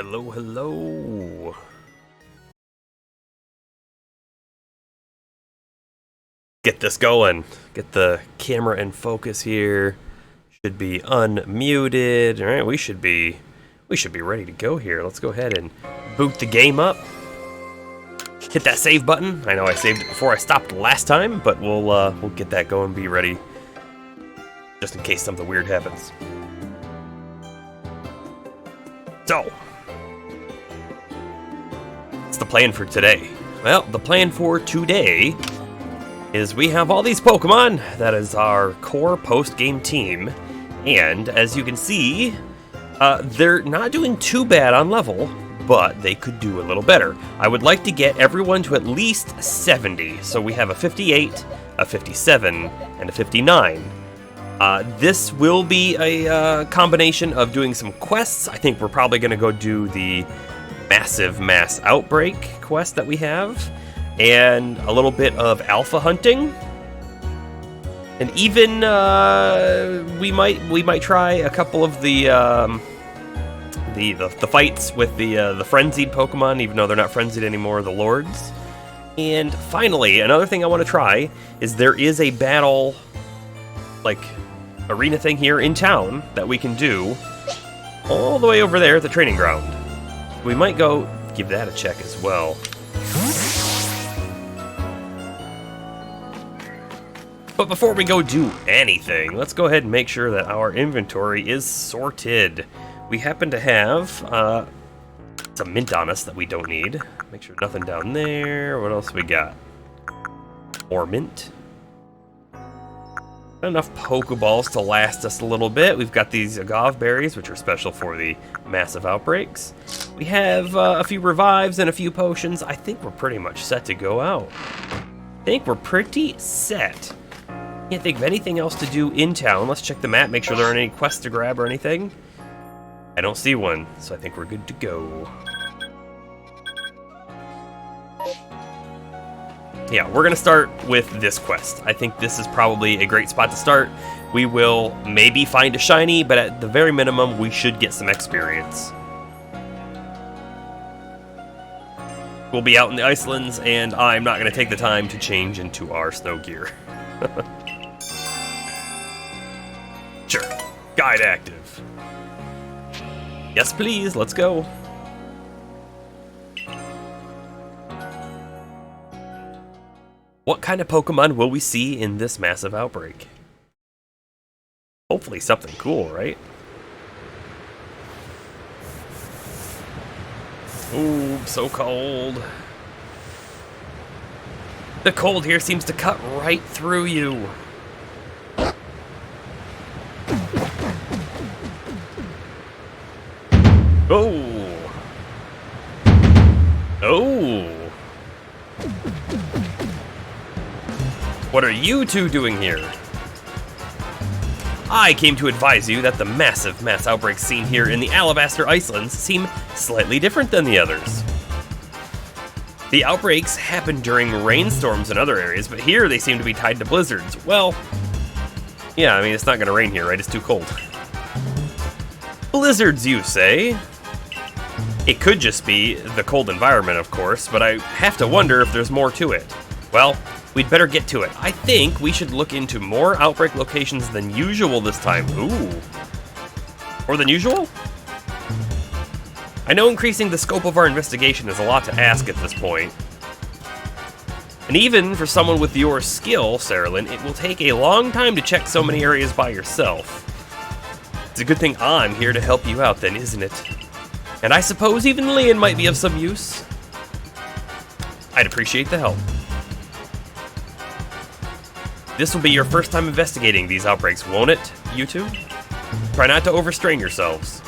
Hello, hello. Get this going. Get the camera in focus here. Should be unmuted. All right, we should be ready to go here. Let's go ahead and boot the game up. Hit that save button. I know I saved it before I stopped last time, but we'll get that going. Be ready, just in case something weird happens. So, what's the plan for today? Well, the plan for today is we have all these Pokemon. That is our core post-game team. And as you can see, they're not doing too bad on level, but they could do a little better. I would like to get everyone to at least 70. So we have a 58, a 57, and a 59. This will be a combination of doing some quests. I think we're probably going to go do the massive mass outbreak quest that we have, and a little bit of alpha hunting, and even we might try a couple of the fights with the frenzied Pokemon, even though they're not frenzied anymore, the Lords. And finally, another thing I want to try is there is a battle, like, arena thing here in town that we can do all the way over there at the training ground. We might go give that a check as well. But before we go do anything, let's go ahead and make sure that our inventory is sorted. We happen to have some mint on us that we don't need. Make sure nothing down there. What else we got? More mint. Enough Pokeballs to last us a little bit. We've got these Agave berries, which are special for the massive outbreaks. We have a few revives and a few potions. I think we're pretty much set to go out. I think we're pretty set. Can't think of anything else to do in town. Let's check the map, make sure there aren't any quests to grab or anything. I don't see one, so I think we're good to go. Yeah, we're going to start with this quest. I think this is probably a great spot to start. We will maybe find a shiny, but at the very minimum, we should get some experience. We'll be out in the Icelands, and I'm not going to take the time to change into our snow gear. Sure. Guide active. Yes, please. Let's go. What kind of Pokemon will we see in this massive outbreak? Hopefully something cool, right? Ooh, so cold. The cold here seems to cut right through you. Oh. Oh. What are you two doing here? I came to advise you that the massive mass outbreaks seen here in the Alabaster Icelands seem slightly different than the others. The outbreaks happen during rainstorms in other areas, but here they seem to be tied to blizzards. Well, yeah, I mean, it's not going to rain here, right? It's too cold. Blizzards, you say? It could just be the cold environment, of course, but I have to wonder if there's more to it. Well, we'd better get to it. I think we should look into more outbreak locations than usual this time. Ooh. More than usual? I know increasing the scope of our investigation is a lot to ask at this point. And even for someone with your skill, Saralyn, it will take a long time to check so many areas by yourself. It's a good thing I'm here to help you out then, isn't it? And I suppose even Lian might be of some use. I'd appreciate the help. This will be your first time investigating these outbreaks, won't it, you two? Try not to overstrain yourselves.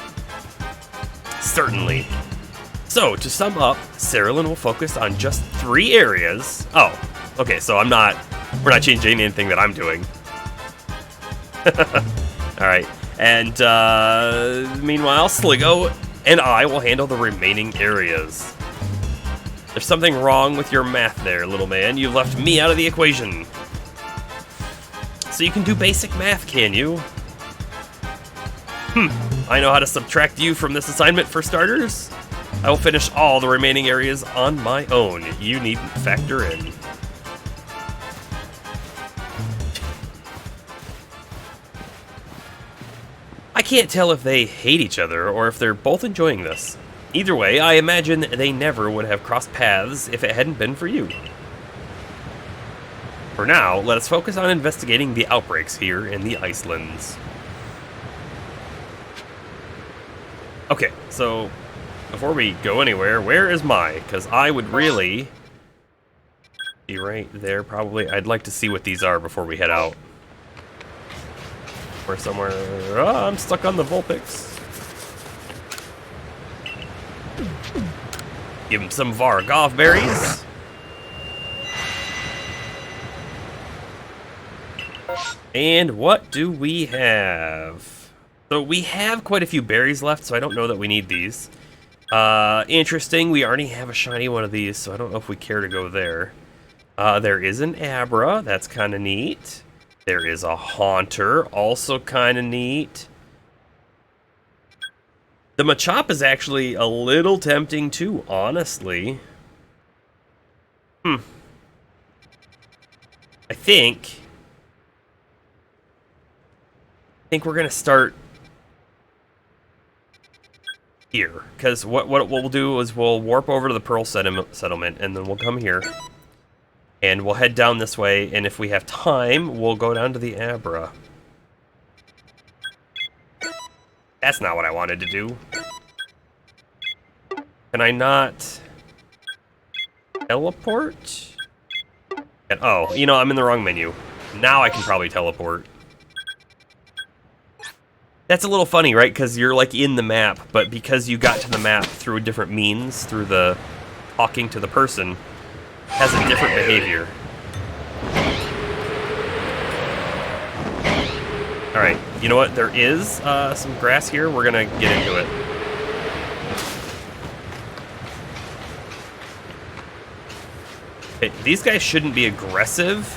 Certainly. So, to sum up, Saralyn will focus on just 3 areas. Oh, okay, so we're not changing anything that I'm doing. Alright, and meanwhile, Sligo and I will handle the remaining areas. There's something wrong with your math there, little man. You left me out of the equation. So you can do basic math, can you? I know how to subtract you from this assignment for starters. I will finish all the remaining areas on my own. You needn't factor in. I can't tell if they hate each other or if they're both enjoying this. Either way, I imagine they never would have crossed paths if it hadn't been for you. For now, let us focus on investigating the outbreaks here in the Icelands. Okay, so before we go anywhere, where is Mai? Because I would really be right there, probably. I'd like to see what these are before we head out. Or somewhere. Oh, I'm stuck on the Vulpix. Give him some Vargov berries. And what do we have? So we have quite a few berries left, so I don't know that we need these. Interesting, we already have a shiny one of these, so I don't know if we care to go there. There is an Abra, that's kind of neat. There is a Haunter, also kind of neat. The Machop is actually a little tempting too, honestly. I think we're gonna start here, because what we'll do is we'll warp over to the Pearl Settlement, and then we'll come here. And we'll head down this way, and if we have time, we'll go down to the Abra. That's not what I wanted to do. Can I not teleport? And, oh, you know, I'm in the wrong menu. Now I can probably teleport. That's a little funny, right? Because you're like in the map, but because you got to the map through different means, through the talking to the person, has a different behavior. Alright, you know what? There is some grass here. We're gonna get into it. Okay, these guys shouldn't be aggressive,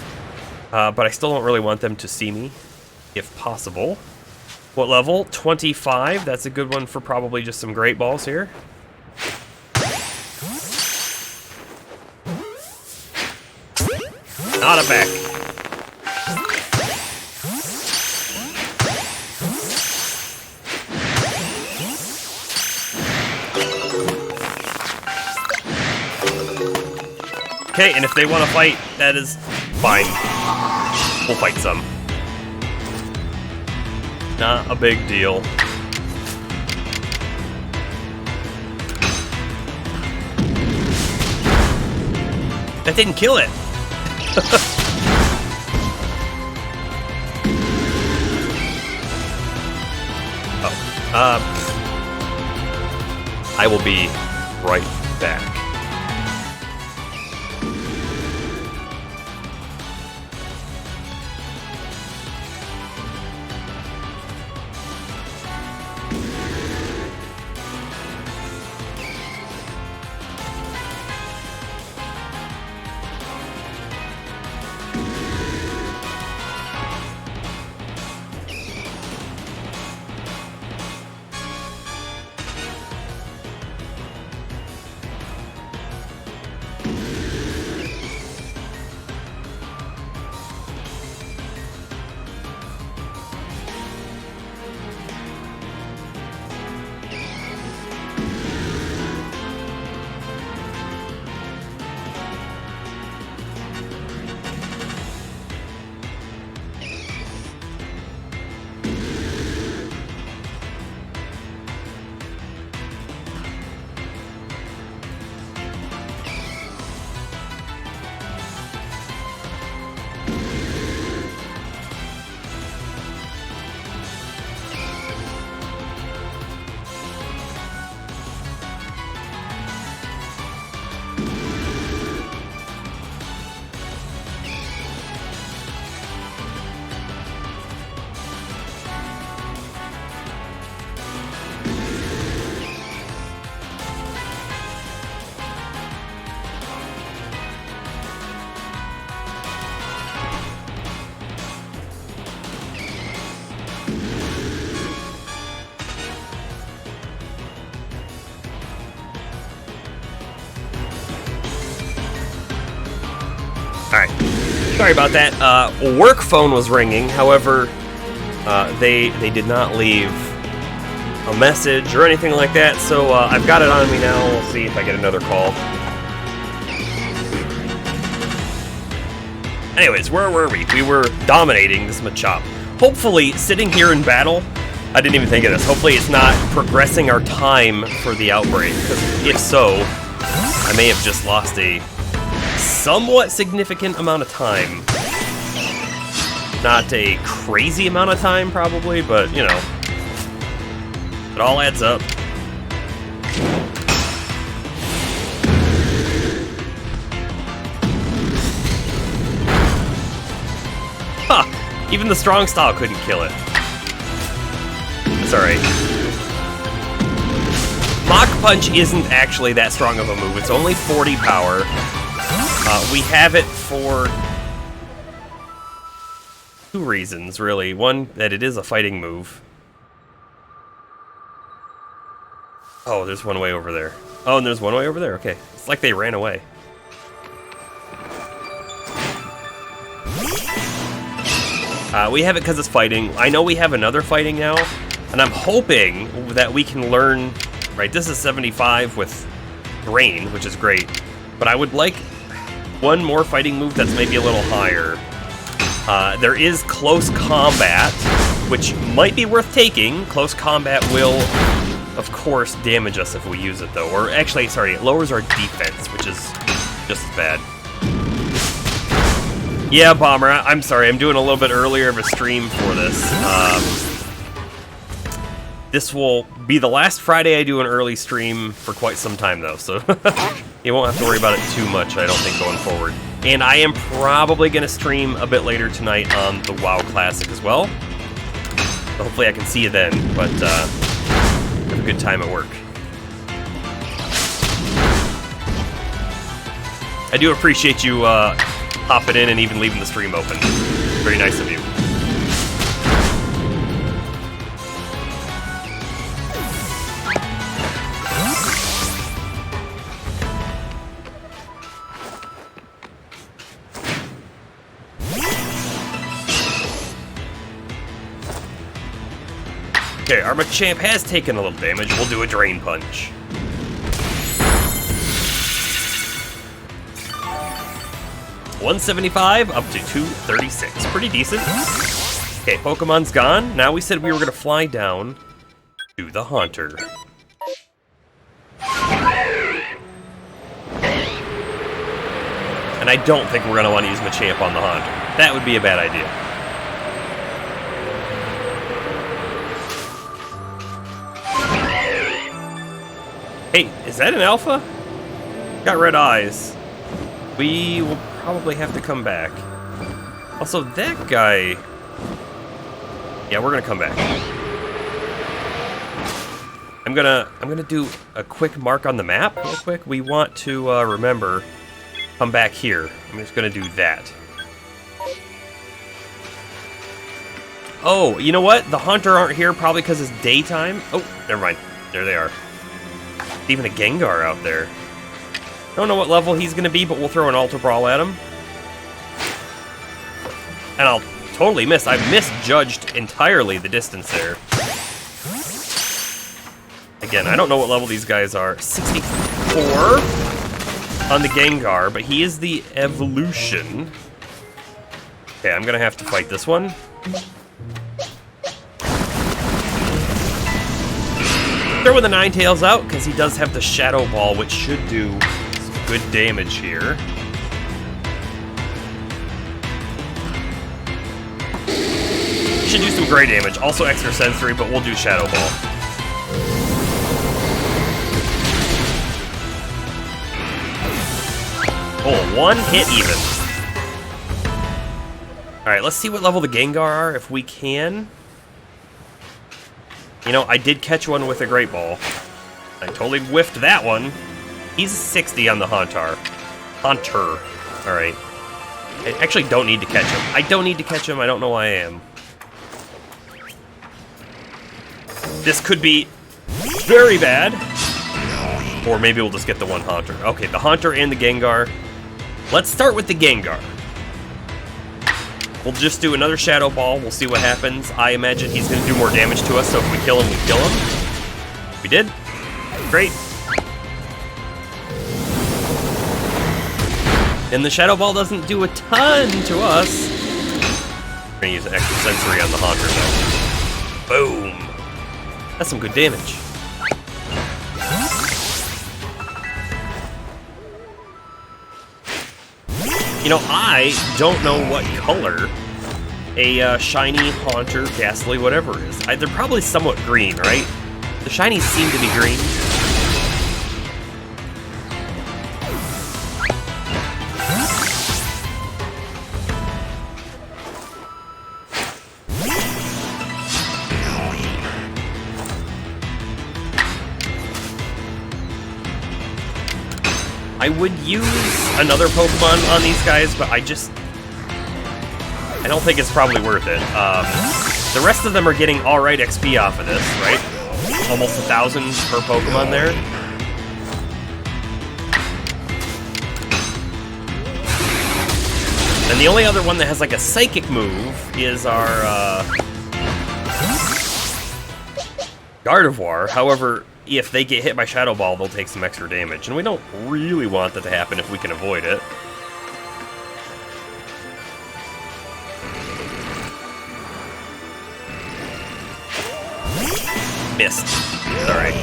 but I still don't really want them to see me, if possible. What level? 25. That's a good one for probably just some great balls here. Not a back. Okay, and if they want to fight, that is fine. We'll fight some. Not a big deal. That didn't kill it. I will be right back. Alright. Sorry about that. Work phone was ringing, however, they did not leave a message or anything like that, so I've got it on me now. We'll see if I get another call. Anyways, where were we? We were dominating this Machop. Hopefully, sitting here in battle, I didn't even think of this. Hopefully it's not progressing our time for the outbreak, because if so, I may have just lost a somewhat significant amount of time. Not a crazy amount of time, probably, but, you know, it all adds up. Huh! Even the strong style couldn't kill it. It's alright. Mach Punch isn't actually that strong of a move. It's only 40 power. We have it for two reasons, really. One, that it is a fighting move. Oh, there's one way over there. Oh, and there's one way over there? Okay. It's like they ran away. We have it because it's fighting. I know we have another fighting now, and I'm hoping that we can learn... Right, this is 75 with Rain, which is great. But I would like one more fighting move that's maybe a little higher. There is Close Combat, which might be worth taking. Close Combat will, of course, damage us if we use it, though. Or actually, sorry, it lowers our defense, which is just as bad. Yeah, Bomber, I'm sorry. I'm doing a little bit earlier of a stream for this. This will be the last Friday I do an early stream for quite some time, though, so you won't have to worry about it too much, I don't think, going forward. And I am probably going to stream a bit later tonight on the WoW Classic as well. So hopefully I can see you then, but have a good time at work. I do appreciate you hopping in and even leaving the stream open. Very nice of you. Okay, our Machamp has taken a little damage. We'll do a Drain Punch. $175 up to $236. Pretty decent. Okay, Pokemon's gone. Now we said we were going to fly down to the Haunter. And I don't think we're going to want to use Machamp on the Haunter. That would be a bad idea. Hey, is that an alpha? Got red eyes. We will probably have to come back. Also, that guy... Yeah, we're gonna come back. I'm gonna do a quick mark on the map real quick. We want to remember, come back here. I'm just gonna do that. Oh, you know what? The Hunter aren't here probably because it's daytime. Oh, never mind. There they are. Even a Gengar out there. Don't know what level he's going to be, but we'll throw an Ultra Brawl at him. And I'll totally miss. I misjudged entirely the distance there. Again, I don't know what level these guys are. 64 on the Gengar, but he is the evolution. Okay, I'm going to have to fight this one. Throwing the Ninetales out, because he does have the Shadow Ball, which should do some good damage here. Should do some great damage. Also extra sensory, but we'll do Shadow Ball. Oh, one hit even. Alright, let's see what level the Gengar are, if we can. You know, I did catch one with a Great Ball. I totally whiffed that one. He's 60 on the Haunter. Alright. I actually don't need to catch him. I don't need to catch him. I don't know why I am. This could be very bad. Or maybe we'll just get the one Haunter. Okay, the Haunter and the Gengar. Let's start with the Gengar. We'll just do another Shadow Ball. We'll see what happens. I imagine he's going to do more damage to us, so if we kill him, we kill him. We did. Great. And the Shadow Ball doesn't do a ton to us. We're going to use an extra sensory on the Haunter, though. Boom. That's some good damage. You know, I don't know what color a shiny, Haunter, Ghastly, whatever is. They're probably somewhat green, right? The shinies seem to be green. I would use another Pokemon on these guys, but I don't think it's probably worth it. The rest of them are getting alright XP off of this, right? Almost 1,000 per Pokemon there. And the only other one that has like a Psychic move is our Gardevoir. However, if they get hit by Shadow Ball, they'll take some extra damage. And we don't really want that to happen if we can avoid it. Missed. Alright.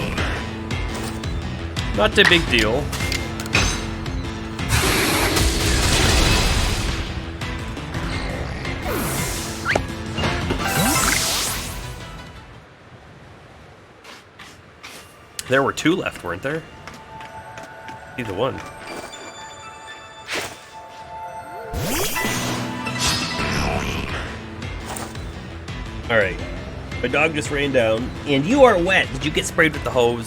Not a big deal. There were 2 left, weren't there? Either one. Alright. My dog just ran down. And you are wet. Did you get sprayed with the hose?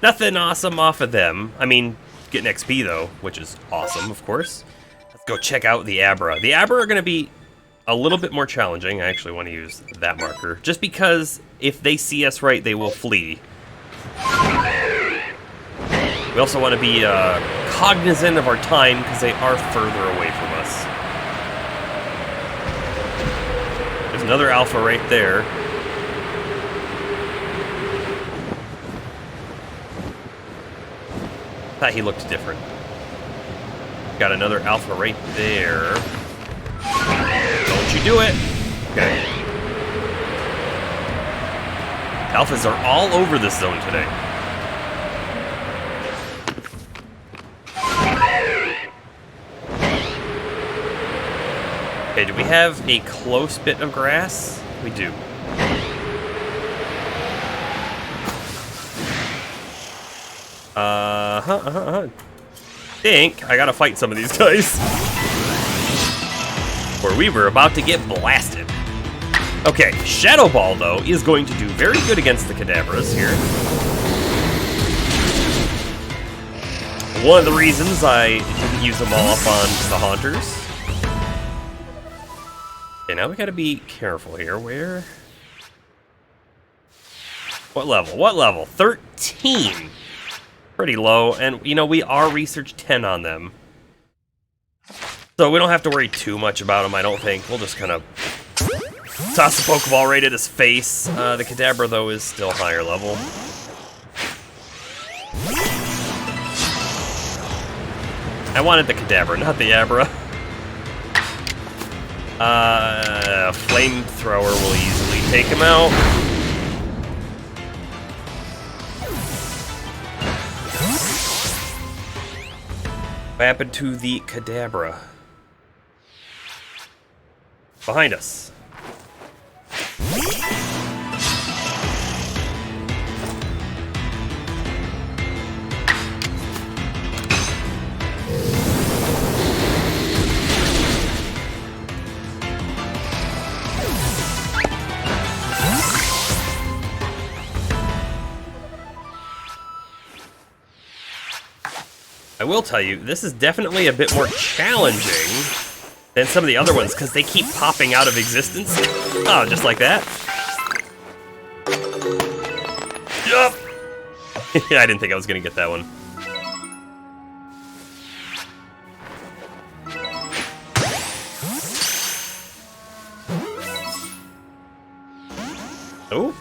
Nothing awesome off of them. I mean, getting XP though, which is awesome, of course. Let's go check out the Abra. The Abra are going to be a little bit more challenging. I actually want to use that marker, just because if they see us right, they will flee. We also want to be cognizant of our time, because they are further away from us. There's another Alpha right there. Thought he looked different. Got another Alpha right there. Don't you do it! Okay. Alphas are all over this zone today. Okay, do we have a close bit of grass? We do. Think I gotta fight some of these guys. Or we were about to get blasted. Okay, Shadow Ball, though, is going to do very good against the Kadabras here. One of the reasons I didn't use them all up on the Haunters. Okay, now we gotta be careful here. Where? What level? What level? 13! Pretty low, and you know, we are research 10 on them. So we don't have to worry too much about them, I don't think. We'll just kind of toss the Pokeball right at his face. The Kadabra, though, is still higher level. I wanted the Kadabra, not the Abra. Flamethrower will easily take him out. What happened to the Kadabra? Behind us. will tell you, this is definitely a bit more challenging than some of the other ones, because they keep popping out of existence. Oh, just like that. Yup! I didn't think I was going to get that one. Oh.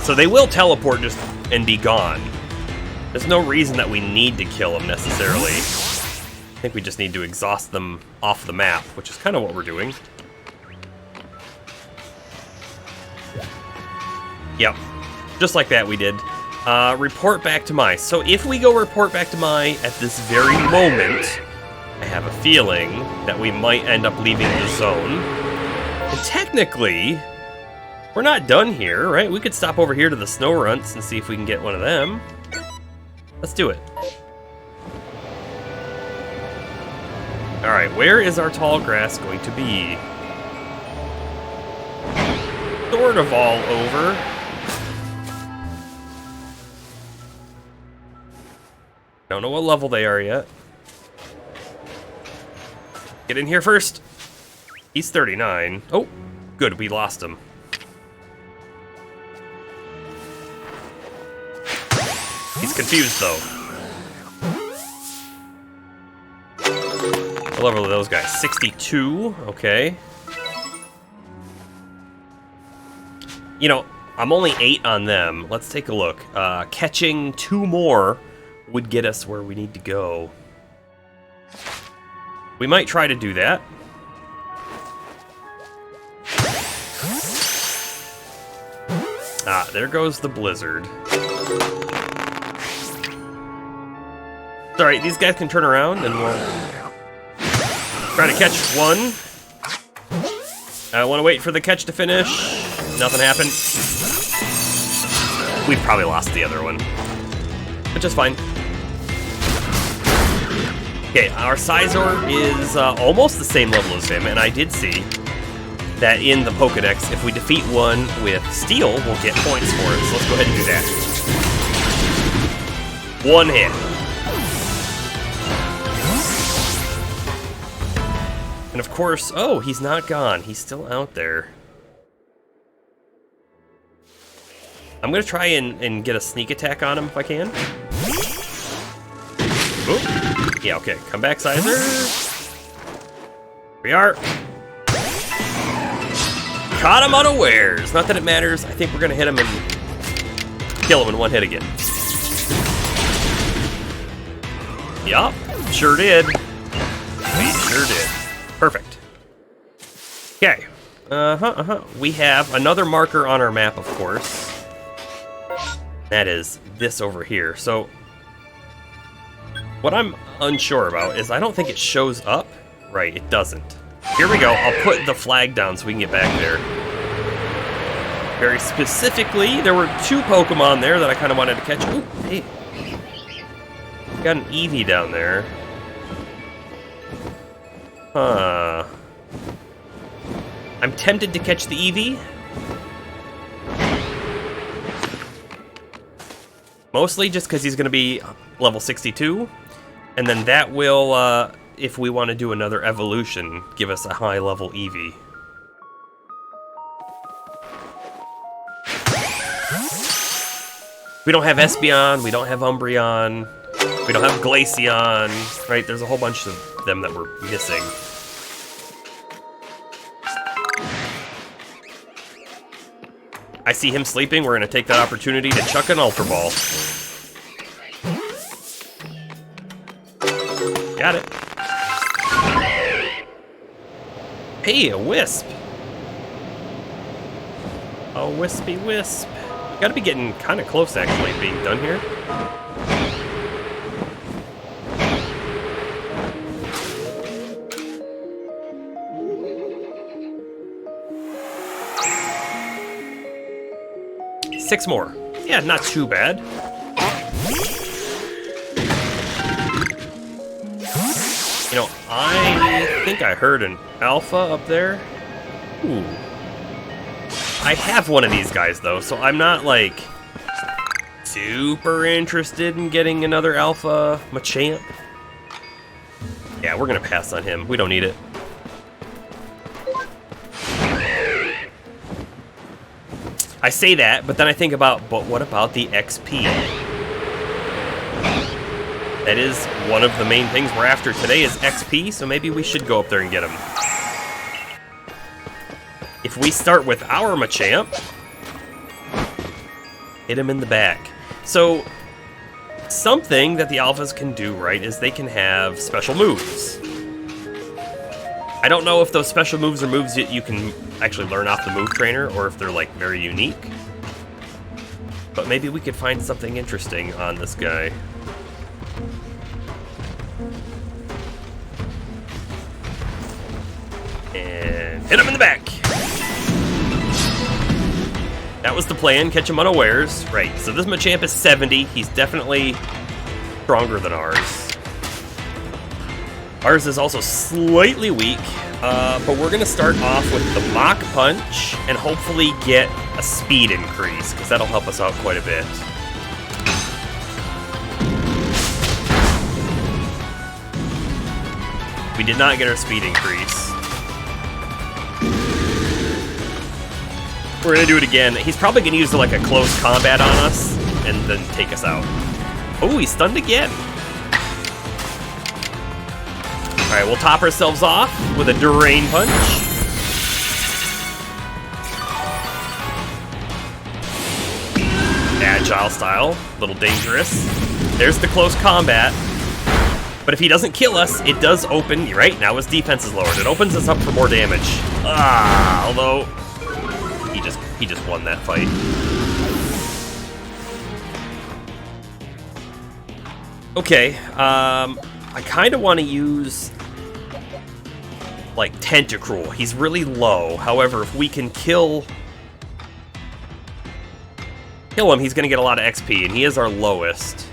So they will teleport just and be gone. There's no reason that we need to kill them necessarily. I think we just need to exhaust them off the map, which is kind of what we're doing. Yep, just like that we did. Report back to Mai. So if we go report back to Mai at this very moment, I have a feeling that we might end up leaving the zone. And technically, we're not done here, right? We could stop over here to the snow runts and see if we can get one of them. Let's do it. Alright, where is our tall grass going to be? Sort of all over. Don't know what level they are yet. Get in here first. He's 39. Oh, good, we lost him. He's confused, though. What level are those guys? 62? Okay. You know, I'm only 8 on them. Let's take a look. Catching 2 more would get us where we need to go. We might try to do that. Ah, there goes the blizzard. Alright, these guys can turn around and we'll try to catch one. I want to wait for the catch to finish. Nothing happened. We probably lost the other one, which is fine. Okay, our Scizor is almost the same level as him, and I did see that in the Pokedex, if we defeat one with Steel, we'll get points for it. So let's go ahead and do that. One hit. And of course, oh, he's not gone. He's still out there. I'm gonna try and get a sneak attack on him if I can. Oop. Yeah, okay. Come back, Scizor. Here we are. Caught him unawares. Not that it matters. I think we're gonna hit him and kill him in one hit again. Yup, sure did. We sure did. Perfect. Okay. We have another marker on our map, of course. That is this over here. So, what I'm unsure about is I don't think it shows up. Right, it doesn't. Here we go. I'll put the flag down so we can get back there. Very specifically, there were 2 Pokemon there that I kind of wanted to catch. Ooh, hey. Got an Eevee down there. Huh. I'm tempted to catch the Eevee. Mostly just because he's going to be level 62. And then that will, if we want to do another evolution, give us a high level Eevee. We don't have Espeon, we don't have Umbreon, we don't have Glaceon, right? There's a whole bunch of them that we're missing. I see him sleeping. We're going to take that opportunity to chuck an Ultra Ball. Got it. Hey, a Wisp. Oh, Wispy Wisp. We gotta be getting kind of close, actually, being done here. Six more. Yeah, not too bad. You know, I think I heard an Alpha up there. Ooh. I have one of these guys, though, so I'm not, like, super interested in getting another Alpha Machamp. Yeah, we're gonna pass on him. We don't need it. I say that, but then I think about, but what about the XP? That is one of the main things we're after today is XP, so maybe we should go up there and get him. If we start with our Machamp, hit him in the back. So, something that the Alphas can do, right, is they can have special moves. I don't know if those special moves are moves that you can actually learn off the move trainer, or if they're, like, very unique. But maybe we could find something interesting on this guy. And hit him in the back! That was the plan, catch him unawares. Right, so this Machamp is 70. He's definitely stronger than ours. Ours is also slightly weak, but we're gonna start off with the Mach Punch and hopefully get a speed increase, because that'll help us out quite a bit. We did not get our speed increase. We're gonna do it again. He's probably gonna use like a close combat on us and then take us out. Oh, he's stunned again. Alright, we'll top ourselves off with a Drain Punch. Agile style, a little dangerous. There's the close combat. But if he doesn't kill us, it does open, right? Now his defense is lowered. It opens us up for more damage. Although he just won that fight. Okay, I kind of want to use like Tentacruel. He's really low. However, if we can kill him, he's going to get a lot of XP, and he is our lowest.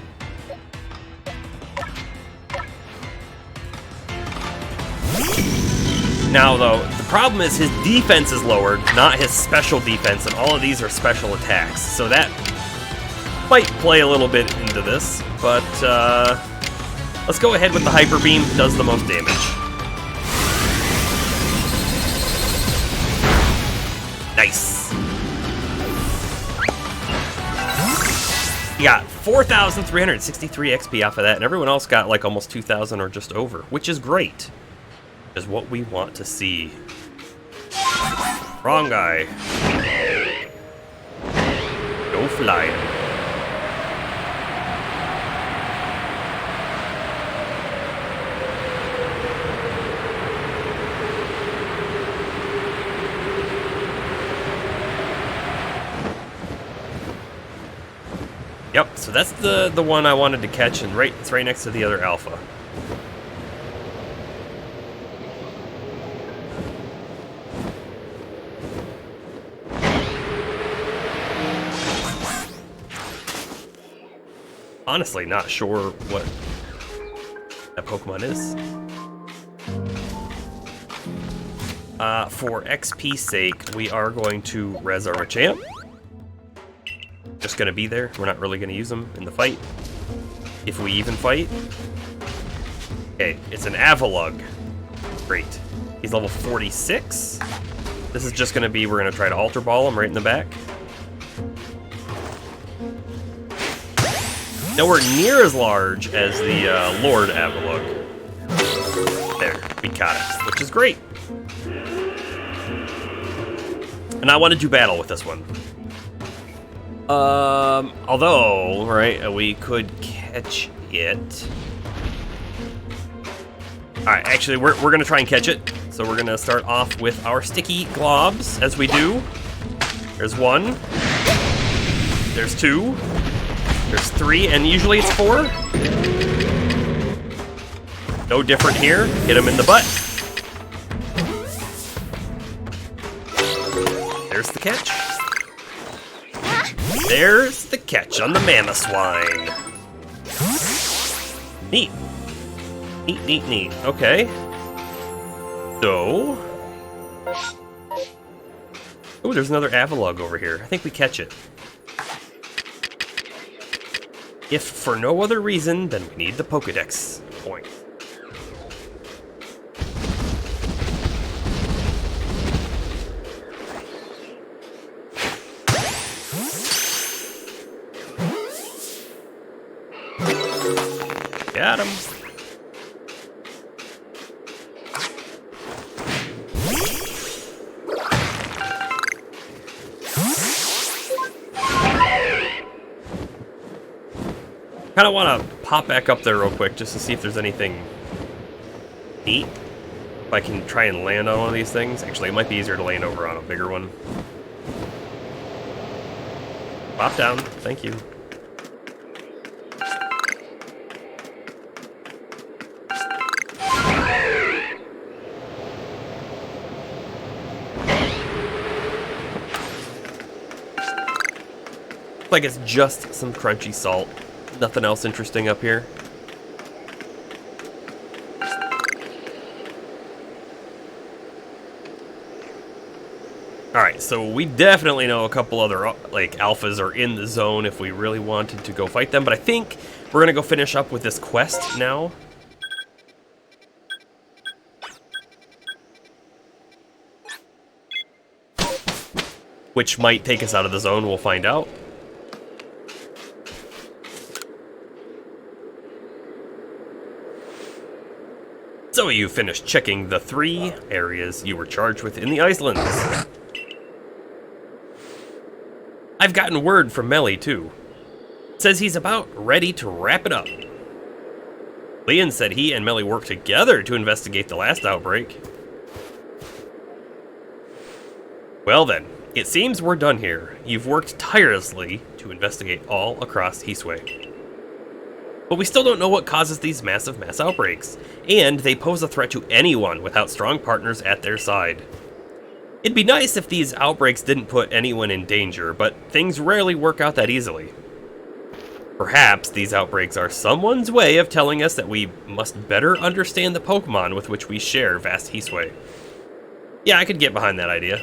Now, though, the problem is his defense is lowered, not his special defense, and all of these are special attacks. So that might play a little bit into this, but let's go ahead with the Hyper Beam. Does the most damage. Nice. He got 4,363 XP off of that, and everyone else got like almost 2,000 or just over, which is great. Is what we want to see. Wrong guy. Go flying. Yep, so that's the one I wanted to catch, and it's right next to the other Alpha. Honestly, not sure what that Pokemon is. For XP's sake, we are going to res our Machamp. Just gonna be there. We're not really gonna use him in the fight. If we even fight. Okay, it's an Avalugg. Great. He's level 46. This is just gonna be, we're gonna try to Ultra Ball him right in the back. Nowhere near as large as the Lord Avalugg. There, we caught it, which is great. And I want to do battle with this one. Although, right, we could catch it. Alright, actually, we're going to try and catch it. So we're going to start off with our sticky globs, as we do. There's one. There's two. There's three, and usually it's four. No different here. Hit him in the butt. There's the catch. There's the catch on the Mamoswine. Neat. Neat, neat, neat. Okay. So... oh, there's another Avalugg over here. I think we catch it. if for no other reason than we need the Pokedex points. Got him. Kind of want to pop back up there real quick just to see if there's anything neat. If I can try and land on one of these things. Actually, it might be easier to land over on a bigger one. Pop down. Thank you. Like it's just some crunchy salt. Nothing else interesting up here. Alright, so we definitely know a couple other like alphas are in the zone if we really wanted to go fight them, but I think we're gonna go finish up with this quest now. Which might take us out of the zone, we'll find out. So you finished checking the 3 areas you were charged with in the Icelands. I've gotten word from Melly too. Says he's about ready to wrap it up. Leon said he and Melly worked together to investigate the last outbreak. Well then, it seems we're done here. You've worked tirelessly to investigate all across Hisui. But we still don't know what causes these mass outbreaks, and they pose a threat to anyone without strong partners at their side. It'd be nice if these outbreaks didn't put anyone in danger, but things rarely work out that easily. Perhaps these outbreaks are someone's way of telling us that we must better understand the Pokemon with which we share vast Hisui. Yeah, I could get behind that idea.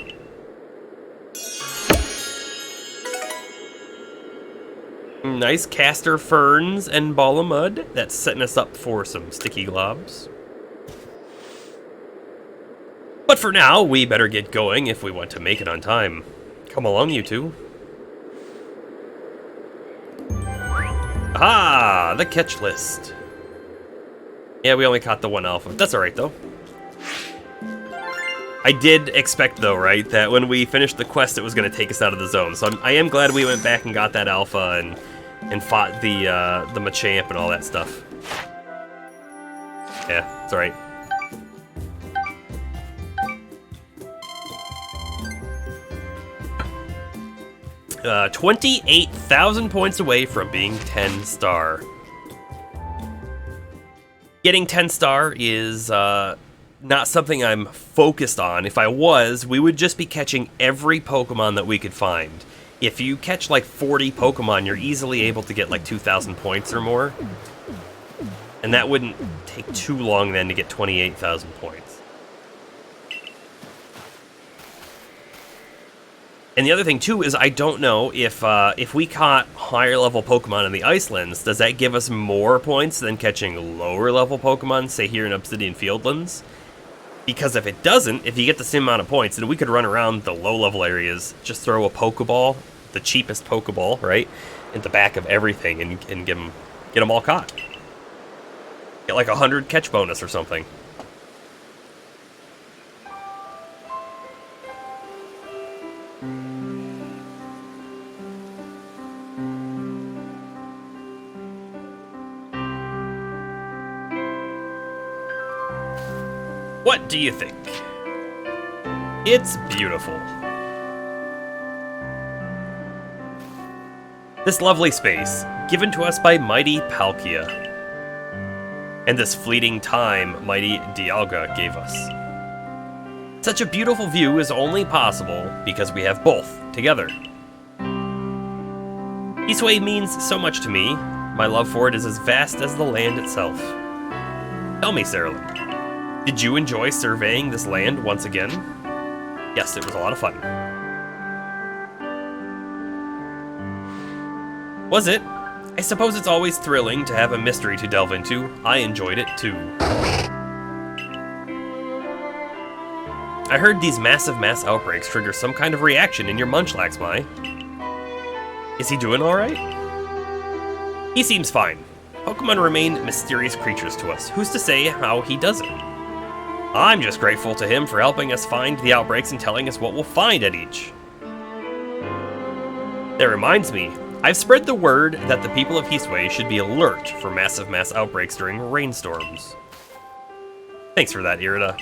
Nice caster ferns and ball of mud. That's setting us up for some sticky globs. But for now, we better get going if we want to make it on time. Come along, you two. Ah, the catch list. Yeah, we only caught the 1 alpha. That's alright, though. I did expect, though, right, that when we finished the quest, it was going to take us out of the zone. So I am glad we went back and got that alpha and fought the Machamp and all that stuff. Yeah, it's alright. Uh, 28,000 points away from being 10 star. Getting 10 star is not something I'm focused on. If I was, we would just be catching every Pokemon that we could find. If you catch like 40 Pokemon, you're easily able to get like 2,000 points or more. And that wouldn't take too long then to get 28,000 points. And the other thing too is I don't know if we caught higher level Pokemon in the Icelands, does that give us more points than catching lower level Pokemon, say here in Obsidian Fieldlands? Because if it doesn't, if you get the same amount of points, then we could run around the low level areas, just throw a Pokeball, the cheapest Pokeball, right, in the back of everything and get them all caught. Get like 100 catch bonus or something. What do you think? It's beautiful. This lovely space, given to us by mighty Palkia. And this fleeting time mighty Dialga gave us. Such a beautiful view is only possible because we have both together. Hisui means so much to me. My love for it is as vast as the land itself. Tell me, Sarah, did you enjoy surveying this land once again? Yes, it was a lot of fun. Was it? I suppose it's always thrilling to have a mystery to delve into. I enjoyed it too. I heard these massive mass outbreaks trigger some kind of reaction in your Munchlax, Mai. Is he doing alright? He seems fine. Pokemon remain mysterious creatures to us. Who's to say how he does it? I'm just grateful to him for helping us find the outbreaks and telling us what we'll find at each. That reminds me, I've spread the word that the people of Hisui should be alert for massive mass outbreaks during rainstorms. Thanks for that, Irida.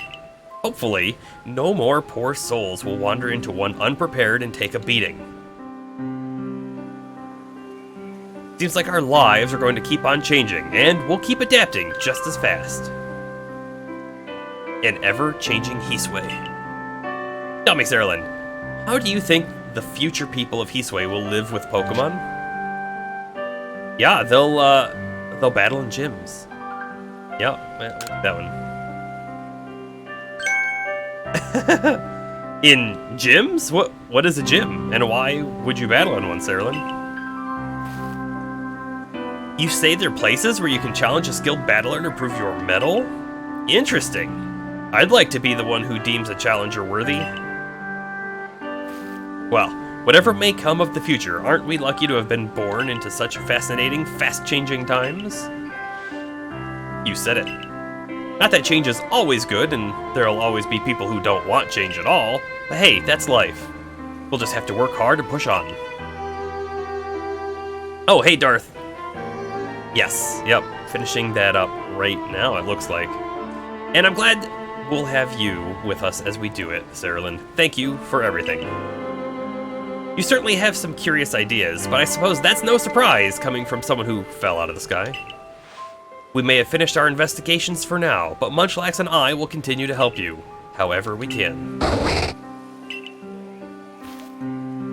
Hopefully, no more poor souls will wander into one unprepared and take a beating. Seems like our lives are going to keep on changing, and we'll keep adapting just as fast. An ever-changing Hisui. Tell me, Saralyn, how do you think the future people of Hisui will live with Pokemon? Yeah, they'll battle in gyms. Yeah, that one. In gyms? What is a gym, and why would you battle in one, Saralyn? You say they're places where you can challenge a skilled battler to prove your mettle? Interesting. I'd like to be the one who deems a challenger worthy. Well, whatever may come of the future, aren't we lucky to have been born into such fascinating, fast-changing times? You said it. Not that change is always good, and there'll always be people who don't want change at all, but hey, that's life. We'll just have to work hard and push on. Oh, hey, Darth. Yes, yep, finishing that up right now, it looks like. And I'm glad we'll have you with us as we do it, Saralyn. Thank you for everything. You certainly have some curious ideas, but I suppose that's no surprise coming from someone who fell out of the sky. We may have finished our investigations for now, but Munchlax and I will continue to help you, however we can.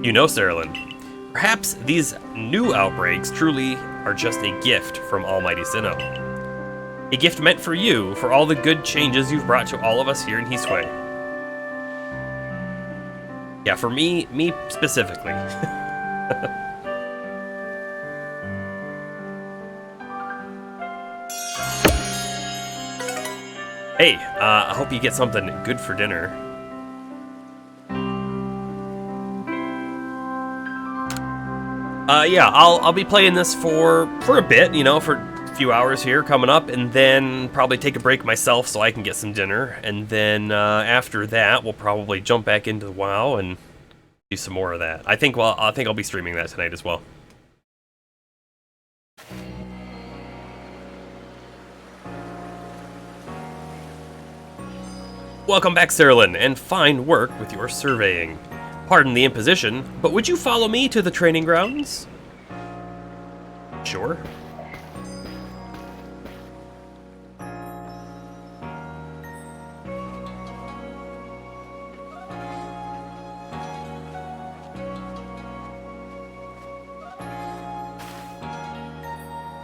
You know, Saralyn, perhaps these new outbreaks truly are just a gift from Almighty Sinnoh. A gift meant for you, for all the good changes you've brought to all of us here in Hisui. Yeah, for me specifically. Hey, I hope you get something good for dinner. Yeah, I'll be playing this for a bit, you know, for a few hours here coming up, and then probably take a break myself so I can get some dinner, and then after that we'll probably jump back into WoW and do some more of that. I think I'll be streaming that tonight as well. Welcome back, Saralyn, and fine work with your surveying. Pardon the imposition, but would you follow me to the training grounds? Sure.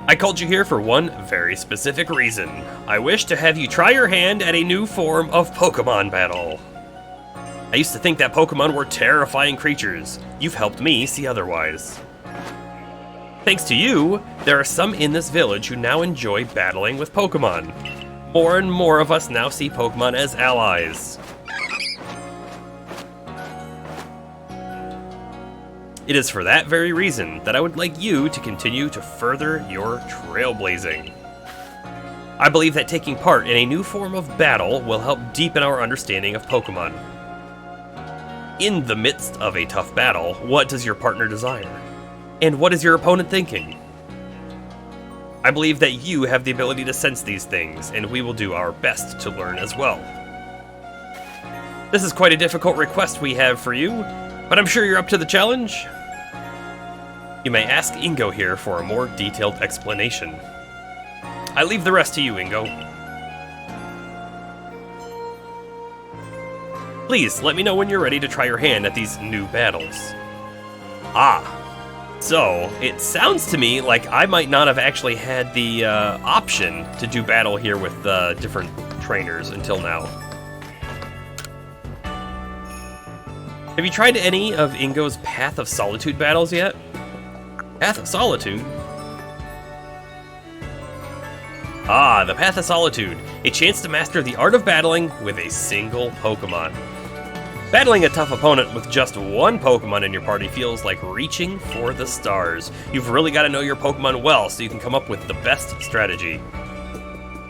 I called you here for one very specific reason. I wish to have you try your hand at a new form of Pokemon battle. I used to think that Pokemon were terrifying creatures. You've helped me see otherwise. Thanks to you, there are some in this village who now enjoy battling with Pokemon. More and more of us now see Pokemon as allies. It is for that very reason that I would like you to continue to further your trailblazing. I believe that taking part in a new form of battle will help deepen our understanding of Pokemon. In the midst of a tough battle, what does your partner desire? And what is your opponent thinking? I believe that you have the ability to sense these things, and we will do our best to learn as well. This is quite a difficult request we have for you, but I'm sure you're up to the challenge. You may ask Ingo here for a more detailed explanation. I leave the rest to you, Ingo. Please, let me know when you're ready to try your hand at these new battles. So, it sounds to me like I might not have actually had the option to do battle here with different trainers until now. Have you tried any of Ingo's Path of Solitude battles yet? Path of Solitude? Ah, the Path of Solitude. A chance to master the art of battling with a single Pokemon. Battling a tough opponent with just one Pokemon in your party feels like reaching for the stars. You've really got to know your Pokemon well so you can come up with the best strategy.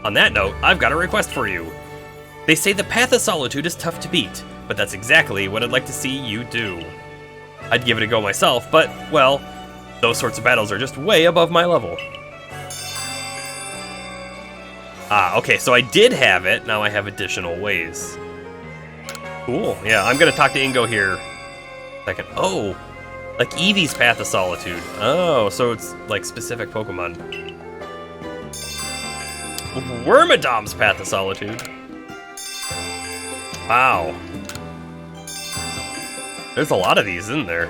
On that note, I've got a request for you. They say the Path of Solitude is tough to beat, but that's exactly what I'd like to see you do. I'd give it a go myself, but, well, those sorts of battles are just way above my level. Ah, okay, so I did have it, now I have additional ways. Cool, yeah, I'm gonna talk to Ingo here. Second. Oh, like Eevee's Path of Solitude. Oh, so it's like specific Pokemon. Wormadom's Path of Solitude. Wow. There's a lot of these in there.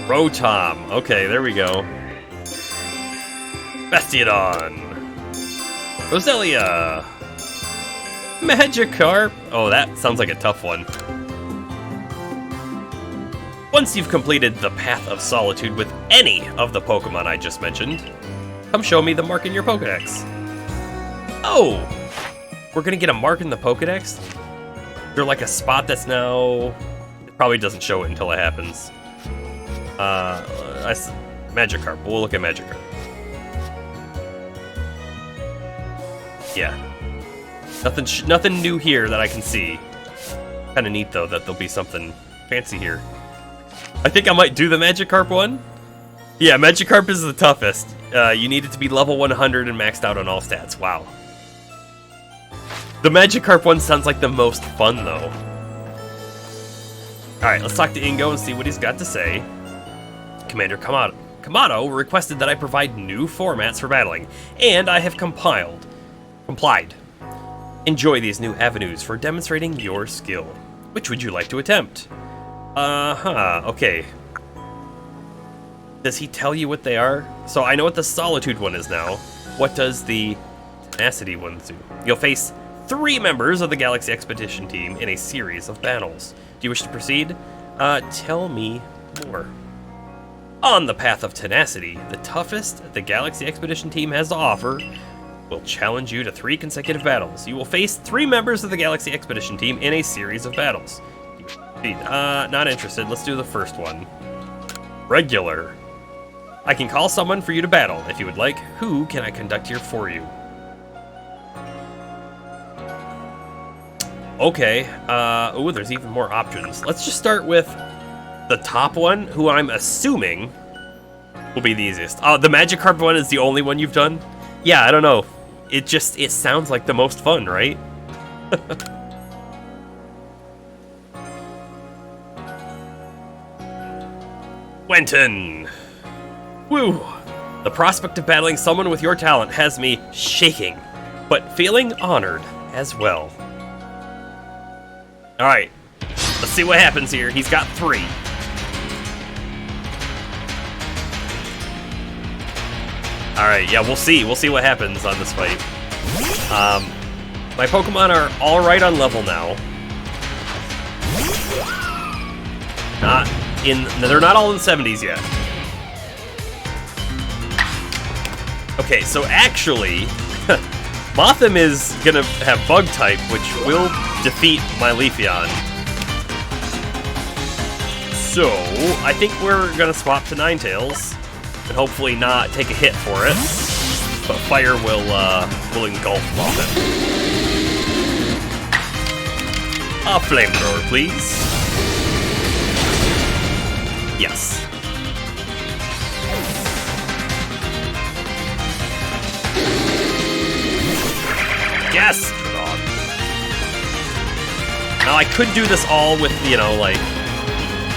Rotom. Okay, there we go. Bastiodon. Roselia. Magikarp. Oh, that sounds like a tough one. Once you've completed the Path of Solitude with any of the Pokemon I just mentioned, come show me the mark in your Pokedex. Oh! We're gonna get a mark in the Pokedex? Is there like a spot that's now... It probably doesn't show it until it happens. Magikarp. We'll look at Magikarp. Yeah. Nothing new here that I can see. Kinda neat though that there'll be something fancy here. I think I might do the Magikarp one. Yeah, Magikarp is the toughest. You need it to be level 100 and maxed out on all stats. Wow. The Magikarp one sounds like the most fun though. Alright, let's talk to Ingo and see what he's got to say. Commander Kamado requested that I provide new formats for battling, and I have complied. Enjoy these new avenues for demonstrating your skill. Which would you like to attempt? Okay. Does he tell you what they are? So I know what the Solitude one is now. What does the Tenacity one do? You'll face 3 members of the Galaxy Expedition team in a series of battles. Do you wish to proceed? Tell me more. On the Path of Tenacity, the toughest the Galaxy Expedition team has to offer will challenge you to 3 consecutive battles. You will face 3 members of the Galaxy Expedition team in a series of battles. Not interested. Let's do the first one. Regular. I can call someone for you to battle if you would like. Who can I conduct here for you? Okay. Ooh, there's even more options. Let's just start with the top one, who I'm assuming will be the easiest. The Magikarp one is the only one you've done? Yeah, I don't know. It sounds like the most fun, right? Quentin! Woo! The prospect of battling someone with your talent has me shaking, but feeling honored as well. Alright, let's see what happens here. He's got 3. Alright, yeah, we'll see. We'll see what happens on this fight. My Pokemon are alright on level now. They're not all in 70s yet. Okay, so actually, Mothim is gonna have Bug type, which will defeat my Leafeon. So, I think we're gonna swap to Ninetales, and hopefully not take a hit for it. But fire will engulf Mothim. A flamethrower, please. Yes. Yes! God. Now I could do this all with, like,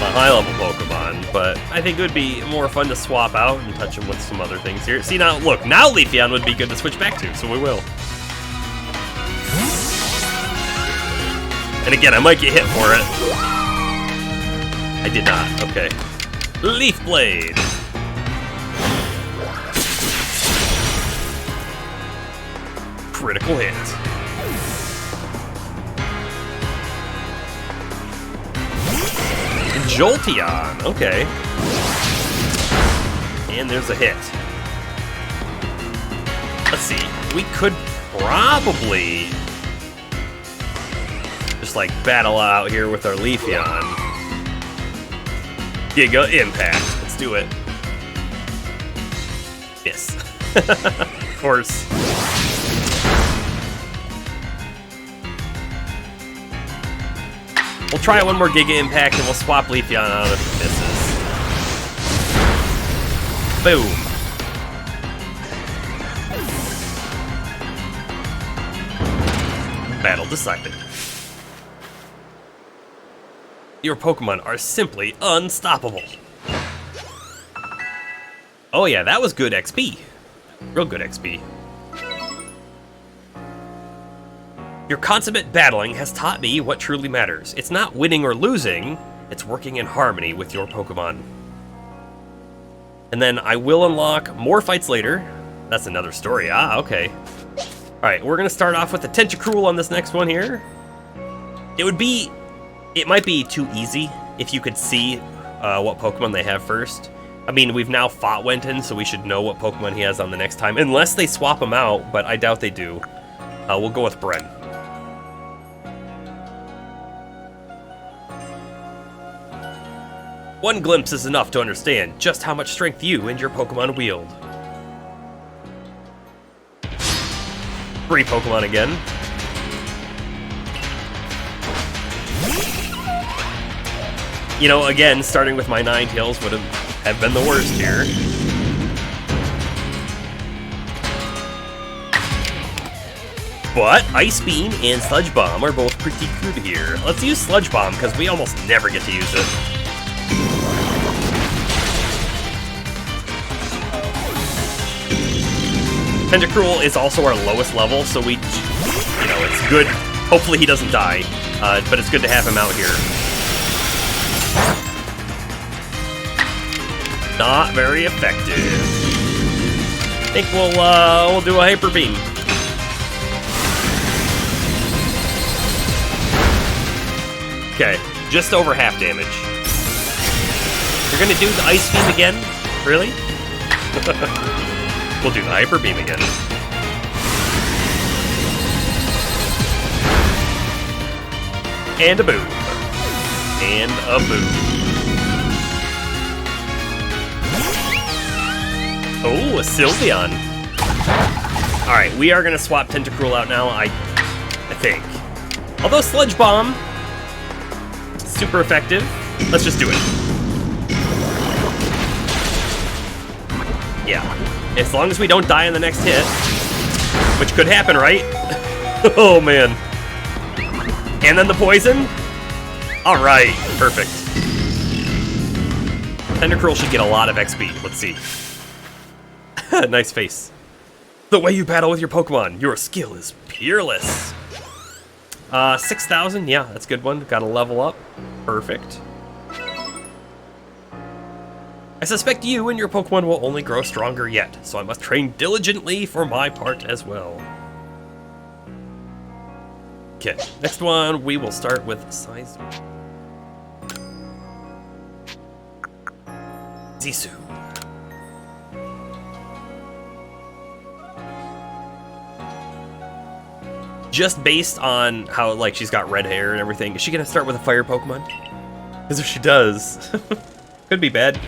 my high-level Pokemon, but I think it would be more fun to swap out and touch them with some other things here. See, now, look, now Leafeon would be good to switch back to, so we will. And again, I might get hit for it. I did not, okay. Leaf Blade! Critical hit. Jolteon, okay. And there's a hit. Let's see. We could probably just like battle out here with our Leafeon. Giga Impact. Let's do it. Yes. Of course. We'll try one more Giga Impact and we'll swap Leafeon out if it misses. Boom. Battle decided. Your Pokemon are simply unstoppable. Oh yeah, that was good XP. Real good XP. Your consummate battling has taught me what truly matters. It's not winning or losing, it's working in harmony with your Pokemon. And then I will unlock more fights later. That's another story. Ah, okay. Alright, we're gonna start off with the Tentacruel on this next one here. It might be too easy if you could see what Pokemon they have first. I mean, we've now fought Wenton, so we should know what Pokemon he has on the next time. Unless they swap him out, but I doubt they do. We'll go with Bren. One glimpse is enough to understand just how much strength you and your Pokemon wield. 3 Pokemon again. You know, again, starting with my Ninetales would have been the worst here. But Ice Beam and Sludge Bomb are both pretty good here. Let's use Sludge Bomb, because we almost never get to use it. Tentacruel is also our lowest level, so we, you know, it's good. Hopefully he doesn't die, but it's good to have him out here. Not very effective. I think we'll do a Hyper Beam. Okay, just over half damage. You're gonna do the Ice Beam again? Really? We'll do the Hyper Beam again. And a boom. And a boom. Oh, a Sylveon. Alright, we are going to swap Tentacruel out now, I think. Although Sludge Bomb, super effective. Let's just do it. Yeah. As long as we don't die in the next hit. Which could happen, right? Oh, man. And then the poison? Alright, perfect. Tentacruel should get a lot of XP. Let's see. Nice face. The way you battle with your Pokemon, your skill is peerless. 6,000, yeah, that's a good one. Gotta level up. Perfect. I suspect you and your Pokemon will only grow stronger yet, so I must train diligently for my part as well. Okay, next one, we will start with size. Zisu. Just based on how, like, she's got red hair and everything, is she gonna start with a fire Pokemon? Because if she does, could be bad.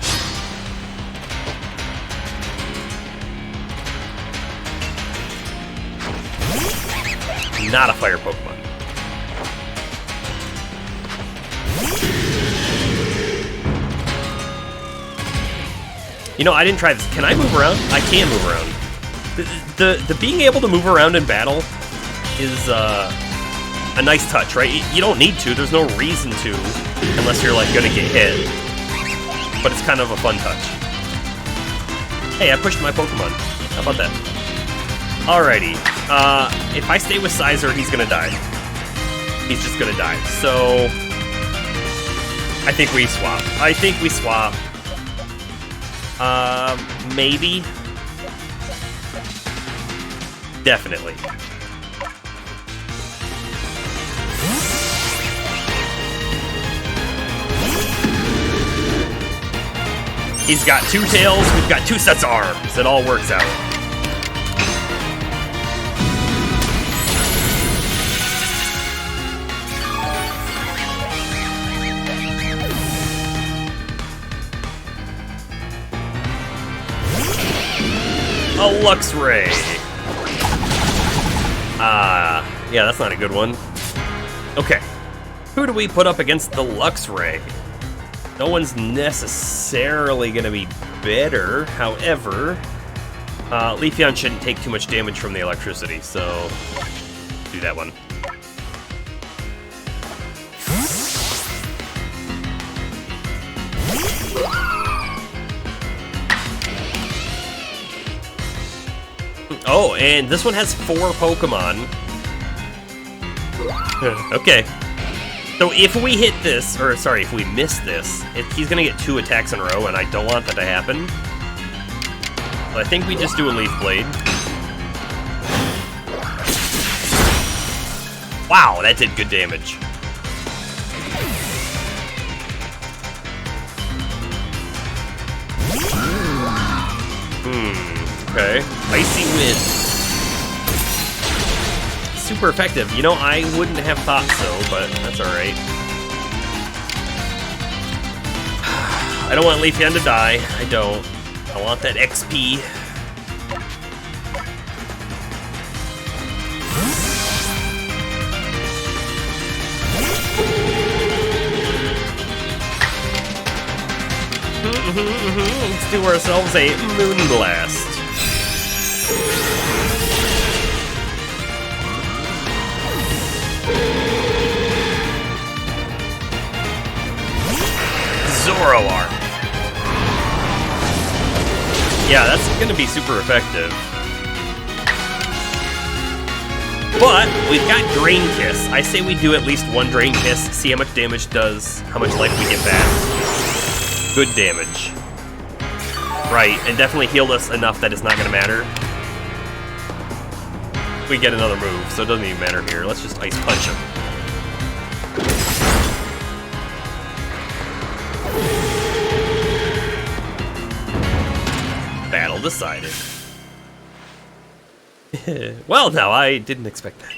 Not a fire Pokemon. You know, I didn't try this. Can I move around? I can move around. The being able to move around in battle is a nice touch, right? You don't need to. There's no reason to, unless you're like gonna get hit. But it's kind of a fun touch. Hey, I pushed my Pokemon. How about that? Alrighty. If I stay with Sizer, he's gonna die. He's just gonna die. So I think we swap. Maybe. Definitely. He's got 2 tails, we've got 2 sets of arms. It all works out. A Lux Ray. Yeah, that's not a good one. Okay. Who do we put up against the Lux Ray? No one's necessarily going to be better. However, Leafeon shouldn't take too much damage from the electricity, so do that one. Oh, and this one has 4 Pokemon. Okay. So if we hit this, or sorry, if we miss this, he's gonna get 2 attacks in a row, and I don't want that to happen. So I think we just do a Leaf Blade. Wow, that did good damage. Okay. Icy Wind. Super effective. You know, I wouldn't have thought so, but that's alright. I don't want Leafeon to die. I don't. I want that XP. Let's do ourselves a Moonblast. Zoroark. Yeah, that's gonna be super effective. But we've got Drain Kiss. I say we do at least 1 Drain Kiss, see how much damage does, how much life we get back. Good damage. Right, and definitely healed us enough that it's not gonna matter. We get another move, so it doesn't even matter here. Let's just Ice Punch him. Battle decided. Well, now, I didn't expect that.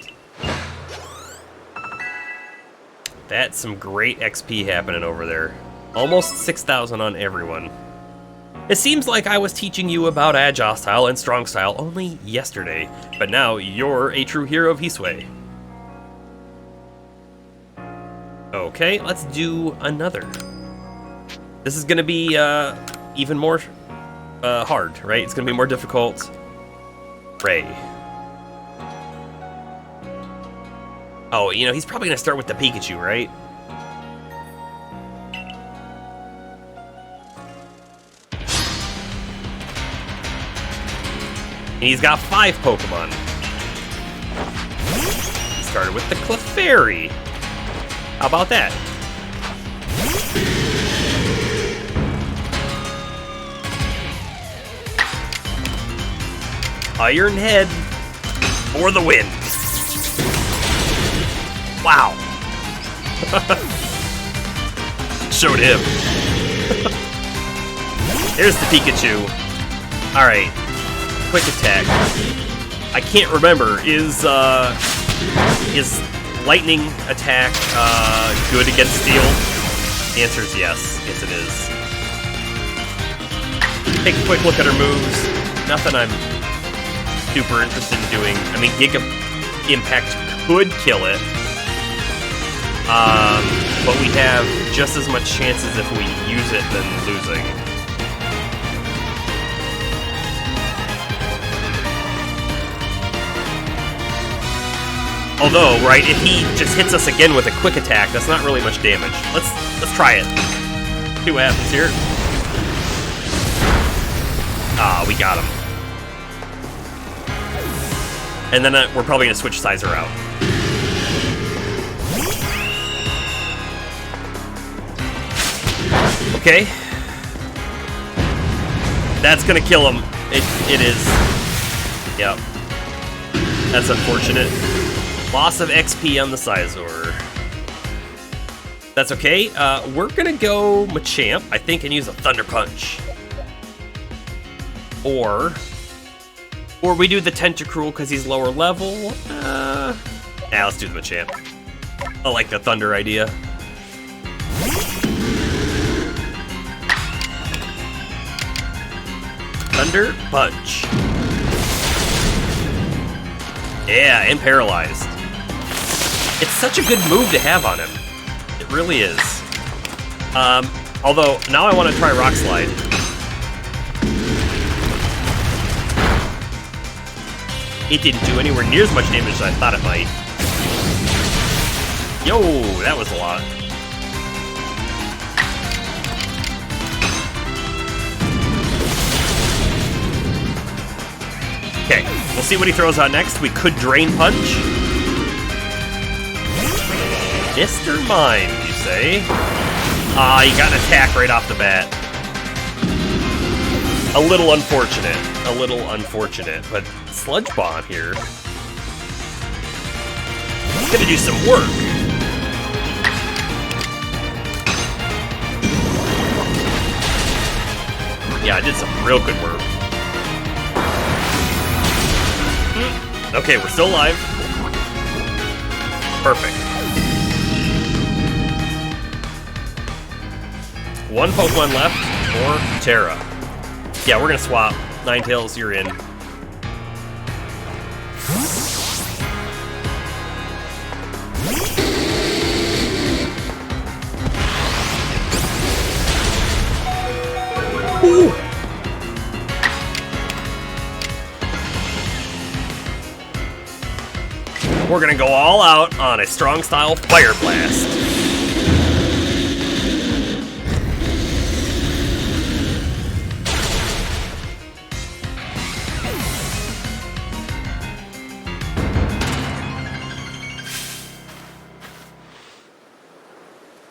That's some great XP happening over there. Almost 6,000 on everyone. It seems like I was teaching you about Agile Style and Strong Style only yesterday, but now you're a true hero of Hisui. Okay, let's do another. This is gonna be even more hard, right? It's gonna be more difficult. Ray. Oh, you know, he's probably gonna start with the Pikachu, right? And he's got 5 Pokemon. Started with the Clefairy. How about that? Iron Head for the win. Wow. Showed him. Here's the Pikachu. Alright. Quick attack. I can't remember. Is lightning attack good against steel? The answer is yes. Yes, it is. Take a quick look at her moves. Nothing I'm super interested in doing. I mean, Giga Impact could kill it. But we have just as much chances if we use it than losing. Although, right, if he just hits us again with a quick attack, that's not really much damage. Let's try it. See what happens here. Ah, we got him. And then we're probably gonna switch Sizer out. Okay. That's gonna kill him. It is. Yep. That's unfortunate. Loss of XP on the Scizor. That's okay. We're gonna go Machamp, I think, and use a Thunder Punch. Or we do the Tentacruel because he's lower level. Yeah, let's do the Machamp. I like the Thunder idea. Thunder Punch. Yeah, and Paralyzed. It's such a good move to have on him. It really is. Although, now I want to try Rock Slide. It didn't do anywhere near as much damage as I thought it might. Yo, that was a lot. Okay, we'll see what he throws out next. We could Drain Punch. Mr. Mime, you say? Ah, he got an attack right off the bat. A little unfortunate. A little unfortunate, but Sludge Bomb here. It's gonna do some work. Yeah, I did some real good work. Okay, we're still alive. Perfect. One Pokemon left for Terra. Yeah, we're gonna swap. Ninetales, you're in. Ooh. We're gonna go all out on a strong style Fire Blast.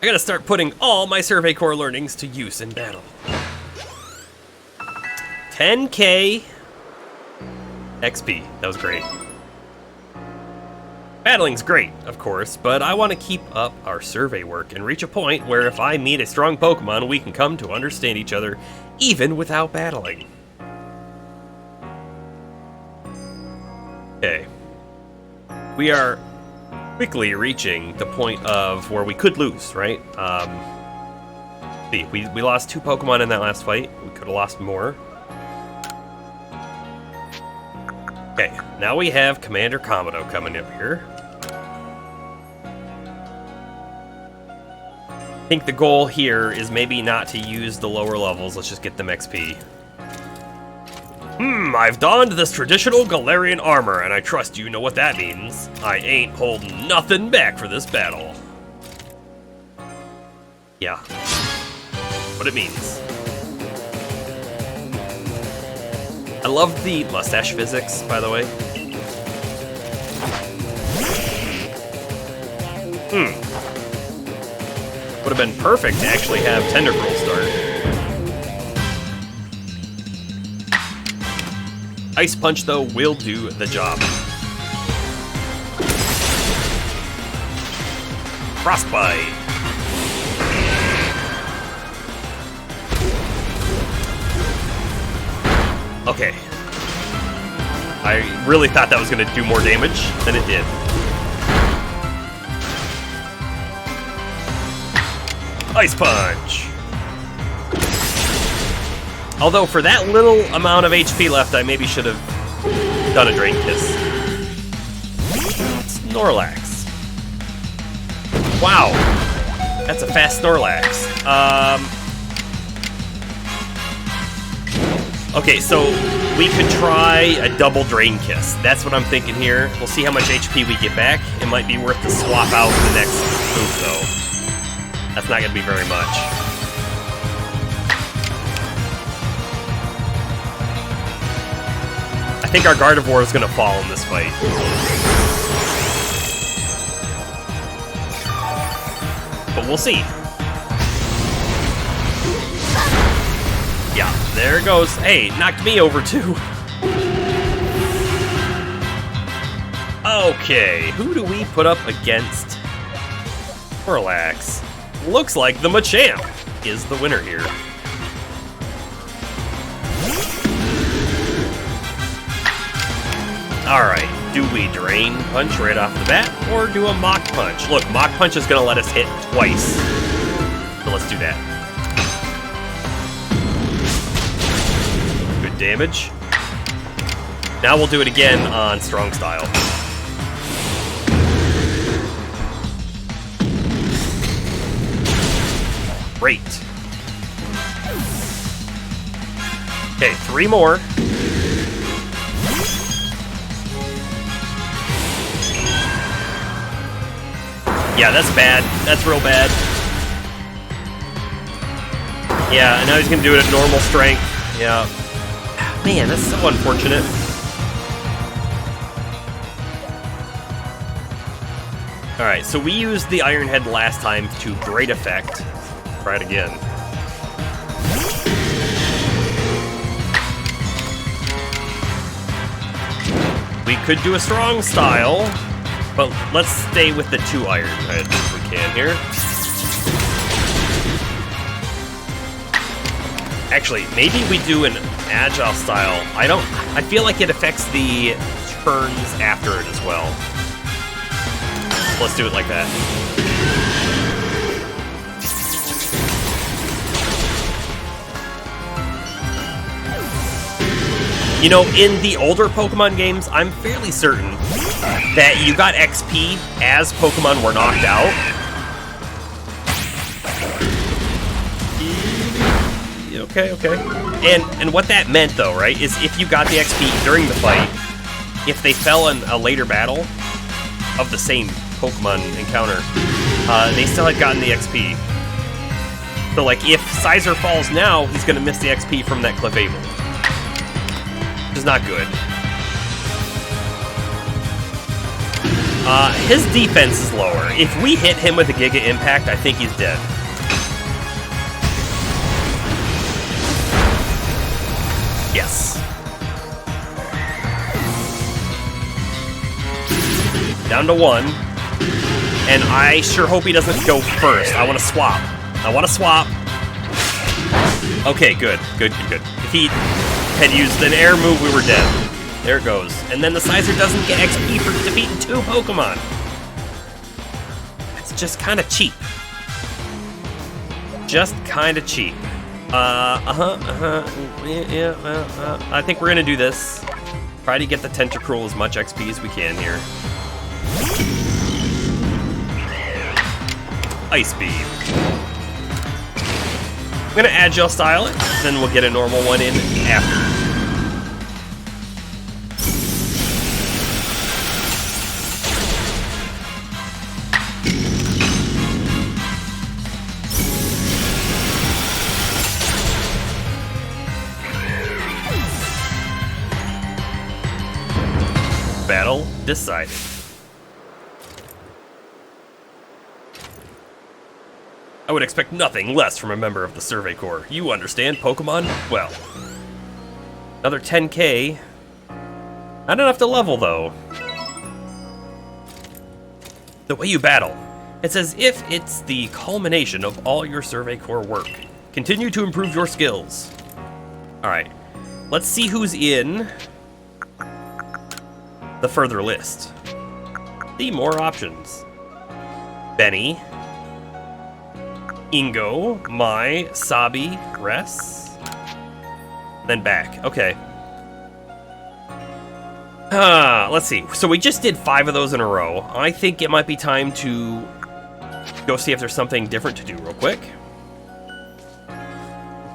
I gotta start putting all my Survey Core learnings to use in battle. 10k XP. That was great. Battling's great, of course, but I want to keep up our survey work and reach a point where if I meet a strong Pokemon, we can come to understand each other, even without battling. Okay. We are quickly reaching the point of where we could lose, right? See, we lost 2 Pokemon in that last fight. We could have lost more. Okay, now we have Commander Komodo coming up here. I think the goal here is maybe not to use the lower levels, let's just get them XP. I've donned this traditional Galarian armor, and I trust you know what that means. I ain't holding nothing back for this battle. Yeah. What it means. I love the mustache physics, by the way. Would have been perfect to actually have Tentacruel start. Ice Punch, though, will do the job. Frostbite. Okay. I really thought that was going to do more damage than it did. Ice Punch! Although for that little amount of HP left, I maybe should have done a Drain Kiss. Snorlax. Wow. That's a fast Snorlax. Okay, so we could try a double Drain Kiss. That's what I'm thinking here. We'll see how much HP we get back. It might be worth to swap out the next move, though. That's not going to be very much. I think our Gardevoir is going to fall in this fight. But we'll see. Yeah, there it goes. Hey, knocked me over too. Okay, who do we put up against Snorlax? Looks like the Machamp is the winner here. Alright, do we Drain Punch right off the bat, or do a Mach Punch? Look, Mach Punch is going to let us hit twice. So let's do that. Good damage. Now we'll do it again on Strong Style. Great. Okay, 3 more. Yeah, that's bad. That's real bad. Yeah, and now he's gonna do it at normal strength. Yeah. Man, that's so unfortunate. Alright, so we used the Iron Head last time to great effect. Try it again. We could do a Strong Style, but let's stay with the 2 Iron Heads if we can here. Actually, maybe we do an Agile Style. I feel like it affects the turns after it as well. Let's do it like that. You know, in the older Pokemon games, I'm fairly certain that you got XP as Pokemon were knocked out. Okay. And what that meant, though, right, is if you got the XP during the fight, if they fell in a later battle of the same Pokemon encounter, they still had gotten the XP. So, like, if Sizer falls now, he's going to miss the XP from that Cleffa. Which is not good. His defense is lower. If we hit him with a Giga Impact, I think he's dead. Yes. Down to 1. And I sure hope he doesn't go first. I want to swap. Okay, good. If he had used an air move, we were dead. There it goes. And then the Sizer doesn't get XP for defeating 2 Pokemon. It's just kind of cheap. I think we're gonna do this. Try to get the Tentacruel as much XP as we can here. Ice Beam. I'm gonna Agile Style it, then we'll get a normal one in after. Battle decided. I would expect nothing less from a member of the Survey Corps. You understand Pokemon well. Another 10K. Not enough to level, though. The way you battle. It's as if it's the culmination of all your Survey Corps work. Continue to improve your skills. Alright. Let's see who's in the further list. See more options. Benny. Ingo, Mai, Sabi, Res, then back. Okay. Let's see. So we just did 5 of those in a row. I think it might be time to go see if there's something different to do real quick.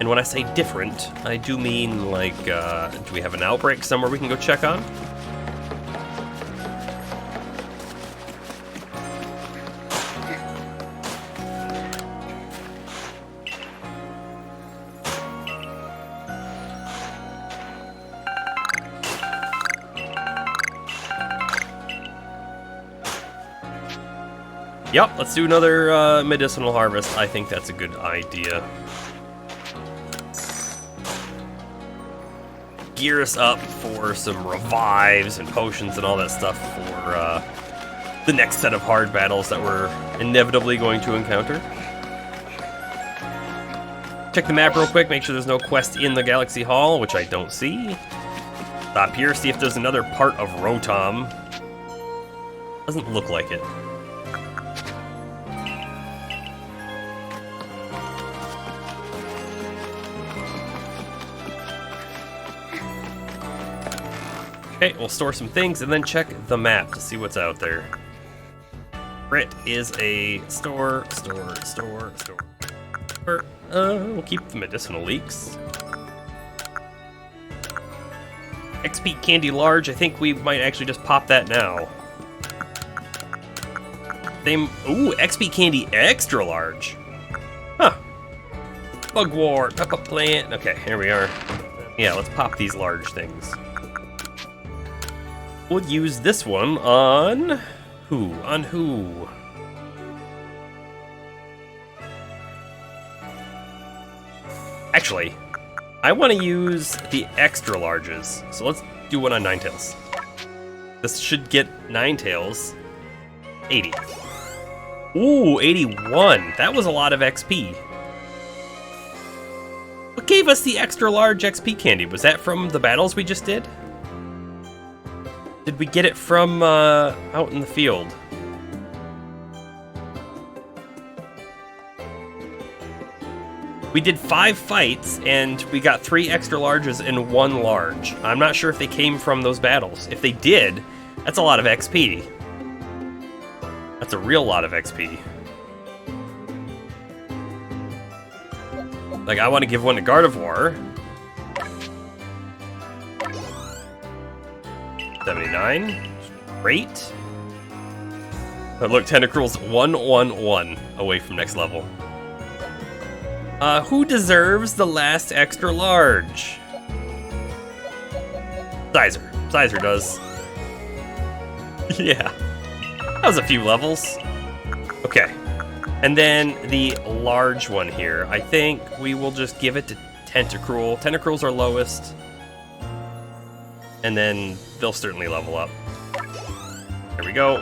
And when I say different, I do mean like, do we have an outbreak somewhere we can go check on? Yep, let's do another medicinal harvest. I think that's a good idea. Gear us up for some revives and potions and all that stuff for the next set of hard battles that we're inevitably going to encounter. Check the map real quick, make sure there's no quest in the Galaxy Hall, which I don't see. Stop here, see if there's another part of Rotom. Doesn't look like it. Okay, we'll store some things and then check the map to see what's out there. Crit is a store. We'll keep the medicinal leeks. XP candy large, I think we might actually just pop that now. Ooh, XP candy extra large. Huh. Bugwort, pepper plant. Okay, here we are. Yeah, let's pop these large things. We'll use this one on... who? On who? Actually, I want to use the extra larges. So let's do one on Ninetales. This should get Ninetales 80. Ooh, 81. That was a lot of XP. What gave us the extra large XP candy? Was that from the battles we just did? Did we get it from out in the field? We did 5 fights, and we got 3 extra larges and 1 large. I'm not sure if they came from those battles. If they did, that's a lot of XP. That's a real lot of XP. Like, I want to give one to Gardevoir. 79. Great. But look, Tentacruel's 111 away from next level. Who deserves the last extra large? Sizer. Sizer does. Yeah. That was a few levels. Okay. And then the large one here. I think we will just give it to Tentacruel. Tentacruel's our lowest. And then they'll certainly level up. There we go.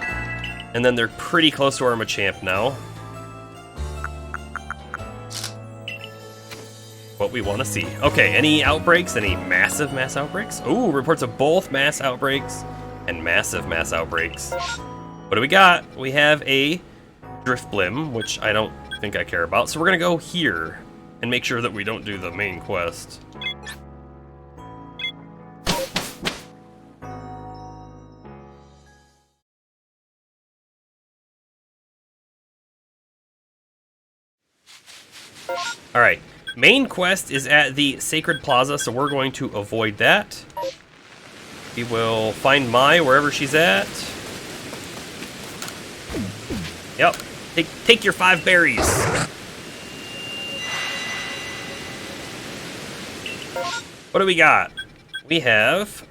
And then they're pretty close to our Machamp now. What we want to see. Okay, any outbreaks? Any massive mass outbreaks? Ooh, reports of both mass outbreaks and massive mass outbreaks. What do we got? We have a Drifblim, which I don't think I care about. So we're going to go here and make sure that we don't do the main quest. All right. Main quest is at the Sacred Plaza, so we're going to avoid that. We will find Mai wherever she's at. Yep. Take your 5 berries. What do we got? We have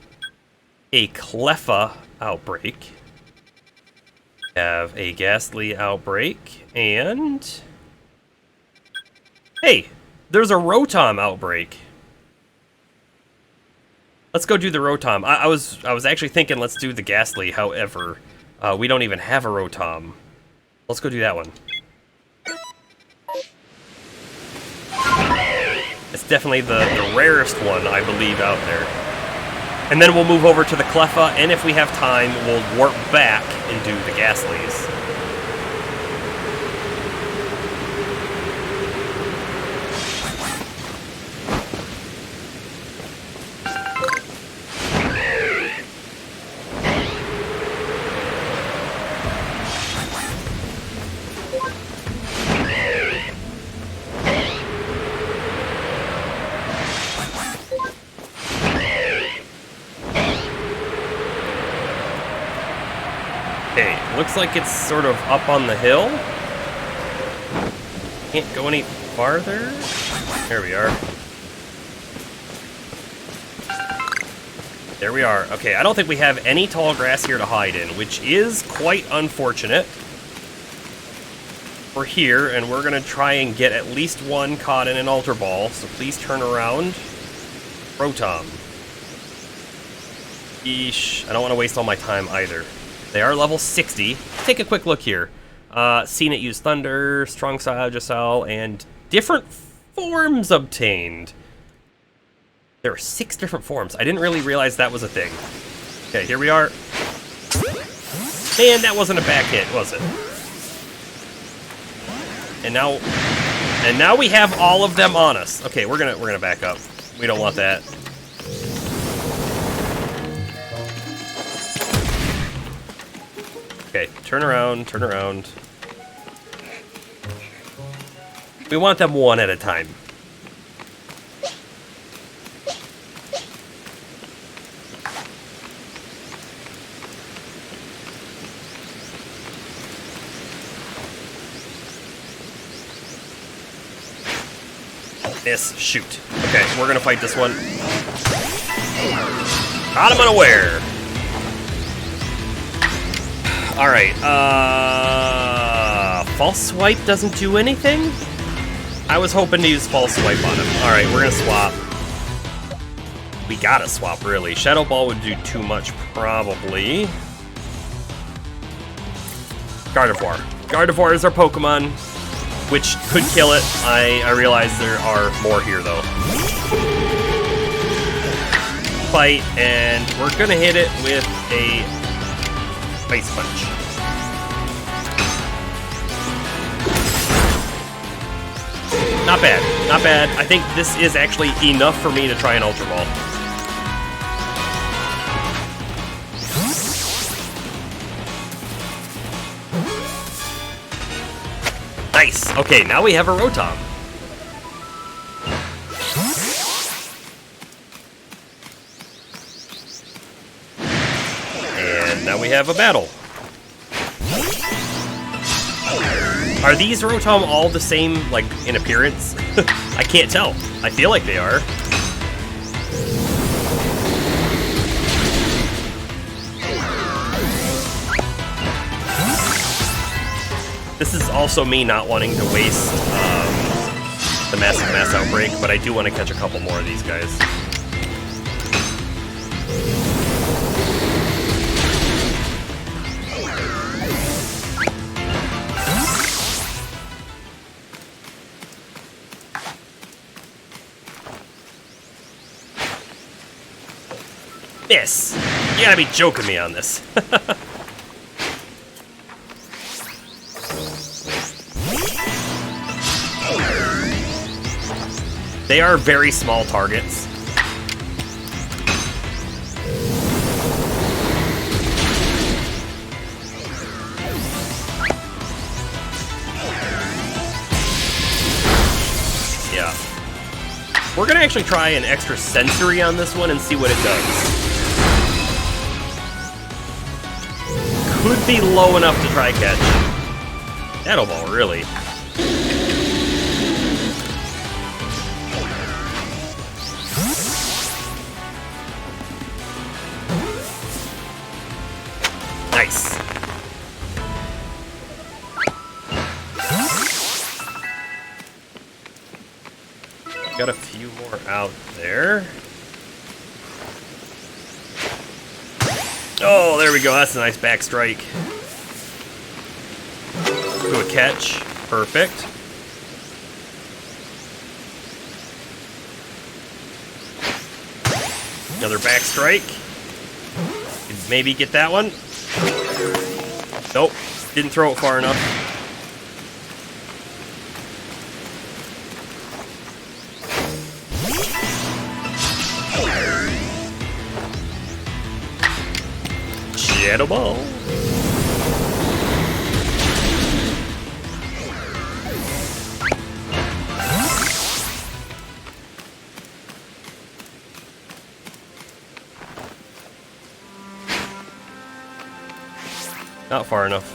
a Cleffa outbreak. We have a Ghastly outbreak, and... hey! There's a Rotom outbreak. Let's go do the Rotom. I was actually thinking let's do the Ghastly, however, we don't even have a Rotom. Let's go do that one. It's definitely the rarest one, I believe, out there. And then we'll move over to the Cleffa, and if we have time, we'll warp back and do the Ghastlies. Looks like it's sort of up on the hill. Can't go any farther. There we are. There we are. Okay, I don't think we have any tall grass here to hide in, which is quite unfortunate. We're here, and we're going to try and get at least one caught in an Ultra Ball, so please turn around. Rotom. Yeesh. I don't want to waste all my time either. They are level 60. Take a quick look here. Seen it use Thunder, Strong Style, Giselle, and different forms obtained. There are 6 different forms. I didn't really realize that was a thing. Okay, here we are. Man, that wasn't a back hit, was it? And now we have all of them on us. Okay, we're gonna back up. We don't want that. Okay, turn around, turn around. We want them one at a time. Miss. Shoot. Okay, we're gonna fight this one. Caught him unaware. Alright, False Swipe doesn't do anything? I was hoping to use False Swipe on him. Alright, we're gonna swap. We gotta swap, really. Shadow Ball would do too much, probably. Gardevoir. Gardevoir is our Pokemon, which could kill it. I realize there are more here, though. Fight, and we're gonna hit it with a Ice Punch. Not bad, not bad. I think this is actually enough for me to try an Ultra Ball. Nice. Okay, now we have a Rotom. And now we have a battle. Are these Rotom all the same, like, in appearance? I can't tell. I feel like they are. This is also me not wanting to waste the massive mass outbreak, but I do want to catch a couple more of these guys. Miss! You gotta be joking me on this. They are very small targets. Yeah. We're gonna actually try an extra sensory on this one and see what it does. Could be low enough to try catch. Shadow Ball, really. Nice. Got a few more out there. Oh, there we go. That's a nice back strike. Do a catch. Perfect. Another back strike. Could maybe get that one. Nope. Didn't throw it far enough. Shadow Ball. Not far enough.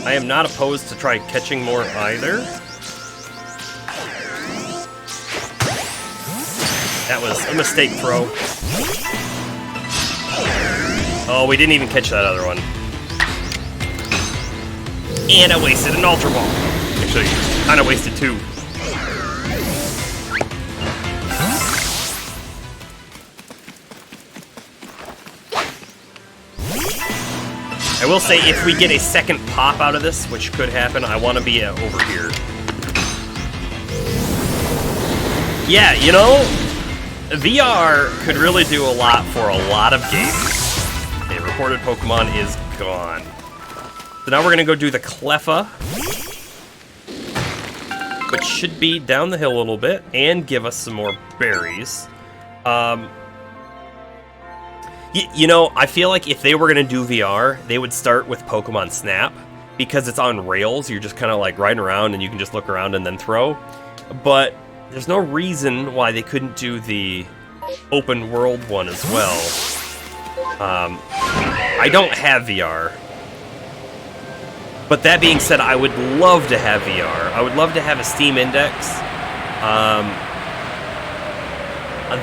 I am not opposed to try catching more either. That was a mistake throw. Oh, we didn't even catch that other one. And I wasted an Ultra Ball. Actually, kind of wasted two. I will say, if we get a second pop out of this, which could happen, I want to be over here. Yeah, you know, VR could really do a lot for a lot of games. Okay, reported Pokemon is gone. So now we're going to go do the Cleffa, which should be down the hill a little bit and give us some more berries. You know, I feel like if they were going to do VR, they would start with Pokemon Snap, because it's on rails. You're just kind of like riding around and you can just look around and then throw. But there's no reason why they couldn't do the open world one as well. I don't have VR. But that being said, I would love to have VR. I would love to have a Steam Index.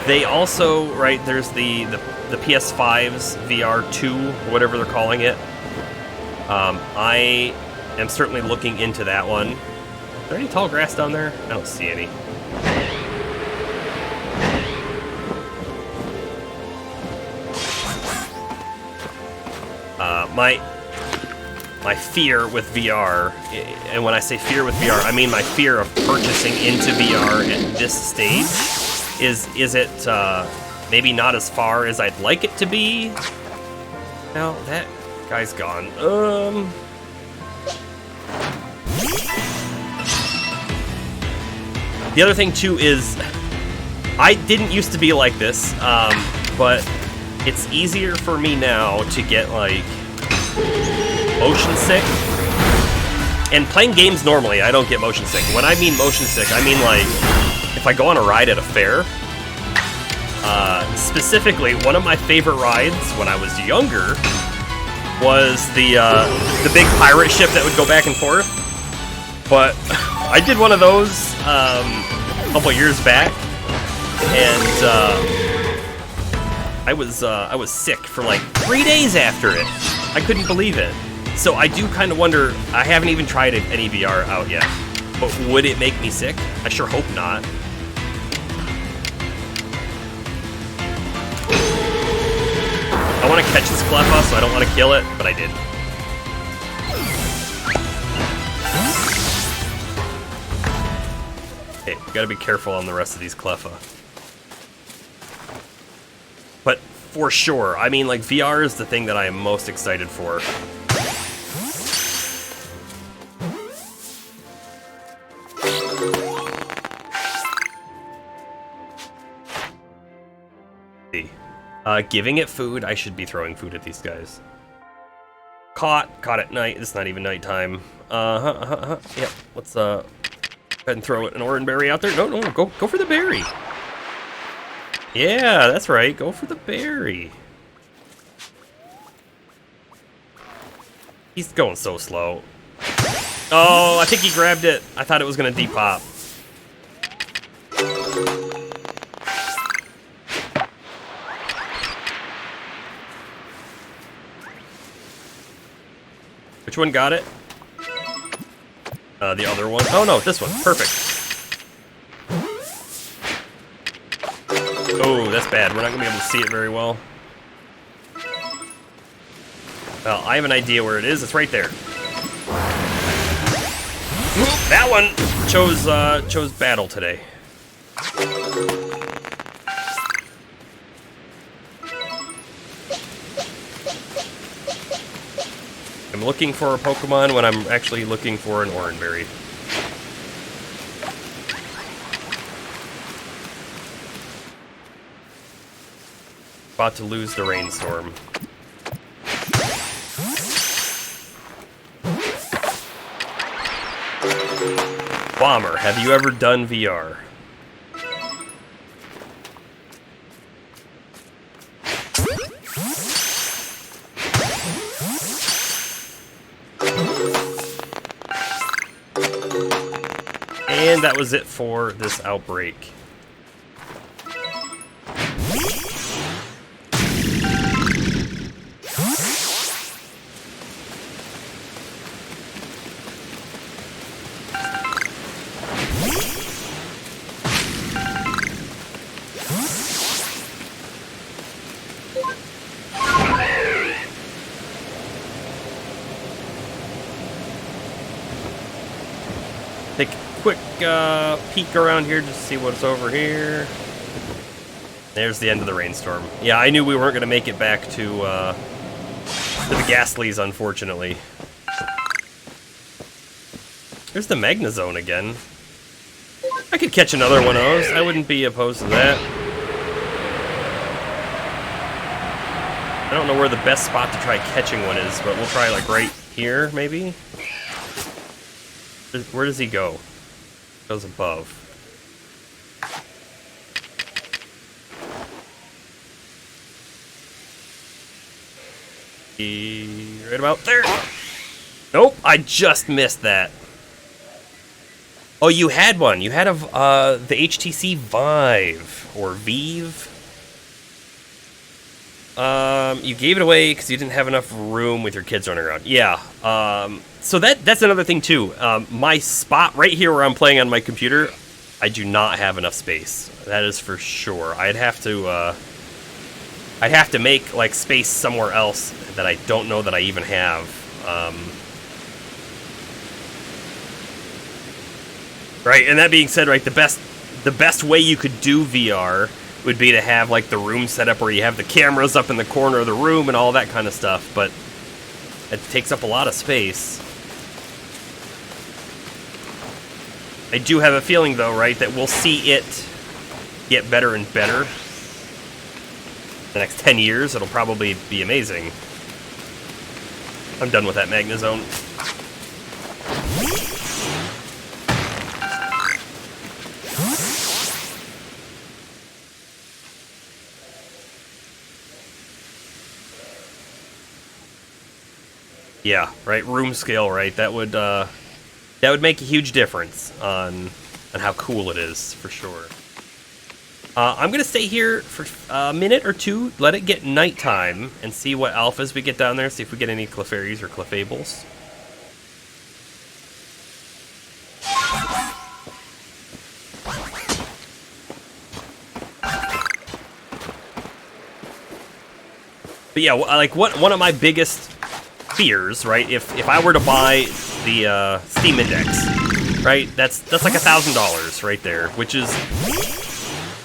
They also, right, there's the PS5's VR 2, or whatever they're calling it. I am certainly looking into that one. Is there any tall grass down there? I don't see any. My fear with VR, and when I say fear with VR, I mean my fear of purchasing into VR at this stage, is it maybe not as far as I'd like it to be? No, that guy's gone. The other thing too is, I didn't used to be like this, but it's easier for me now to get like motion sick. And playing games normally, I don't get motion sick. When I mean motion sick, I mean like if I go on a ride at a fair. Specifically, one of my favorite rides when I was younger was the big pirate ship that would go back and forth. But I did one of those a couple years back, and I was sick for like 3 days after it. I couldn't believe it. So I do kind of wonder. I haven't even tried any VR out yet, but would it make me sick? I sure hope not. I want to catch this Cleffa, so I don't want to kill it, but I did. Okay, we gotta be careful on the rest of these Cleffa. But for sure, I mean, like, VR is the thing that I am most excited for. Giving it food. I should be throwing food at these guys. Caught at night. It's not even nighttime. Yep. Let's go ahead and throw an orange berry out there. No, go for the berry. Yeah, that's right. Go for the berry. He's going so slow. Oh, I think he grabbed it. I thought it was gonna depop. Which one got it? The other one. Oh no, this one. Perfect. Oh, that's bad. We're not gonna be able to see it very well. Well, I have an idea where it is. It's right there. That one chose battle today. I'm looking for a Pokemon when I'm actually looking for an Oranberry. About to lose the rainstorm. Bomber, have you ever done VR? And that was it for this outbreak. quick peek around here just to see what's over here. There's the end of the rainstorm. Yeah, I knew we weren't going to make it back to the Ghastlies, unfortunately. There's the Magnezone again. I could catch another one of those. I wouldn't be opposed to that. I don't know where the best spot to try catching one is, but we'll try like right here, maybe? Where does he go? Goes above. Right about there. Nope, I just missed that. Oh, you had one. You had a the HTC Vive or Vive. You gave it away because you didn't have enough room with your kids running around. Yeah. So that's another thing too. My spot right here where I'm playing on my computer, I do not have enough space. That is for sure. I'd have to make like space somewhere else that I don't know that I even have. Right, and that being said, right, the best way you could do VR would be to have like the room set up where you have the cameras up in the corner of the room and all that kind of stuff, but it takes up a lot of space. I do have a feeling though, right, that we'll see it get better and better. The next 10 years, it'll probably be amazing. I'm done with that Magnezone. Yeah, right, room scale, right, that would make a huge difference on how cool it is, for sure. I'm going to stay here for a minute or two, let it get nighttime, and see what alphas we get down there, see if we get any Clefairies or Clefables. But yeah, like one of my biggest fears, right, if I were to buy the Steam Index, right, that's like $1,000 right there, which is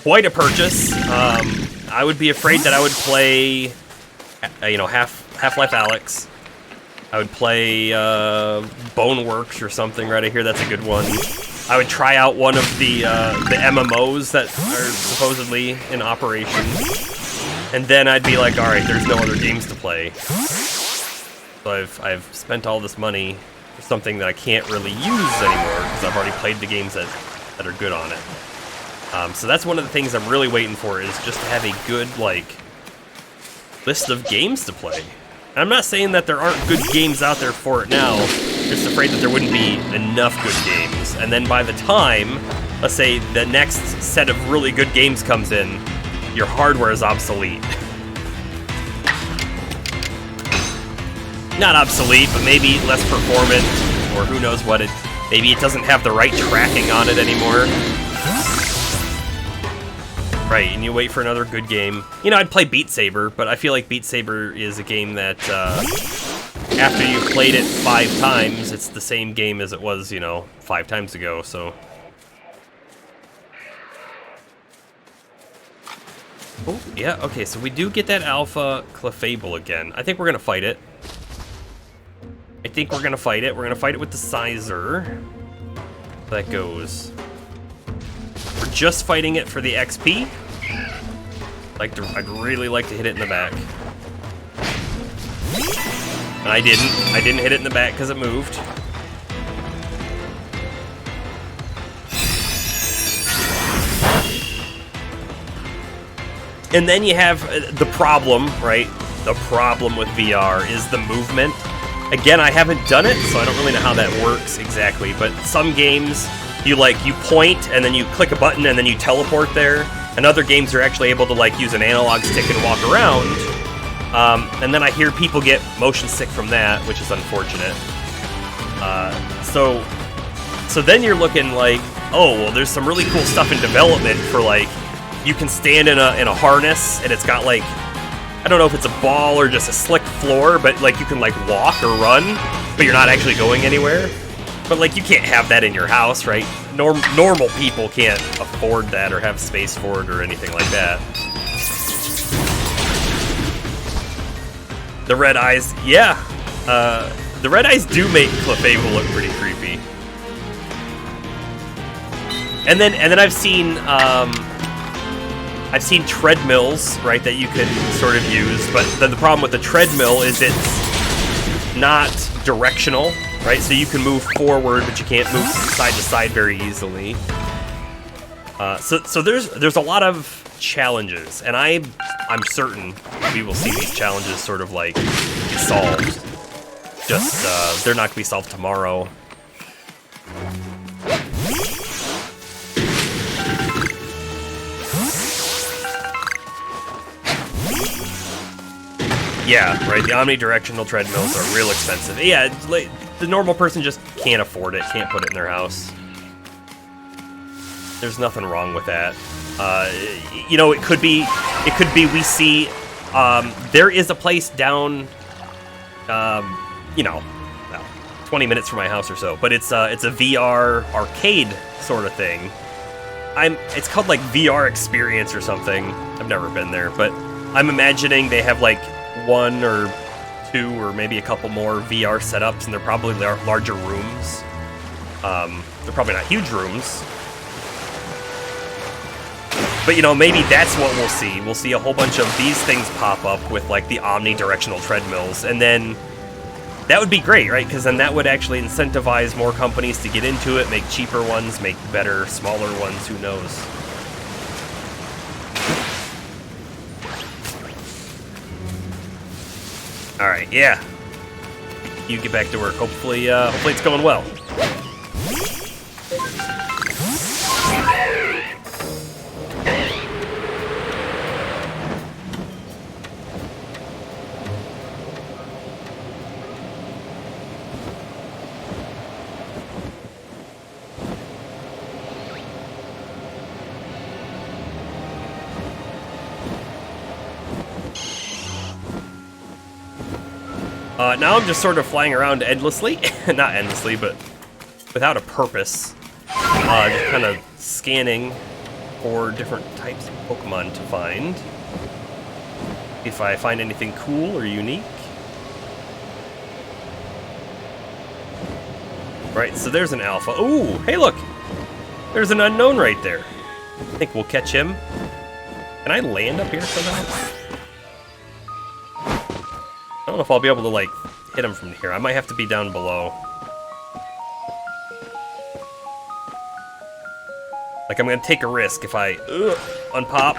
quite a purchase. I would be afraid that I would play, Half-Life Alyx. I would play Boneworks or something right here. That's a good one. I would try out one of the MMOs that are supposedly in operation, and then I'd be like, all right, there's no other games to play. So I've spent all this money for something that I can't really use anymore because I've already played the games that are good on it. So that's one of the things I'm really waiting for, is just to have a good, like, list of games to play. And I'm not saying that there aren't good games out there for it now, just afraid that there wouldn't be enough good games. And then by the time, let's say, the next set of really good games comes in, your hardware is obsolete. Not obsolete, but maybe less performant, or who knows what maybe it doesn't have the right tracking on it anymore. Right, and you wait for another good game. I'd play Beat Saber, but I feel like Beat Saber is a game that, after you've played it 5 times, it's the same game as it was, 5 times ago, so. Oh, yeah, okay, so we do get that Alpha Clefable again. I think we're gonna fight it. We're gonna fight it with the Sizer. That goes. We're just fighting it for the XP. I'd really like to hit it in the back. And I didn't hit it in the back because it moved. And then you have the problem, right? The problem with VR is the movement. Again, I haven't done it, so I don't really know how that works exactly, but some games, you point, and then you click a button, and then you teleport there, and other games are actually able to, use an analog stick and walk around, and then I hear people get motion sick from that, which is unfortunate. So then you're looking like, oh, well, there's some really cool stuff in development for, you can stand in a harness, and it's got, I don't know if it's a ball or just a slick floor, but, you can, walk or run, but you're not actually going anywhere. But, you can't have that in your house, right? normal people can't afford that or have space for it or anything like that. The red eyes, yeah. The red eyes do make Cleffa look pretty creepy. And then I've seen treadmills, right, that you can sort of use, but then the problem with the treadmill is it's not directional, right? So you can move forward, but you can't move side to side very easily. So there's a lot of challenges, and I'm certain we will see these challenges sort of like be solved. Just they're not gonna be solved tomorrow. Yeah, right, the omnidirectional treadmills are real expensive. Yeah, it's like, the normal person just can't afford it, can't put it in their house. There's nothing wrong with that. You know, it could be we see, there is a place down, you know, well, 20 minutes from my house or so, but it's a VR arcade sort of thing. It's called like VR Experience or something. I've never been there, but I'm imagining they have like 1 or 2 or maybe a couple more VR setups, and they're probably larger rooms. They're probably not huge rooms. But, you know, maybe that's what we'll see. We'll see a whole bunch of these things pop up with, like, the omnidirectional treadmills, and then that would be great, right? Because then that would actually incentivize more companies to get into it, make cheaper ones, make better, smaller ones, who knows. Alright, yeah. You get back to work. Hopefully it's going well. Now I'm just sort of flying around endlessly. Not endlessly, but without a purpose. Just kind of scanning for different types of Pokemon to find. If I find anything cool or unique. Right, so there's an alpha. Ooh, hey look! There's an unknown right there. I think we'll catch him. Can I land up here somehow? I don't know if I'll be able to, like, hit him from here. I might have to be down below. Like, I'm gonna take a risk if I unpop.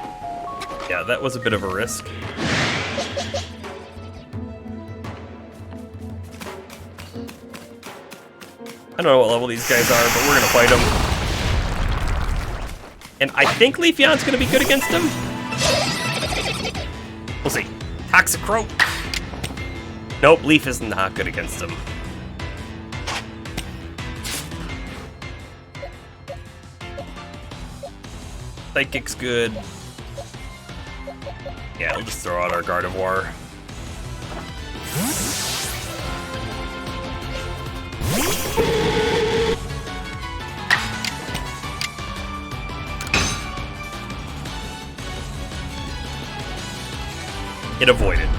Yeah, that was a bit of a risk. I don't know what level these guys are, but we're gonna fight them. And I think Leafeon's gonna be good against him. We'll see. Toxicroak. Nope, Leaf is not good against him. Psychic's good. Yeah, we'll just throw out our Gardevoir. It avoided.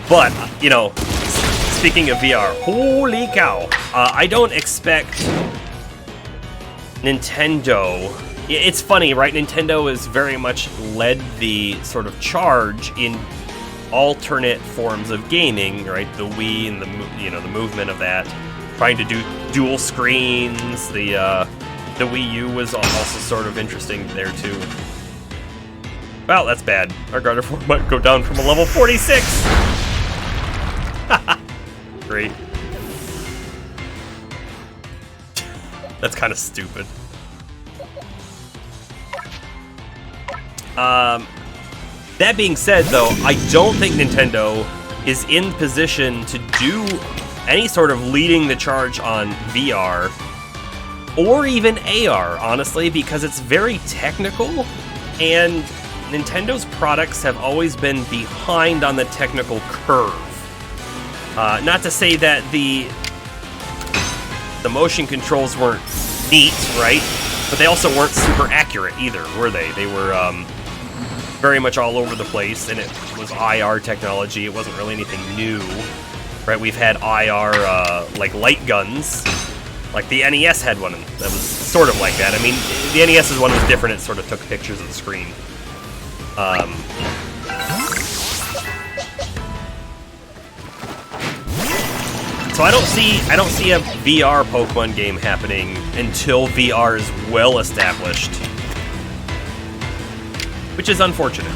But, you know, speaking of VR, holy cow, I don't expect Nintendo... It's funny, right? Nintendo has very much led the sort of charge in alternate forms of gaming, right? The Wii and the movement of that, trying to do dual screens. The Wii U was also sort of interesting there too. Well, that's bad. Our Gardevoir might go down from a level 46. Great. That's kind of stupid. That being said, though, I don't think Nintendo is in position to do any sort of leading the charge on VR or even AR, honestly, because it's very technical, and Nintendo's products have always been behind on the technical curve. Not to say that the motion controls weren't neat, right? But they also weren't super accurate either, were they? They were very much all over the place, and it was IR technology. It wasn't really anything new, right? We've had IR, like light guns. Like the NES had one that was sort of like that. I mean, the NES's one was different. It sort of took pictures of the screen. So I don't see a VR Pokemon game happening until VR is well established, which is unfortunate.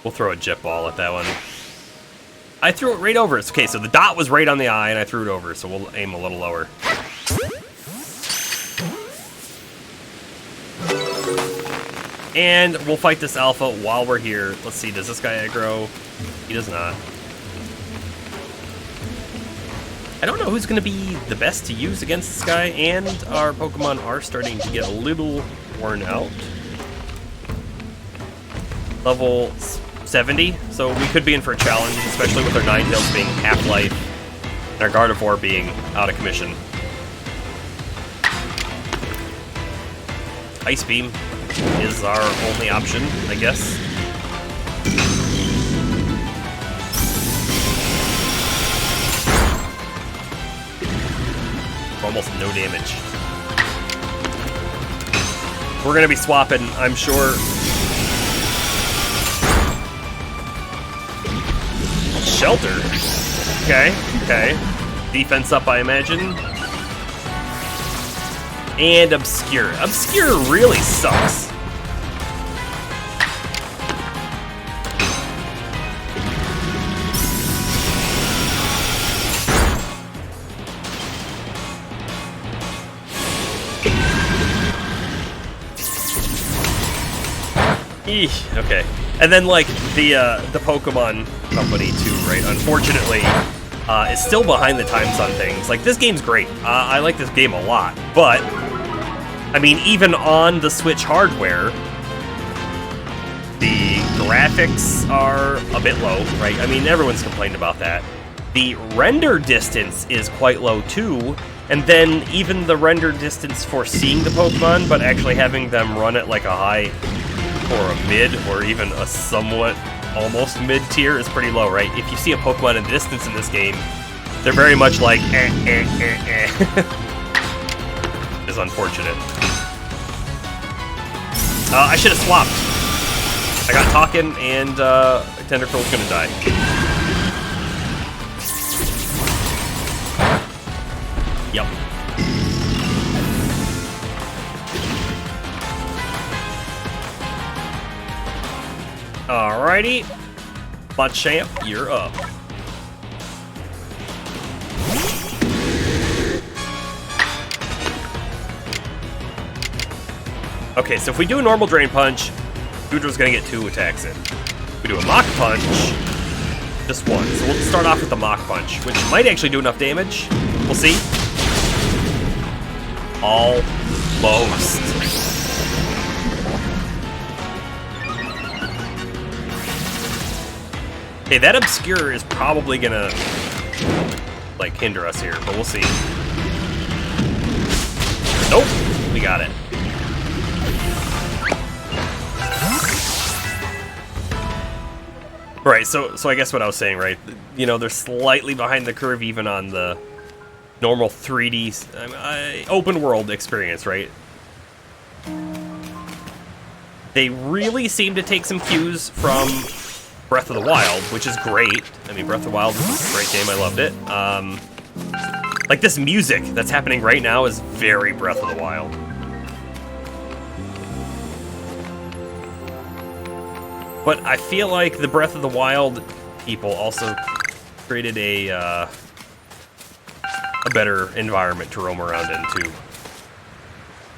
We'll throw a jet ball at that one. I threw it right over it. Okay, so the dot was right on the eye, and I threw it over, so we'll aim a little lower. And we'll fight this alpha while we're here. Let's see, does this guy aggro? He does not. I don't know who's going to be the best to use against this guy, and our Pokemon are starting to get a little worn out. Level 70, so we could be in for a challenge, especially with our Ninetales being half-life and our Gardevoir being out of commission. Ice Beam is our only option, I guess. Almost no damage. We're going to be swapping, I'm sure. Shelter. Okay. Defense up, I imagine. And Obscure. Obscure really sucks. Eesh, okay. And then, like, the Pokemon Company, too, right? Unfortunately, is still behind the times on things. Like, this game's great. I like this game a lot. But, I mean, even on the Switch hardware, the graphics are a bit low, right? I mean, everyone's complained about that. The render distance is quite low, too. And then, even the render distance for seeing the Pokemon, but actually having them run at, like, a high or a mid, or even a somewhat almost mid-tier is pretty low, right? If you see a Pokemon in the distance in this game, they're very much like, It's unfortunate. I should have swapped. I got talking, and Tentacruel's gonna die. Yep. Alrighty. Machamp, you're up. Okay, so if we do a normal Drain Punch, Goodrow's gonna get 2 attacks in. If we do a Mach Punch, just 1. So we'll start off with the Mach Punch, which might actually do enough damage. We'll see. Almost. Okay, that Obscure is probably gonna, like, hinder us here, but we'll see. Nope, we got it. Right, so I guess what I was saying, right? You know, they're slightly behind the curve even on the normal 3D open world experience, right? They really seem to take some cues from Breath of the Wild, which is great. I mean, Breath of the Wild was a great game. I loved it. Like, this music that's happening right now is very Breath of the Wild. But I feel like the Breath of the Wild people also created a a better environment to roam around into.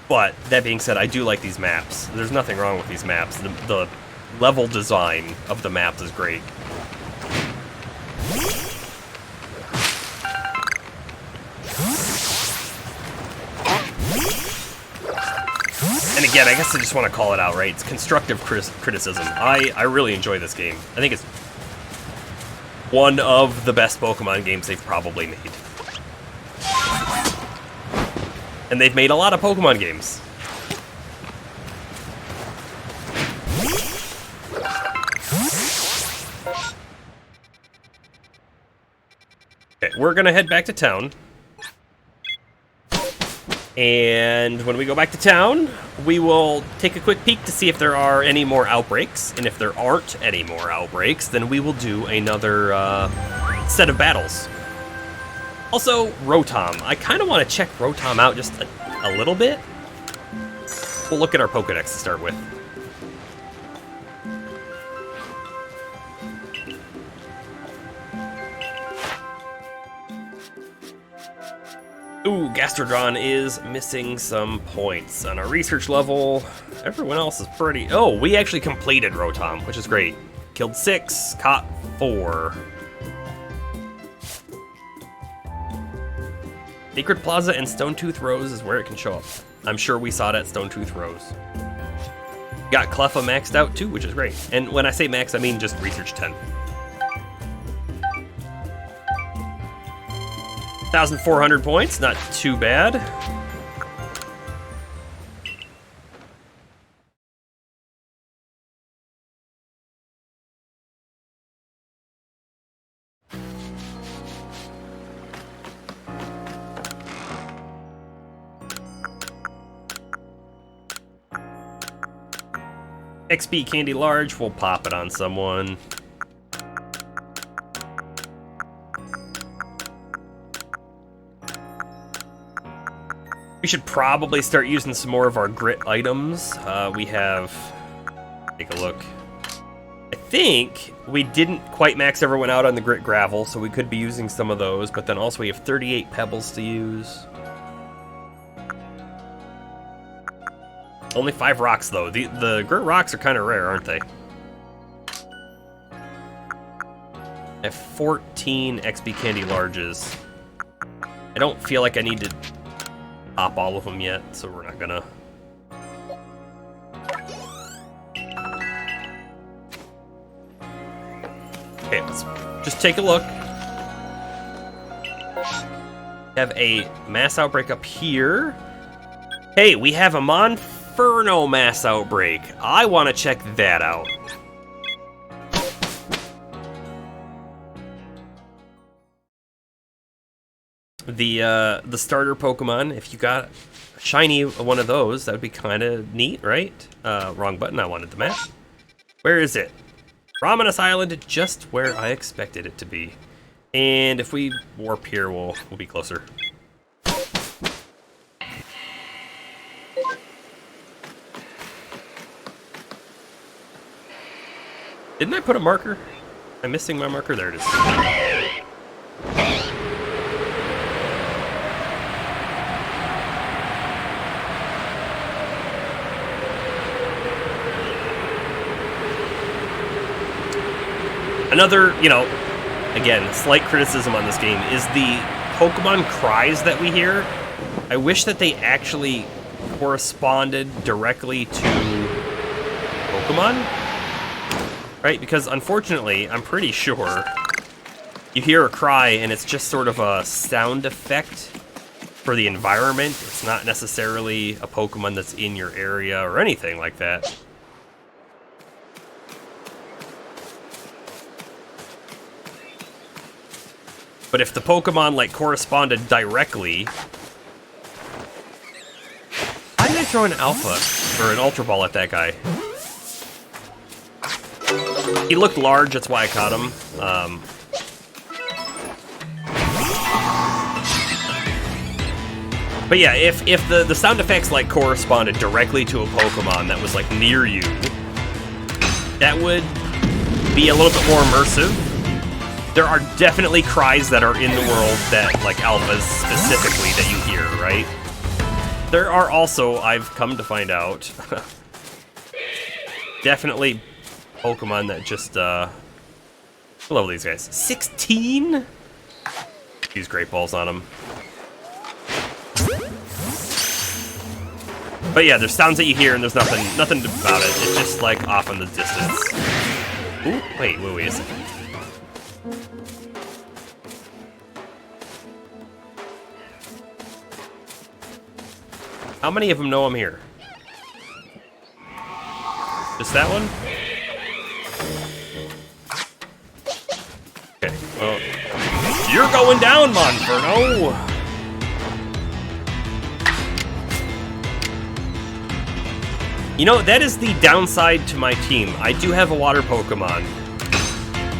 But, that being said, I do like these maps. There's nothing wrong with these maps. The level design of the maps is great. And again, I guess I just want to call it out, right? It's constructive criticism. I really enjoy this game. I think it's one of the best Pokemon games they've probably made. And they've made a lot of Pokemon games. Okay, we're gonna head back to town. And when we go back to town, we will take a quick peek to see if there are any more outbreaks. And if there aren't any more outbreaks, then we will do another set of battles. Also, Rotom. I kind of want to check Rotom out just a little bit. We'll look at our Pokedex to start with. Ooh, Gastrodon is missing some points. On our research level, everyone else is pretty... Oh, we actually completed Rotom, which is great. Killed 6, caught 4. Sacred Plaza and Stonetooth Rose is where it can show up. I'm sure we saw it at Stonetooth Rose. Got Cleffa maxed out too, which is great. And when I say max, I mean just research 10. 1,400 points, not too bad. XP Candy Large, we'll pop it on someone. We should probably start using some more of our grit items. We have, take a look. I think we didn't quite max everyone out on the grit gravel, so we could be using some of those, but then also we have 38 pebbles to use. Only 5 rocks though. The grit rocks are kind of rare, aren't they? I have 14 XP Candy Larges. I don't feel like I need to pop all of them yet, so we're not gonna. Okay, let's just take a look. Have a mass outbreak up here. Hey, we have a Monferno mass outbreak. I want to check that out. The starter Pokemon, if you got a shiny one of those, that would be kind of neat, right? Wrong button, I wanted the map. Where is it? Ramanas Island, just where I expected it to be. And if we warp here, we'll be closer. Didn't I put a marker? I'm missing my marker. There it is. Another, again, slight criticism on this game is the Pokemon cries that we hear. I wish that they actually corresponded directly to Pokemon. Right? Because unfortunately, I'm pretty sure you hear a cry and it's just sort of a sound effect for the environment. It's not necessarily a Pokemon that's in your area or anything like that. But if the Pokemon, corresponded directly... Why did I throw an Alpha, or an Ultra Ball at that guy? He looked large, that's why I caught him. But yeah, if the sound effects, corresponded directly to a Pokemon that was, near you, that would be a little bit more immersive. there are definitely cries that are in the world that, like, alphas specifically, that you hear, right? There are also, I've come to find out, definitely Pokemon that just, I love these guys. 16? Use Great Balls on them. But yeah, there's sounds that you hear and there's nothing about it. It's just like off in the distance. Ooh, wait a second. How many of them know I'm here? Just that one? Okay, well, you're going down, Monferno! You know, that is the downside to my team. I do have a water Pokemon,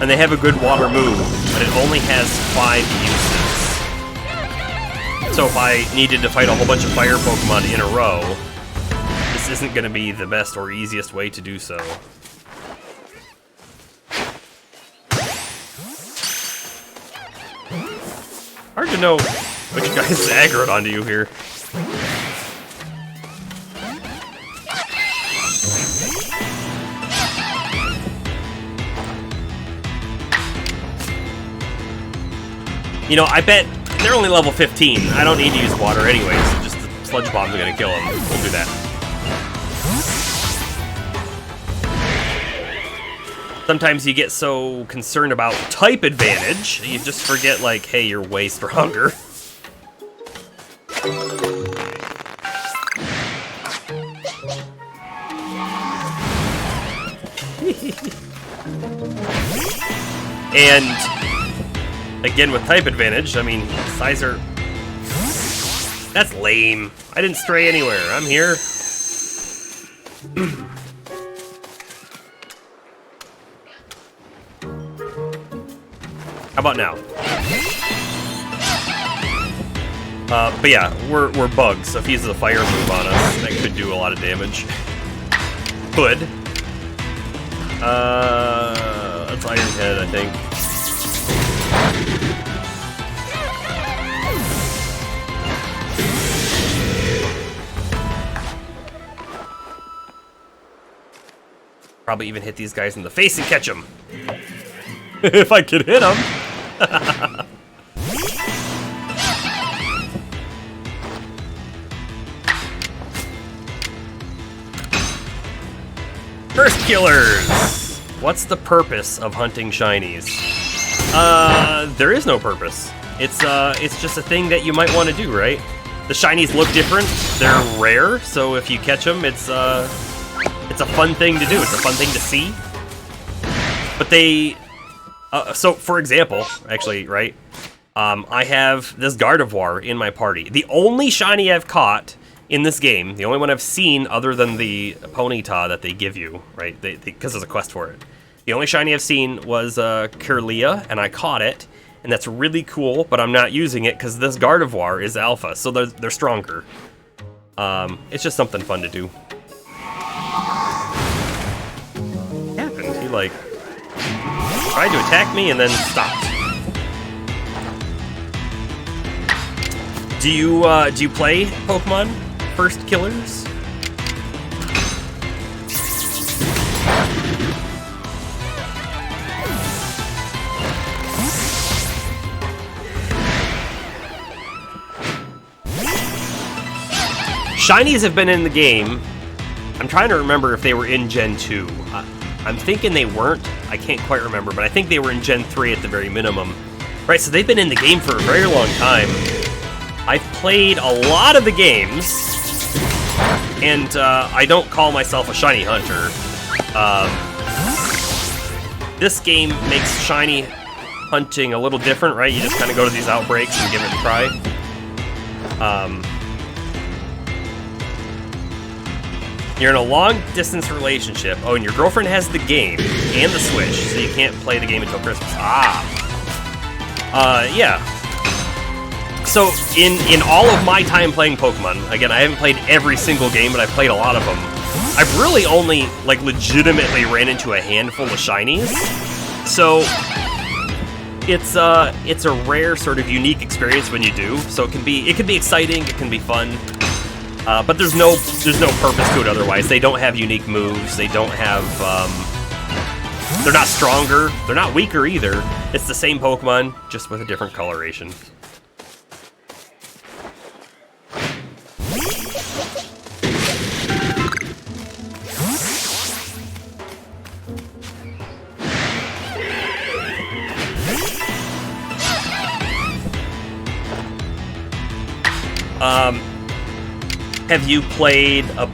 and they have a good water move, but it only has 5 uses. So if I needed to fight a whole bunch of fire Pokemon in a row, this isn't going to be the best or easiest way to do so. Hard to know which guy's aggroed onto you here. You know, I bet they're only level 15. I don't need to use water anyways. Just the sludge bombs are gonna kill them. We'll do that. Sometimes you get so concerned about type advantage, you just forget, like, hey, you're way stronger. And again, with type advantage, I mean, Sizer... That's lame. I didn't stray anywhere. I'm here. How about now? But yeah, we're bugs, so if he uses a fire move on us, that could do a lot of damage. Could. That's Iron Head, I think. Probably even hit these guys in the face and catch them. If I could hit them. First killers! What's the purpose of hunting shinies? There is no purpose. It's just a thing that you might want to do, right? The shinies look different. They're rare, so if you catch them, it's a fun thing to do. It's a fun thing to see. But they... so, for example, actually, right? I have this Gardevoir in my party. The only shiny I've caught in this game, the only one I've seen other than the Ponyta that they give you, right? Because there's a quest for it. The only shiny I've seen was Kirlia, and I caught it. And that's really cool, but I'm not using it because this Gardevoir is alpha, so they're stronger. It's just something fun to do. What happened? He, like, tried to attack me and then stopped. Do you play Pokemon First Killers? Shinies have been in the game. I'm trying to remember if they were in Gen 2. I'm thinking they weren't. I can't quite remember, but I think they were in Gen 3 at the very minimum. Right, so they've been in the game for a very long time. I've played a lot of the games, and I don't call myself a shiny hunter. This game makes shiny hunting a little different, right? You just kind of go to these outbreaks and give it a try. You're in a long-distance relationship. Oh, and your girlfriend has the game and the Switch, so you can't play the game until Christmas. Yeah. So, in all of my time playing Pokemon, again, I haven't played every single game, but I've played a lot of them. I've really only, like, legitimately ran into a handful of shinies. So, it's a rare sort of unique experience when you do. So it can be exciting, it can be fun. But there's no purpose to it otherwise. They don't have unique moves. They don't have they're not stronger. They're not weaker either. It's the same Pokemon, just with a different coloration. Have you played a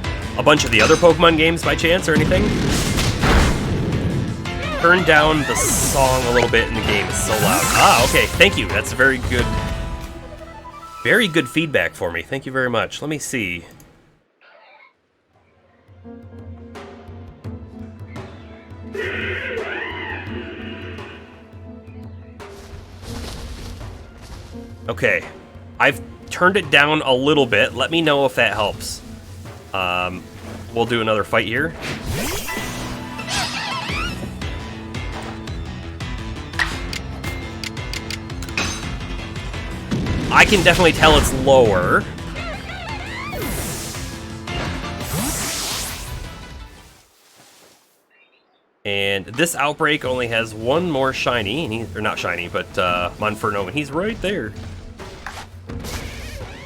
bunch of the other Pokemon games by chance or anything? Turn down the song a little bit in the game. It's so loud. Ah, okay. Thank you. That's very good feedback for me. Thank you very much. Let me see. Okay. I've turned it down a little bit. Let me know if that helps. We'll do another fight here. I can definitely tell it's lower. And this outbreak only has one more shiny, and or not shiny, but Infernape, and he's right there.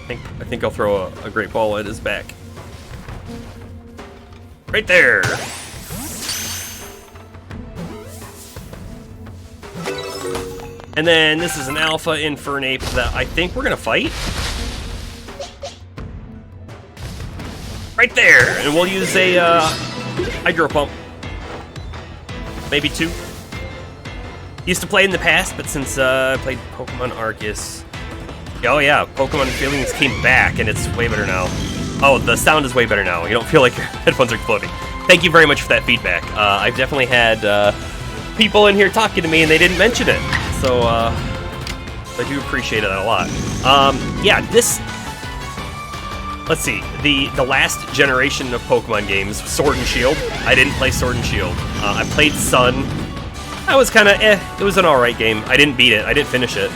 I think I'll throw a great ball at his back. Right there! And then this is an alpha Infernape that I think we're gonna fight. Right there! And we'll use a Hydro Pump. Maybe 2. Used to play in the past, but since I played Pokemon Arceus. Oh yeah, Pokemon Feelings came back, and it's way better now. Oh, the sound is way better now. You don't feel like your headphones are exploding. Thank you very much for that feedback. I've definitely had people in here talking to me, and they didn't mention it. So, I do appreciate that a lot. Yeah, this... Let's see. The last generation of Pokemon games, Sword and Shield. I didn't play Sword and Shield. I played Sun. I was kind of It was an alright game. I didn't beat it. I didn't finish it.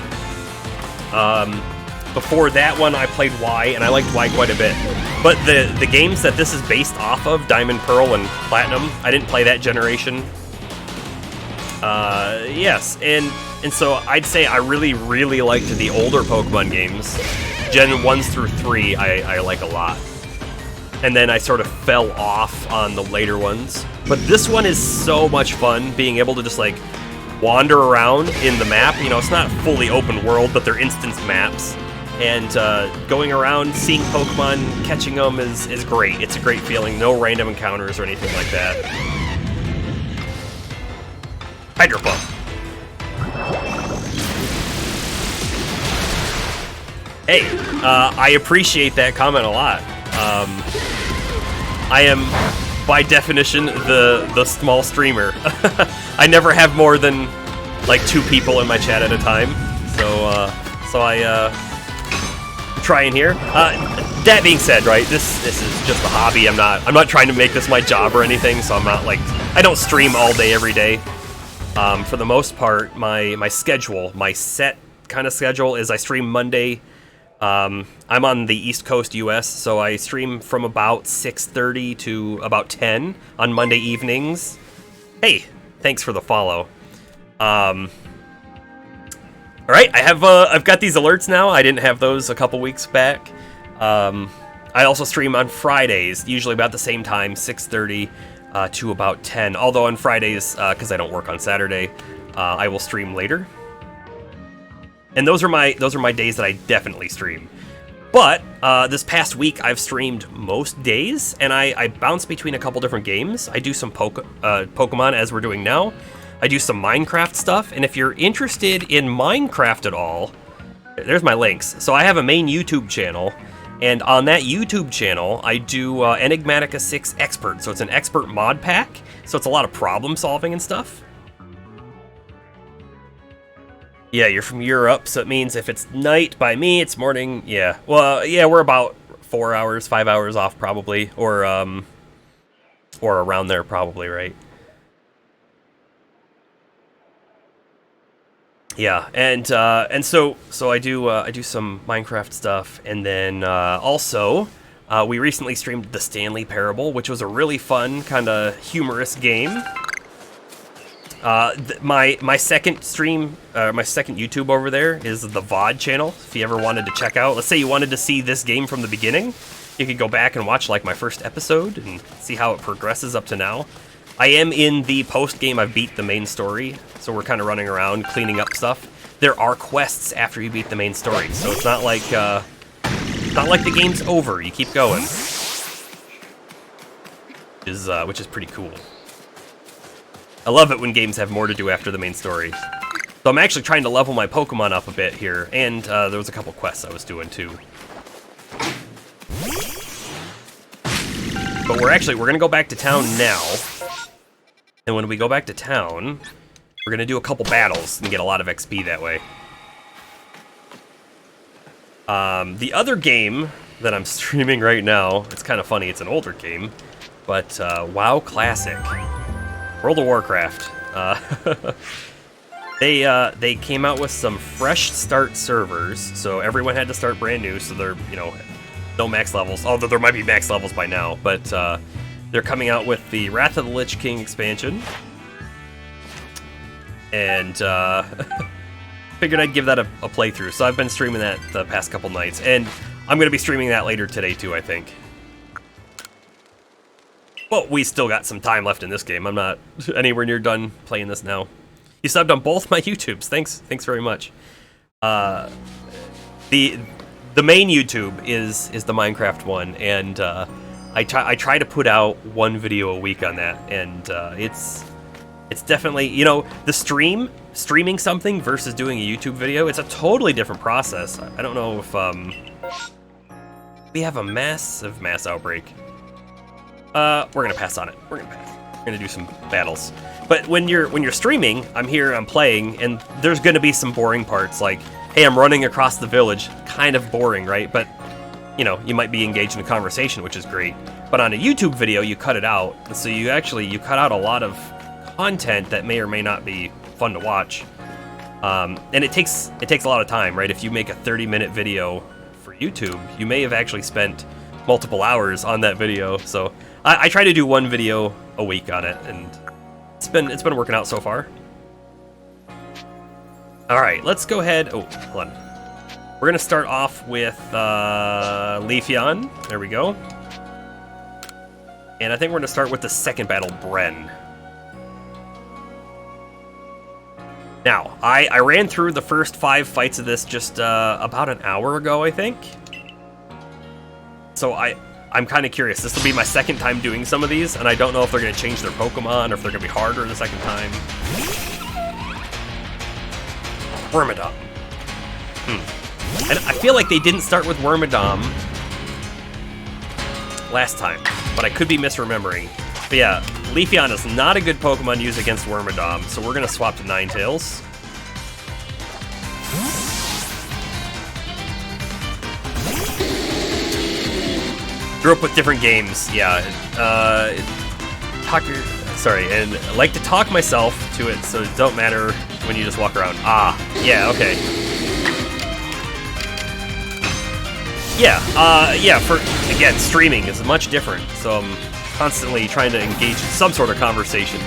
Before that one, I played Y, and I liked Y quite a bit. But the games that this is based off of, Diamond, Pearl, and Platinum, I didn't play that generation. Yes, and so I'd say I really, really liked the older Pokemon games. Gen 1s through 3, I like a lot. And then I sort of fell off on the later ones. But this one is so much fun, being able to just, like, wander around in the map. You know, it's not fully open world, but they're instance maps. And going around, seeing Pokemon, catching them is great. It's a great feeling. No random encounters or anything like that. Hydro Pump. Hey, I appreciate that comment a lot. I am, by definition, the small streamer. I never have more than, like, 2 people in my chat at a time. So I try in here. That being said, right, this is just a hobby. I'm not trying to make this my job or anything, so I'm not, like, I don't stream all day every day. For the most part, my schedule, my set kind of schedule is I stream Monday. I'm on the East Coast US, so I stream from about 6:30 to about 10 on Monday evenings. Hey, thanks for the follow. All right, I've got these alerts now. I didn't have those a couple weeks back. I also stream on Fridays, usually about the same time, 6:30 to about 10. Although on Fridays, because I don't work on Saturday, I will stream later. And those are my days that I definitely stream. But this past week, I've streamed most days, and I bounce between a couple different games. I do some Pokemon, as we're doing now. I do some Minecraft stuff, and if you're interested in Minecraft at all, there's my links. So I have a main YouTube channel, and on that YouTube channel, I do Enigmatica 6 Expert. So it's an expert mod pack, so it's a lot of problem solving and stuff. Yeah, you're from Europe, so it means if it's night by me, it's morning. Yeah, well, yeah, we're about 4 hours, 5 hours off probably, or around there probably, right? Yeah, and so I do some Minecraft stuff, and then also we recently streamed the Stanley Parable, which was a really fun kind of humorous game. My second stream, my second YouTube over there is the VOD channel. If you ever wanted to check out, let's say you wanted to see this game from the beginning, you could go back and watch like my first episode and see how it progresses up to now. I am in the post game. I've beat the main story, so we're kind of running around cleaning up stuff. There are quests after you beat the main story, so it's not like the game's over. You keep going, which is pretty cool. I love it when games have more to do after the main story. So I'm actually trying to level my Pokemon up a bit here, and there was a couple quests I was doing too. But we're gonna go back to town now. And when we go back to town, we're gonna do a couple battles and get a lot of XP that way. The other game that I'm streaming right now, it's kind of funny, it's an older game, but WoW Classic. World of Warcraft. They came out with some fresh start servers, so everyone had to start brand new, so they're, no max levels, although there might be max levels by now, but they're coming out with the Wrath of the Lich King expansion. And figured I'd give that a playthrough. So I've been streaming that the past couple nights. And I'm going to be streaming that later today too, I think. Well, we still got some time left in this game. I'm not anywhere near done playing this now. You subbed on both my YouTubes. Thanks very much. The main YouTube is the Minecraft one, and I try to put out one video a week on that, and it's definitely, the streaming something versus doing a YouTube video, it's a totally different process. I don't know if we have a massive mass outbreak. We're gonna pass on it. We're gonna do some battles. But when you're streaming, I'm here, I'm playing, and there's gonna be some boring parts, like, hey, I'm running across the village, kind of boring, right? But you might be engaged in a conversation, which is great. But on a YouTube video, you cut it out, and so you cut out a lot of content that may or may not be fun to watch. And it takes a lot of time, right? If you make a 30-minute video for YouTube, you may have actually spent multiple hours on that video. So I try to do one video a week on it, and it's been working out so far. All right, let's go ahead. Oh, hold on. We're gonna start off with Leafeon. There we go. And I think we're gonna start with the second battle, Bren. Now, I ran through the first 5 fights of this just about an hour ago, I think. So I'm kind of curious. This will be my second time doing some of these, and I don't know if they're going to change their Pokemon or if they're going to be harder the second time. Wormadam. And I feel like they didn't start with Wormadam last time, but I could be misremembering. But yeah, Leafeon is not a good Pokemon to use against Wormadam, so we're going to swap to Ninetales. Grew up with different games, yeah. And I like to talk myself to it, so it don't matter when you just walk around. Ah, yeah, okay. Yeah, for, again, streaming is much different, so I'm constantly trying to engage in some sort of conversation.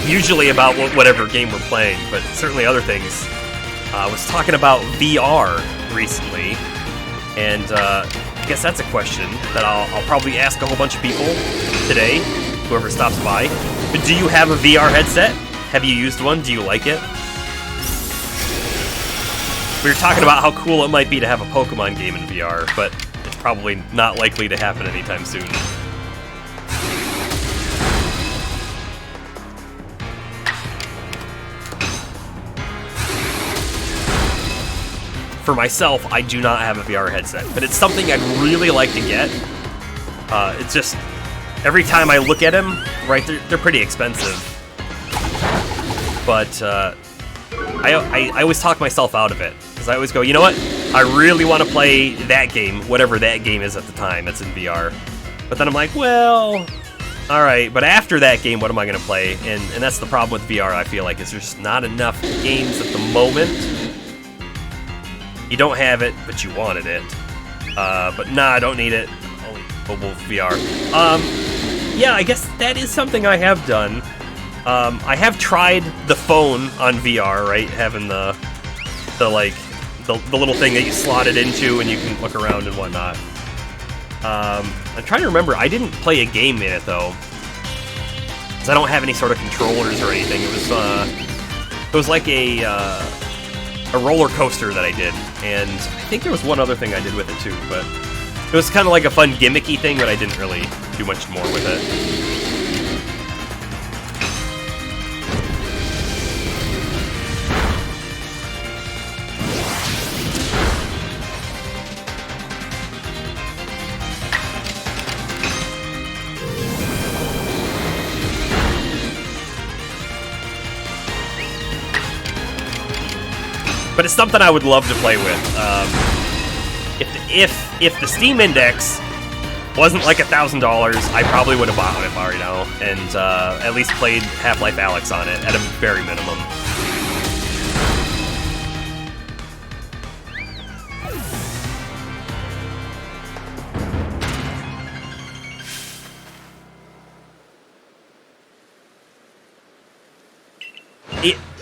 Usually about whatever game we're playing, but certainly other things. I was talking about VR recently, and I guess that's a question that I'll probably ask a whole bunch of people today, whoever stops by. But do you have a VR headset? Have you used one? Do you like it? We were talking about how cool it might be to have a Pokemon game in VR, but it's probably not likely to happen anytime soon. For myself, I do not have a VR headset, but it's something I'd really like to get. It's just, every time I look at them, right, they're pretty expensive. But I always talk myself out of it, because I always go, you know what, I really want to play that game, whatever that game is at the time that's in VR. But then I'm like, well, Alright, but after that game, what am I going to play? And that's the problem with VR, I feel like, is there's just not enough games at the moment. You don't have it, but you wanted it. But nah, I don't need it. Only mobile VR. Yeah, I guess that is something I have done. I have tried the phone on VR, right? Having the little thing that you slot it into and you can look around and whatnot. I'm trying to remember. I didn't play a game in it though, because I don't have any sort of controllers or anything. It was like a roller coaster that I did, and I think there was one other thing I did with it too. But it was kind of like a fun gimmicky thing, but I didn't really do much more with it. But it's something I would love to play with. If the Steam Index wasn't like $1,000, I probably would have bought it by now and at least played Half-Life Alyx on it at a very minimum.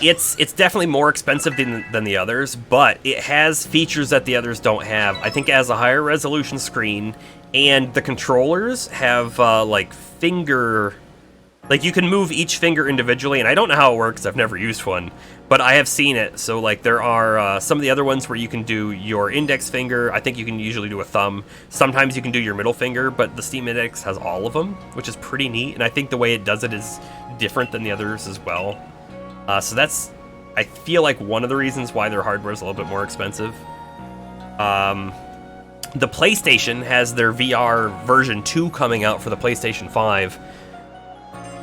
It's definitely more expensive than the others, but it has features that the others don't have. I think it has a higher resolution screen, and the controllers have like finger... Like, you can move each finger individually, and I don't know how it works, I've never used one, but I have seen it. So, like, there are some of the other ones where you can do your index finger. I think you can usually do a thumb. Sometimes you can do your middle finger, but the Steam Index has all of them, which is pretty neat, and I think the way it does it is different than the others as well. So that's, I feel like, one of the reasons why their hardware is a little bit more expensive. The PlayStation has their VR version 2 coming out for the PlayStation 5.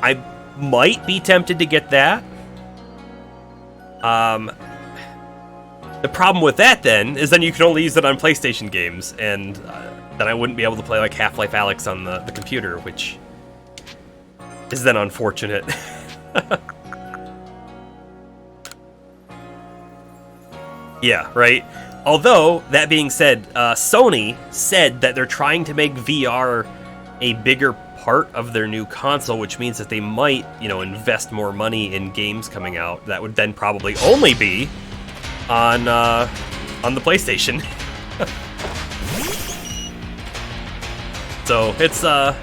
I might be tempted to get that. The problem with that, then, is then you can only use it on PlayStation games, and then I wouldn't be able to play, like, Half-Life Alyx on the computer, which is then unfortunate. Yeah, right? Although, that being said, Sony said that they're trying to make VR a bigger part of their new console, which means that they might, you know, invest more money in games coming out. That would then probably only be on the PlayStation. So, it's a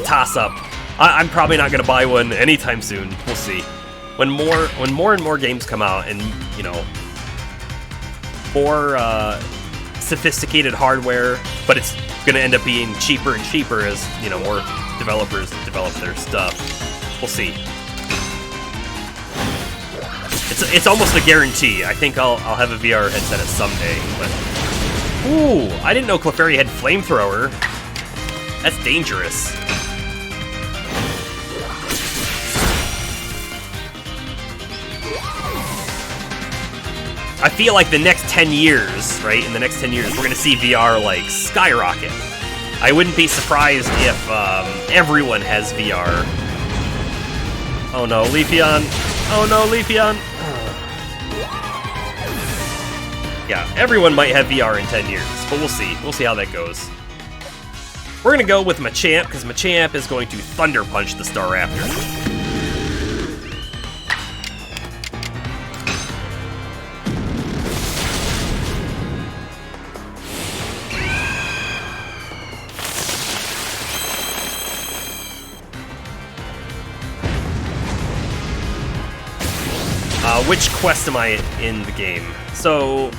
toss-up. I'm probably not going to buy one anytime soon. We'll see. When more and more games come out, and you know, more sophisticated hardware, but it's going to end up being cheaper and cheaper as, you know, more developers develop their stuff. We'll see. It's almost a guarantee. I think I'll have a VR headset at someday. But ooh, I didn't know Clefairy had flamethrower. That's dangerous. I feel like the next 10 years, right? In the next 10 years, we're going to see VR, like, skyrocket. I wouldn't be surprised if everyone has VR. Oh no, Leafeon. Oh no, Leafeon. Yeah, everyone might have VR in 10 years, but we'll see. We'll see how that goes. We're going to go with Machamp, because Machamp is going to Thunder Punch the Staraptor. Which quest am I in the game? So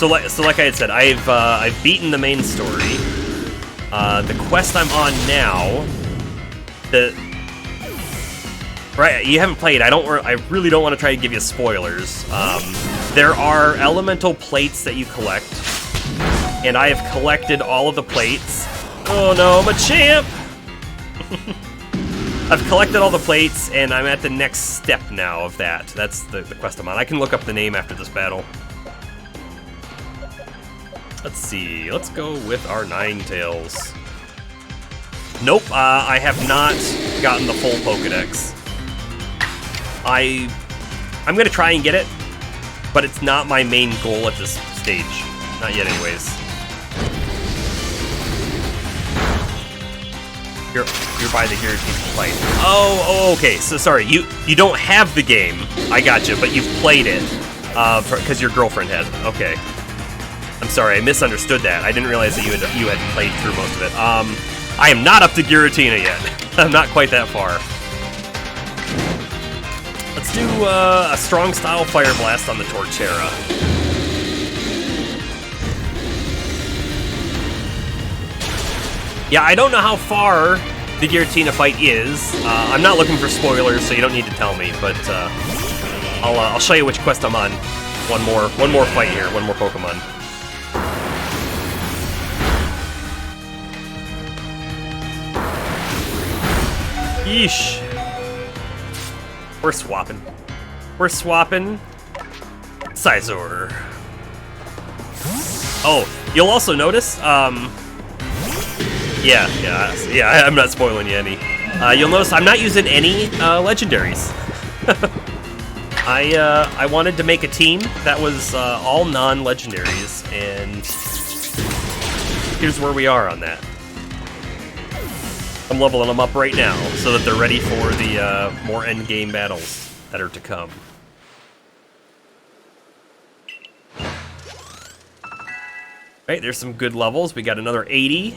like I had said, I've beaten the main story. The quest I'm on now, right? You haven't played. I really don't want to try to give you spoilers. There are elemental plates that you collect, and I have collected all of the plates. Oh no, Machamp! I've collected all the plates, and I'm at the next step now of that. That's the quest I'm on. I can look up the name after this battle. Let's see. Let's go with our Ninetales. Nope, I have not gotten the full Pokedex. I'm gonna try and get it, but it's not my main goal at this stage. Not yet, anyways. You're by the guaranteed fight. Oh, okay. So sorry, you don't have the game. I gotcha, but you've played it because your girlfriend has it. Okay. I'm sorry, I misunderstood that. I didn't realize that you had played through most of it. I am not up to Giratina yet. I'm not quite that far. Let's do a strong style Fire Blast on the Torterra. Yeah, I don't know how far the Giratina fight is. I'm not looking for spoilers, so you don't need to tell me. But I'll show you which quest I'm on. One more fight here. One more Pokemon. Yeesh. We're swapping. We're swapping. Scizor. Oh, you'll also notice, yeah, I'm not spoiling you any. You'll notice I'm not using any legendaries. I wanted to make a team that was all non-legendaries, and here's where we are on that. I'm leveling them up right now so that they're ready for the more endgame battles that are to come. Right, there's some good levels. We got another 80.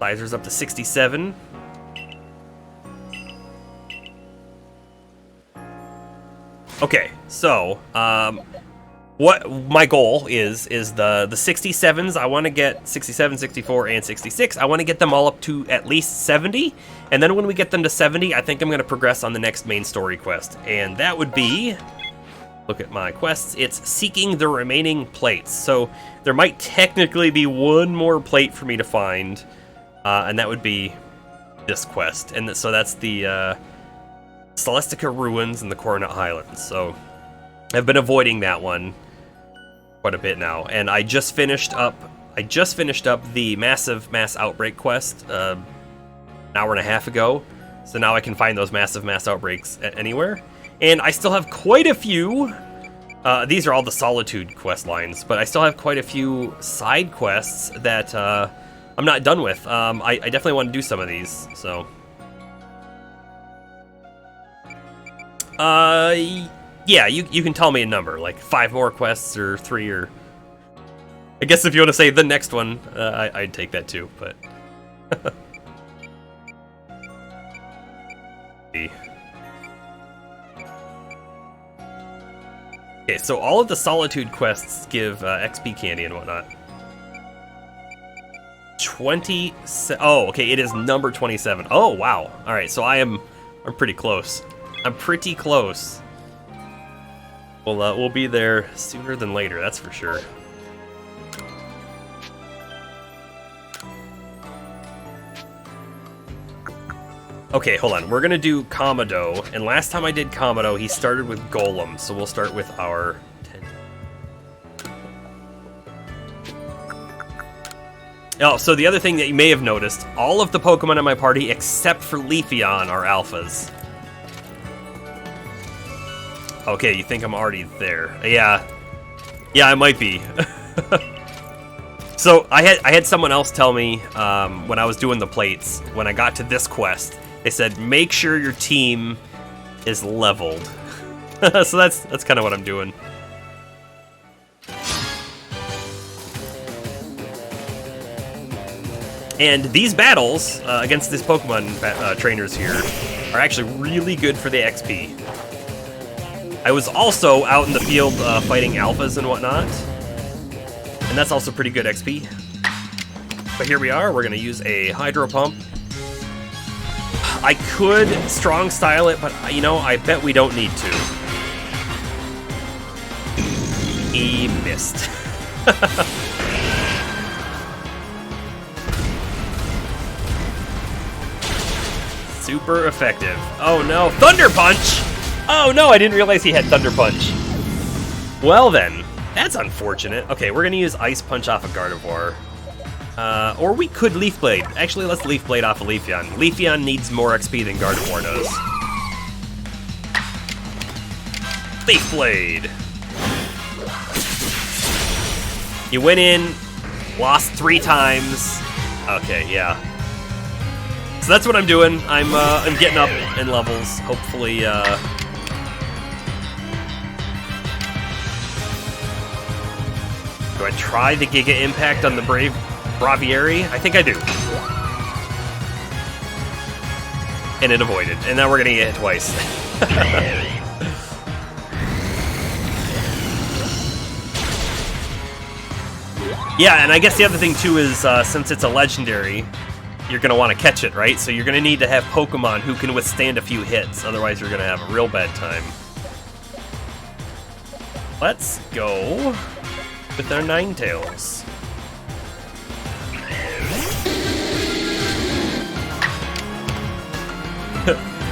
Scizor's up to 67. Okay, so what my goal is the 67s. I want to get 67, 64, and 66. I want to get them all up to at least 70, and then when we get them to 70, I think I'm going to progress on the next main story quest, and that would be, look at my quests, it's seeking the remaining plates. So there might technically be one more plate for me to find, and that would be this quest, and so that's the Celestica Ruins and the Coronet Highlands. So I've been avoiding that one quite a bit now, and I just finished up the massive mass outbreak quest an hour and a half ago, so now I can find those massive mass outbreaks anywhere, and I still have quite a few. These are all the Solitude quest lines, but I still have quite a few side quests that I'm not done with. I definitely want to do some of these, so yeah, you can tell me a number, like 5 more quests or 3, or I guess if you want to say the next one, I'd take that too, but okay, so all of the Solitude quests give XP candy and whatnot. oh, okay, it is number 27. Oh, wow. All right, so I'm pretty close. I'm pretty close. We'll be there sooner than later, that's for sure. Okay, hold on. We're gonna do Komodo, and last time I did Komodo, he started with Golem, so we'll start with our 10. Oh, so the other thing that you may have noticed, all of the Pokemon in my party except for Leafeon are alphas. Okay, you think I'm already there? Yeah, I might be. So I had someone else tell me when I was doing the plates, when I got to this quest, they said make sure your team is leveled. So that's kind of what I'm doing. And these battles against these Pokemon trainers here are actually really good for the XP. I was also out in the field fighting alphas and whatnot, and that's also pretty good XP. But here we are, we're gonna use a Hydro Pump. I could strong style it, but you know, I bet we don't need to. He missed. Super effective. Oh no, Thunder Punch! Oh no, I didn't realize he had Thunder Punch. Well then, that's unfortunate. Okay, we're gonna use Ice Punch off of Gardevoir. Or we could Leaf Blade. Actually, let's Leaf Blade off of Leafeon. Leafeon needs more XP than Gardevoir does. Leaf Blade! You went in, lost 3 times. Okay, yeah. So that's what I'm doing. I'm getting up in levels. Hopefully, do I try the Giga Impact on the Braviary? I think I do. And it avoided. And now we're gonna get hit twice. Yeah, and I guess the other thing too is, since it's a legendary, you're gonna want to catch it, right? So you're gonna need to have Pokemon who can withstand a few hits, otherwise you're gonna have a real bad time. Let's go with our Ninetales.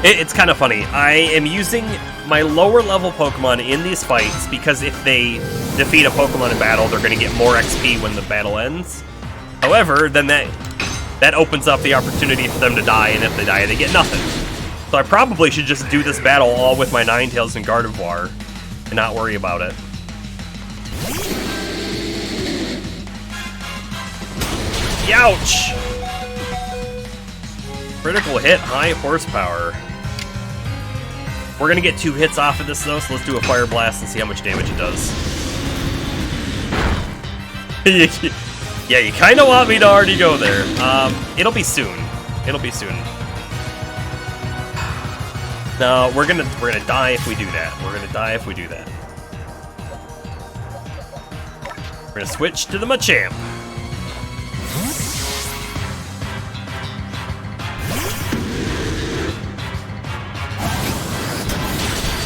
It's kind of funny. I am using my lower level Pokemon in these fights because if they defeat a Pokemon in battle, they're going to get more XP when the battle ends. However, then that opens up the opportunity for them to die, and if they die, they get nothing. So I probably should just do this battle all with my Ninetales and Gardevoir and not worry about it. Youch! Critical hit, high horsepower. We're gonna get 2 hits off of this though, so let's do a Fire Blast and see how much damage it does. Yeah, you kinda want me to already go there. It'll be soon. It'll be soon. No, we're gonna die if we do that. We're gonna die if we do that. We're gonna switch to the Machamp.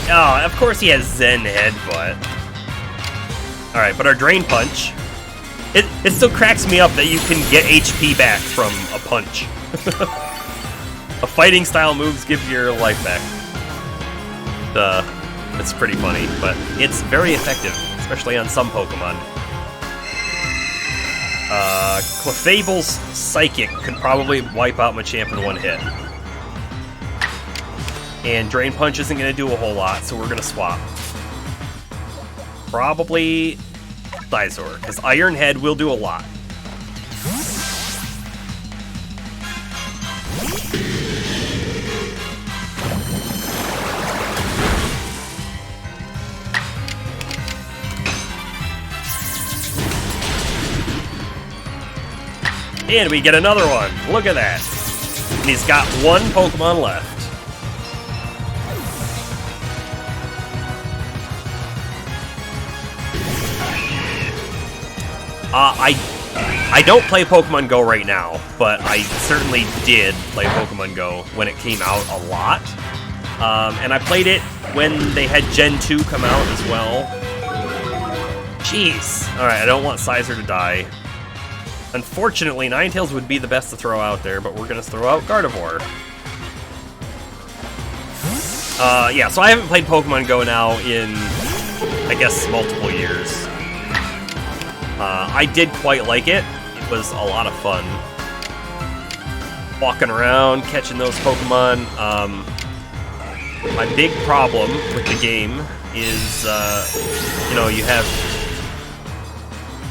Oh, of course he has Zen Headbutt. Alright, but our Drain Punch... It still cracks me up that you can get HP back from a punch. A fighting style moves give your life back. It's pretty funny, but it's very effective, especially on some Pokemon. Clefable's Psychic could probably wipe out Machamp in 1 hit. And Drain Punch isn't going to do a whole lot, so we're going to swap. Probably Scizor, because Iron Head will do a lot. And we get another one. Look at that. And he's got 1 Pokemon left. I don't play Pokemon Go right now, but I certainly did play Pokemon Go when it came out a lot. And I played it when they had Gen 2 come out as well. Jeez. Alright, I don't want Scizor to die. Unfortunately, Ninetales would be the best to throw out there, but we're going to throw out Gardevoir. Yeah, so I haven't played Pokemon Go now in, I guess, multiple years. I did quite like it. It was a lot of fun. Walking around, catching those Pokemon. My big problem with the game is, you know, you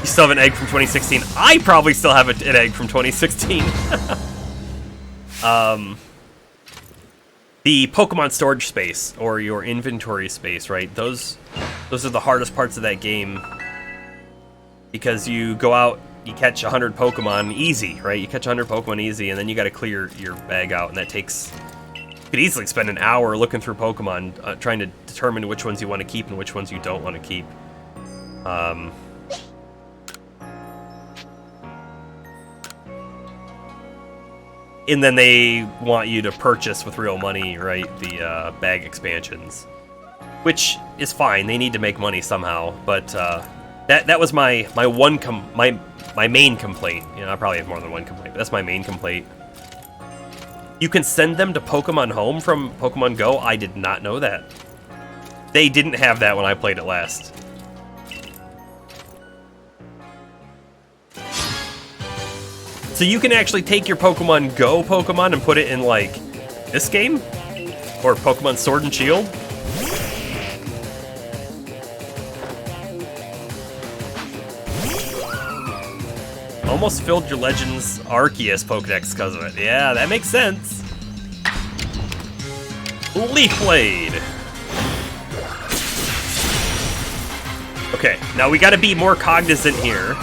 still have an egg from 2016. I probably still have an egg from 2016. The Pokemon storage space, or your inventory space, right? Those are the hardest parts of that game. Because you go out, you catch 100 Pokemon easy, right? You catch 100 Pokemon easy, and then you gotta clear your bag out, and that takes... You could easily spend an hour looking through Pokemon, trying to determine which ones you want to keep and which ones you don't want to keep. And then they want you to purchase with real money, right? The bag expansions. Which is fine, they need to make money somehow, but... That was my main complaint. You know, I probably have more than one complaint, but that's my main complaint. You can send them to Pokemon Home from Pokemon Go? I did not know that. They didn't have that when I played it last. So you can actually take your Pokemon Go Pokemon and put it in, like, this game? Or Pokemon Sword and Shield? Almost filled your Legends Arceus Pokedex because of it. Yeah, that makes sense. Leaf Blade. Okay, now we gotta be more cognizant here.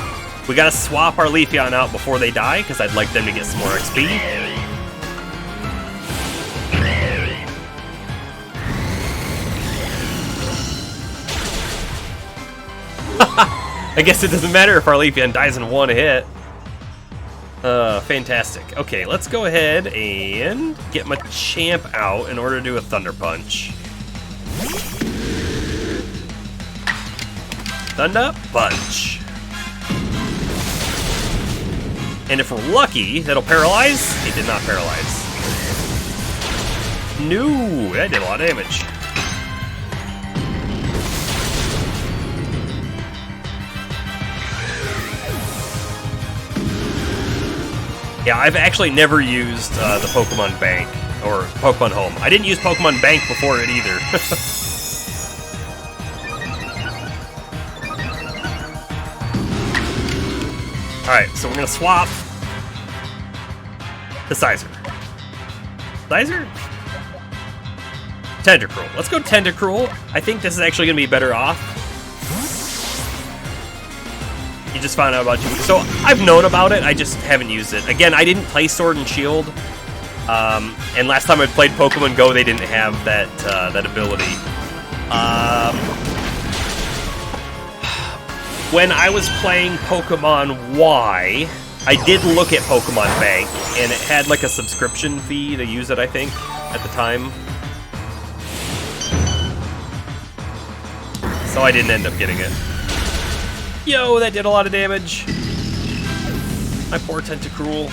We gotta swap our Leafeon out before they die, because I'd like them to get some more XP. I guess it doesn't matter if our Leafeon dies in one hit. Fantastic. Okay, let's go ahead and get Machamp out in order to do a Thunder Punch. Thunder Punch. And if we're lucky, that'll paralyze. It did not paralyze. No, that did a lot of damage. Yeah, I've actually never used the Pokemon Bank, or Pokemon Home. I didn't use Pokemon Bank before it either. Alright, so we're gonna swap the Sizer. Sizer? Tentacruel. Let's go Tentacruel. I think this is actually gonna be better off. You just found out about you. So I've known about it, I just haven't used it. Again, I didn't play Sword and Shield. And last time I played Pokemon Go, they didn't have that that ability. When I was playing Pokemon Y, I did look at Pokemon Bank, and it had like a subscription fee to use it, I think, at the time. So I didn't end up getting it. Yo, that did a lot of damage. My poor Tentacruel.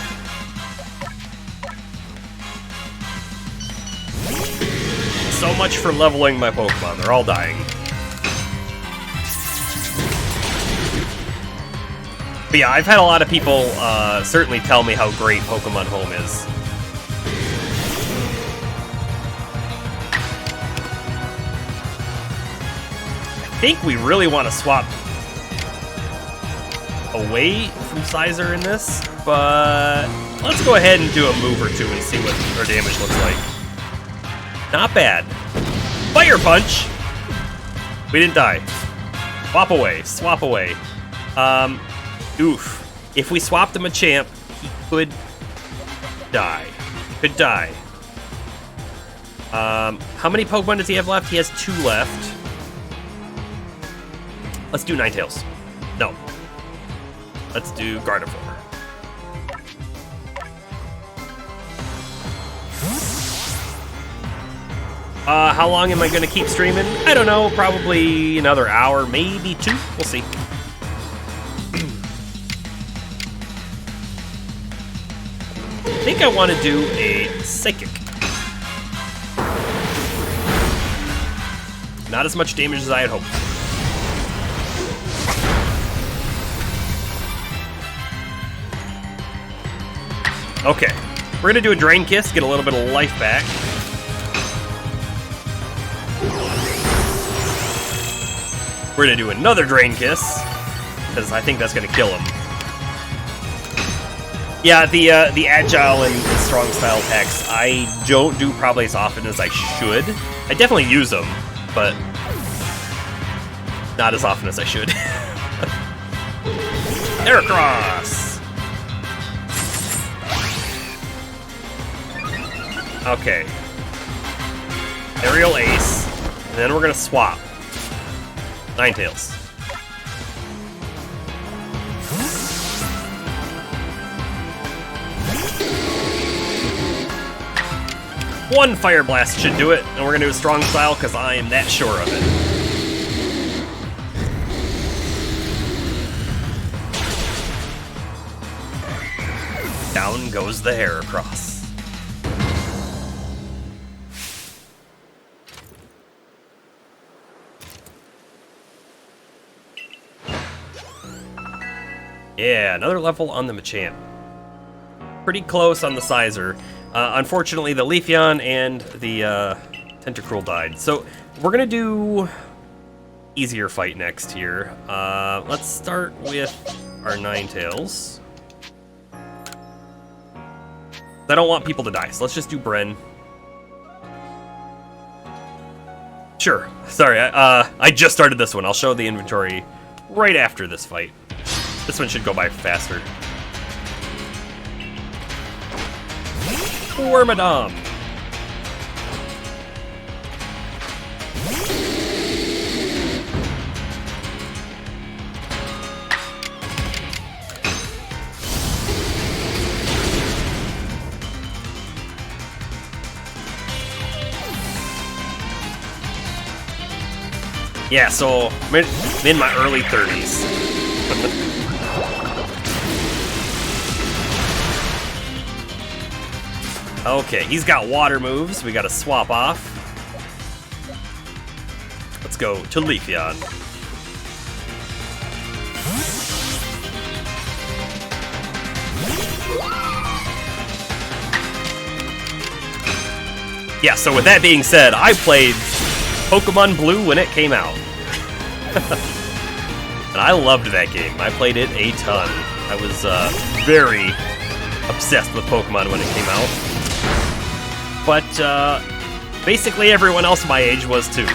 So much for leveling my Pokemon. They're all dying. But yeah, I've had a lot of people certainly tell me how great Pokemon Home is. I think we really want to swap away from Sizer in this, but let's go ahead and do a move or two and see what our damage looks like. Not bad. Fire Punch! We didn't die. Swap away, swap away. Oof. If we swapped him a Machamp, he could die. He could die. How many Pokemon does he have left? He has 2 left. Let's do Ninetales. No. Let's do Gardevoir. How long am I going to keep streaming? I don't know. Probably another hour, maybe 2. We'll see. I think I want to do a Psychic. Not as much damage as I had hoped. Okay, we're gonna do a Drain Kiss, get a little bit of life back. We're gonna do another Drain Kiss, because I think that's gonna kill him. Yeah, the agile and strong style attacks, I don't do probably as often as I should. I definitely use them, but not as often as I should. Heracross! Okay. Aerial Ace, and then we're gonna swap. Ninetales. One Fire Blast should do it, and we're gonna do a strong style because I am that sure of it. Down goes the Heracross. Yeah, another level on the Machamp. pretty close on the Sizer. Unfortunately, the Leafeon and the Tentacruel died. So we're going to do easier fight next here. Let's start with our Ninetales. I don't want people to die, so let's just do Bren. Sure. Sorry, I just started this one. I'll show the inventory right after this fight. This one should go by faster. Wormadam. Yeah, so I'm in my early 30s. Okay, he's got water moves. We got to swap off. Let's go to Leafeon. Yeah, so with that being said, I played Pokemon Blue when it came out. And I loved that game. I played it a ton. I was very obsessed with Pokemon when it came out. But basically everyone else my age was too.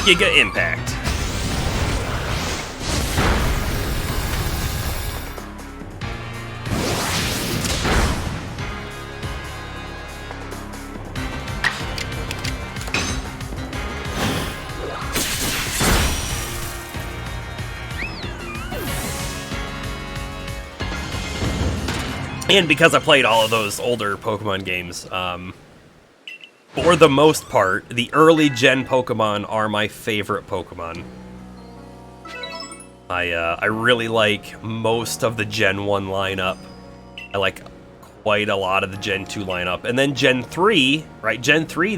Giga Impact. And because I played all of those older Pokemon games, for the most part, the early gen Pokemon are my favorite Pokemon. I really like most of the Gen 1 lineup. I like quite a lot of the Gen 2 lineup. And then Gen 3, right? Gen 3,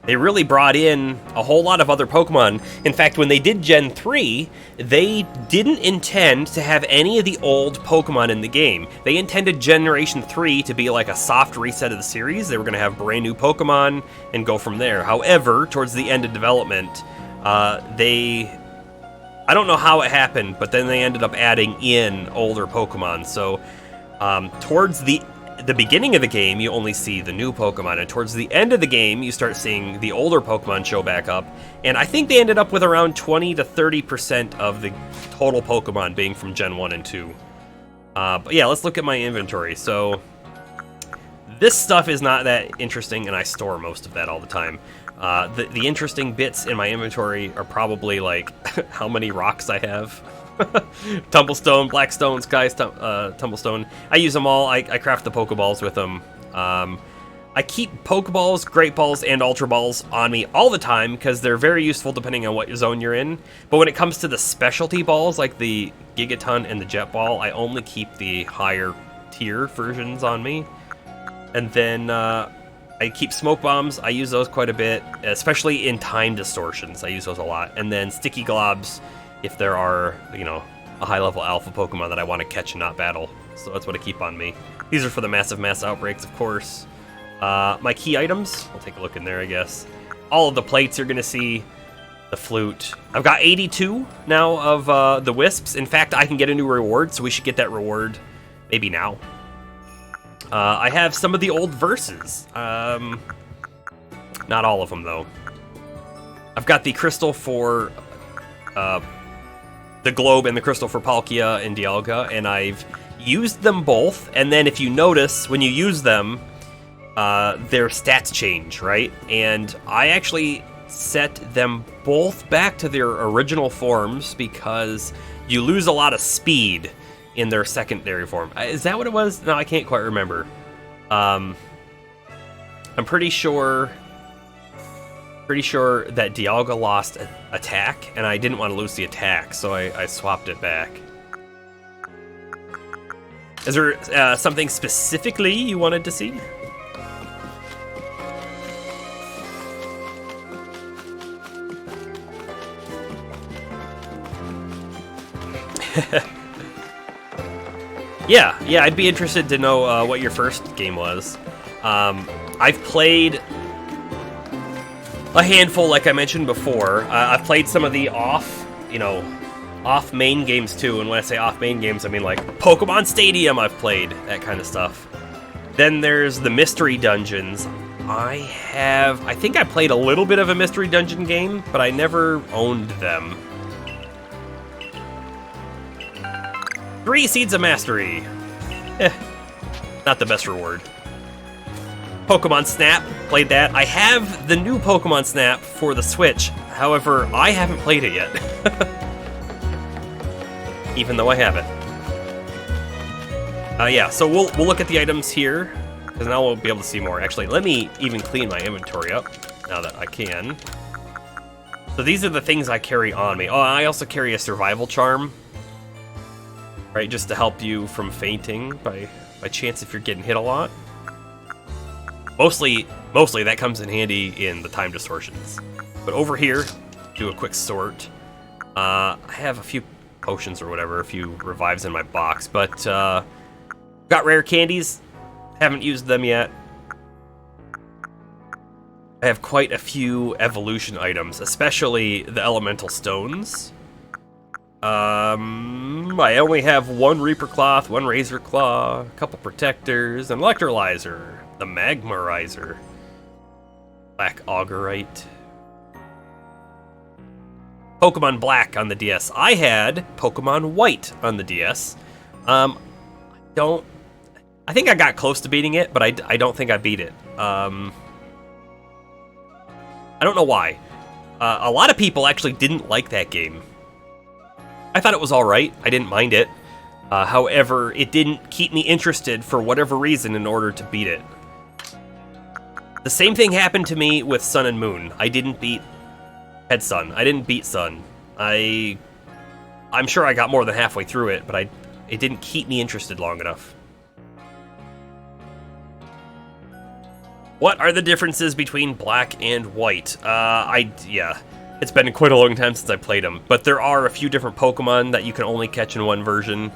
they really brought in a whole lot of other Pokemon. In fact, when they did Gen 3, they didn't intend to have any of the old Pokemon in the game. They intended Generation 3 to be like a soft reset of the series. They were going to have brand new Pokemon and go from there. However, towards the end of development, I don't know how it happened, but then they ended up adding in older Pokemon. So towards the beginning of the game, you only see the new Pokemon, and towards the end of the game, you start seeing the older Pokemon show back up, and I think they ended up with around 20 to 30% of the total Pokemon being from Gen 1 and 2. But yeah, let's look at my inventory. So this stuff is not that interesting, and I store most of that all the time. The interesting bits in my inventory are probably like how many rocks I have. Tumblestone, Blackstone, Sky Tumblestone. I use them all. I craft the Pokeballs with them. I keep Pokeballs, Great Balls, and Ultra Balls on me all the time because they're very useful depending on what zone you're in. But when it comes to the specialty balls, like the Gigaton and the Jet Ball, I only keep the higher tier versions on me. And then I keep Smoke Bombs. I use those quite a bit, especially in Time Distortions. I use those a lot. And then Sticky Globs, if there are, you know, a high-level alpha Pokemon that I want to catch and not battle. So that's what I keep on me. These are for the massive mass outbreaks, of course. My key items, I'll take a look in there, I guess. All of the plates you're going to see. The flute. I've got 82 now of the wisps. In fact, I can get a new reward, so we should get that reward maybe now. I have some of the old verses. Not all of them, though. I've got the crystal for the globe and the crystal for Palkia and Dialga, and I've used them both. And then if you notice, when you use them, their stats change, right? And I actually set them both back to their original forms because you lose a lot of speed in their secondary form. Is that what it was? No, I can't quite remember. I'm pretty sure that Dialga lost attack, and I didn't want to lose the attack, so I swapped it back. Is there something specifically you wanted to see? Yeah, I'd be interested to know what your first game was. I've played a handful, like I mentioned before. I've played some of the off main games too, and when I say off main games, I mean like Pokemon Stadium I've played, that kind of stuff. Then there's the mystery dungeons. I think I played a little bit of a mystery dungeon game, but I never owned them. 3 Seeds of Mastery. Not the best reward. Pokemon Snap, played that. I have the new Pokemon Snap for the Switch. However, I haven't played it yet. Even though I have it. Yeah, so we'll look at the items here, because now we'll be able to see more. Actually, let me even clean my inventory up, now that I can. So these are the things I carry on me. Oh, I also carry a survival charm. Right, just to help you from fainting by chance if you're getting hit a lot. Mostly that comes in handy in the time distortions. But over here, do a quick sort. I have a few potions or whatever, a few revives in my box, but got rare candies, haven't used them yet. I have quite a few evolution items, especially the elemental stones. I only have 1 Reaper Cloth, 1 Razor Claw, a couple Protectors, an Electrolyzer, the Magmarizer, Black Augurite, Pokemon Black on the DS. I had Pokemon White on the DS. I think I got close to beating it, but I don't think I beat it. I don't know why. A lot of people actually didn't like that game. I thought it was alright. I didn't mind it. However, it didn't keep me interested for whatever reason in order to beat it. The same thing happened to me with Sun and Moon. I didn't beat Head Sun. I didn't beat Sun. I'm sure I got more than halfway through it, but it didn't keep me interested long enough. What are the differences between Black and White? Yeah. It's been quite a long time since I played them, but there are a few different Pokemon that you can only catch in one version.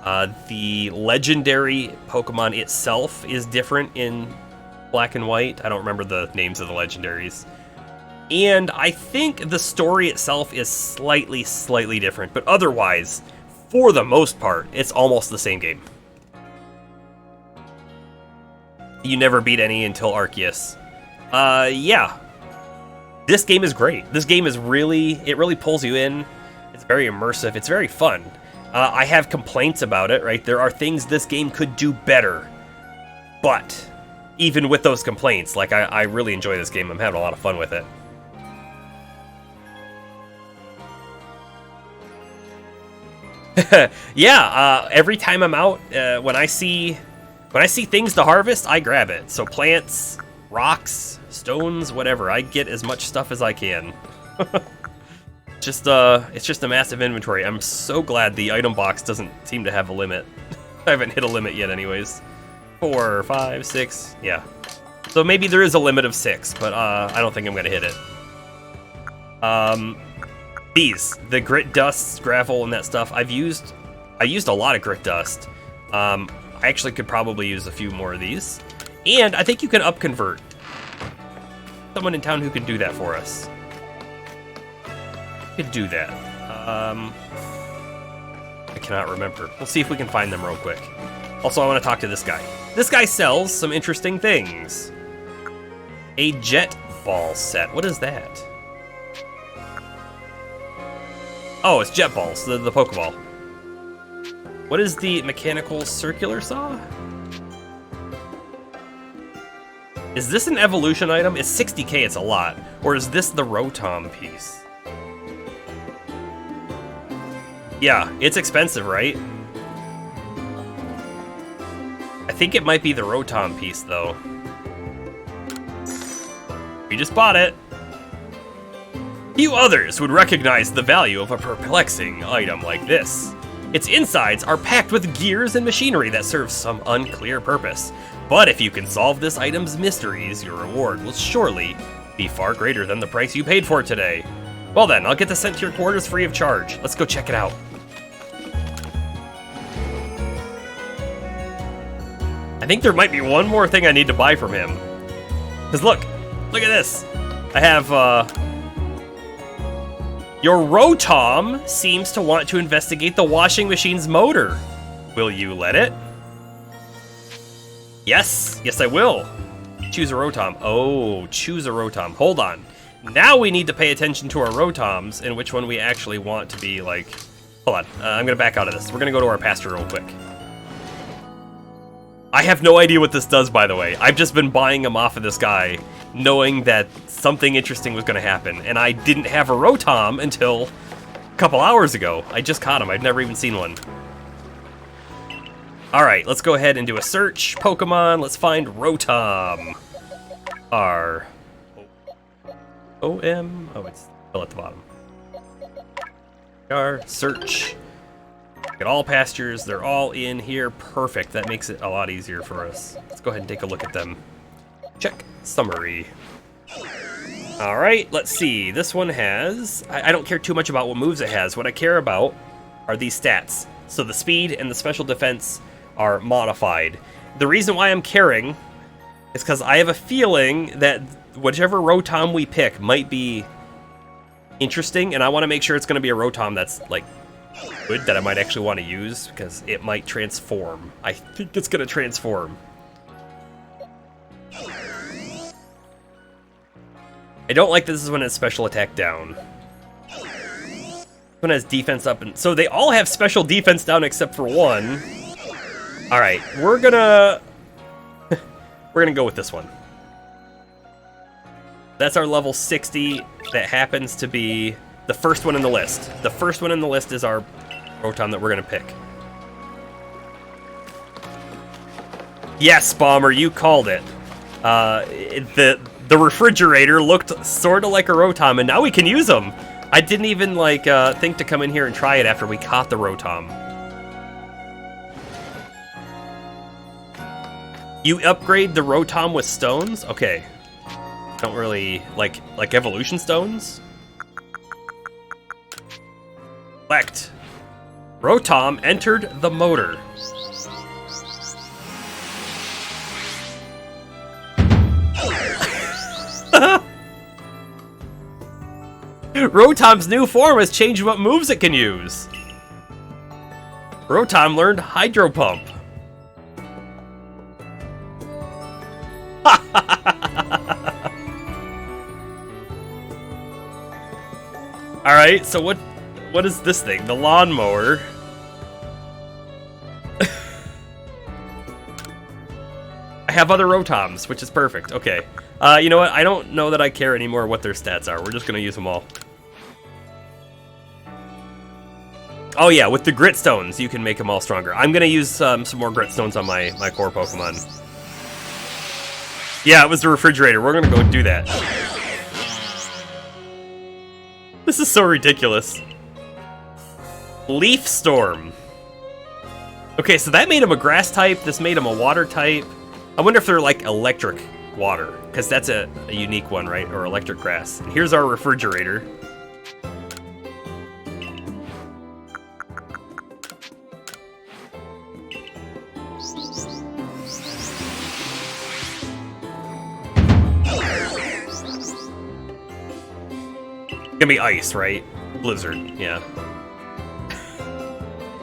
The legendary Pokemon itself is different in Black and White. I don't remember the names of the legendaries. And I think the story itself is slightly different, but otherwise, for the most part, it's almost the same game. You never beat any until Arceus. Yeah. This game is great. This game is it really pulls you in. It's very immersive. It's very fun. I have complaints about it, right? There are things this game could do better. But even with those complaints, like I really enjoy this game. I'm having a lot of fun with it. Yeah, every time I'm out, when I see things to harvest, I grab it. So plants, rocks, stones, whatever. I get as much stuff as I can. It's just a massive inventory. I'm so glad the item box doesn't seem to have a limit. I haven't hit a limit yet anyways. 4, 5, 6, yeah. So maybe there is a limit of 6, but I don't think I'm gonna hit it. The grit dust, gravel, and that stuff, I used a lot of grit dust. I actually could probably use a few more of these. And I think you can up-convert. Someone in town who can do that for us. Could do that. I cannot remember. We'll see if we can find them real quick. Also, I want to talk to this guy. This guy sells some interesting things. A jet ball set. What is that? Oh, it's jet balls, the Pokeball. What is the mechanical circular saw? Is this an evolution item? It's 60k, it's a lot. Or is this the Rotom piece? Yeah, it's expensive, right? I think it might be the Rotom piece, though. We just bought it. Few others would recognize the value of a perplexing item like this. Its insides are packed with gears and machinery that serve some unclear purpose. But if you can solve this item's mysteries, your reward will surely be far greater than the price you paid for it today. Well then, I'll get this sent to your quarters free of charge. Let's go check it out. think there might be one more thing I need to buy from him. Because look at this. I have, your Rotom seems to want to investigate the washing machine's motor. Will you let it? Yes, yes I will. Choose a Rotom. Oh, choose a Rotom. Hold on. Now we need to pay attention to our Rotoms and which one we actually want to be like... Hold on, I'm gonna back out of this. We're gonna go to our pasture real quick. I have no idea what this does, by the way. I've just been buying them off of this guy, knowing that something interesting was gonna happen, and I didn't have a Rotom until a couple hours ago. I just caught him. I've never even seen one. Alright, let's go ahead and do a search. Pokemon, let's find Rotom. R-O-M? Oh, it's still at the bottom. Search. Look at all pastures, they're all in here. Perfect, that makes it a lot easier for us. Let's go ahead and take a look at them. Check summary. Alright, let's see. This one has... I don't care too much about what moves it has. What I care about are these stats. So the speed and the special defense are modified. The reason why I'm caring is because I have a feeling that whichever Rotom we pick might be interesting, and I want to make sure it's going to be a Rotom that's, like, good, that I might actually want to use, because it might transform. I think it's going to transform. I don't like this one has special attack down. This one has defense up, and so they all have special defense down except for one. Alright, we're gonna go with this one. That's our level 60. That happens to be the first one in the list. The first one in the list is our Rotom that we're gonna pick. Yes, Bomber, you called it. The refrigerator looked sort of like a Rotom, and now we can use them. I didn't even like think to come in here and try it after we caught the Rotom. You upgrade the Rotom with stones? Okay. Don't really like evolution stones. Select. Rotom entered the motor. Rotom's new form has changed what moves it can use. Rotom learned Hydro Pump. Alright, so what is this thing? The lawnmower. I have other Rotoms, which is perfect. Okay. You know what? I don't know that I care anymore what their stats are. We're just gonna use them all. Oh yeah, with the grit stones, you can make them all stronger. I'm gonna use some more grit stones on my core Pokemon. Yeah, it was the refrigerator. We're gonna go do that. This is so ridiculous. Leaf Storm. Okay, so that made him a grass type. This made him a water type. I wonder if they're like electric water, because that's a unique one, right? Or electric grass. And here's our refrigerator. It's gonna be ice, right? Blizzard, yeah.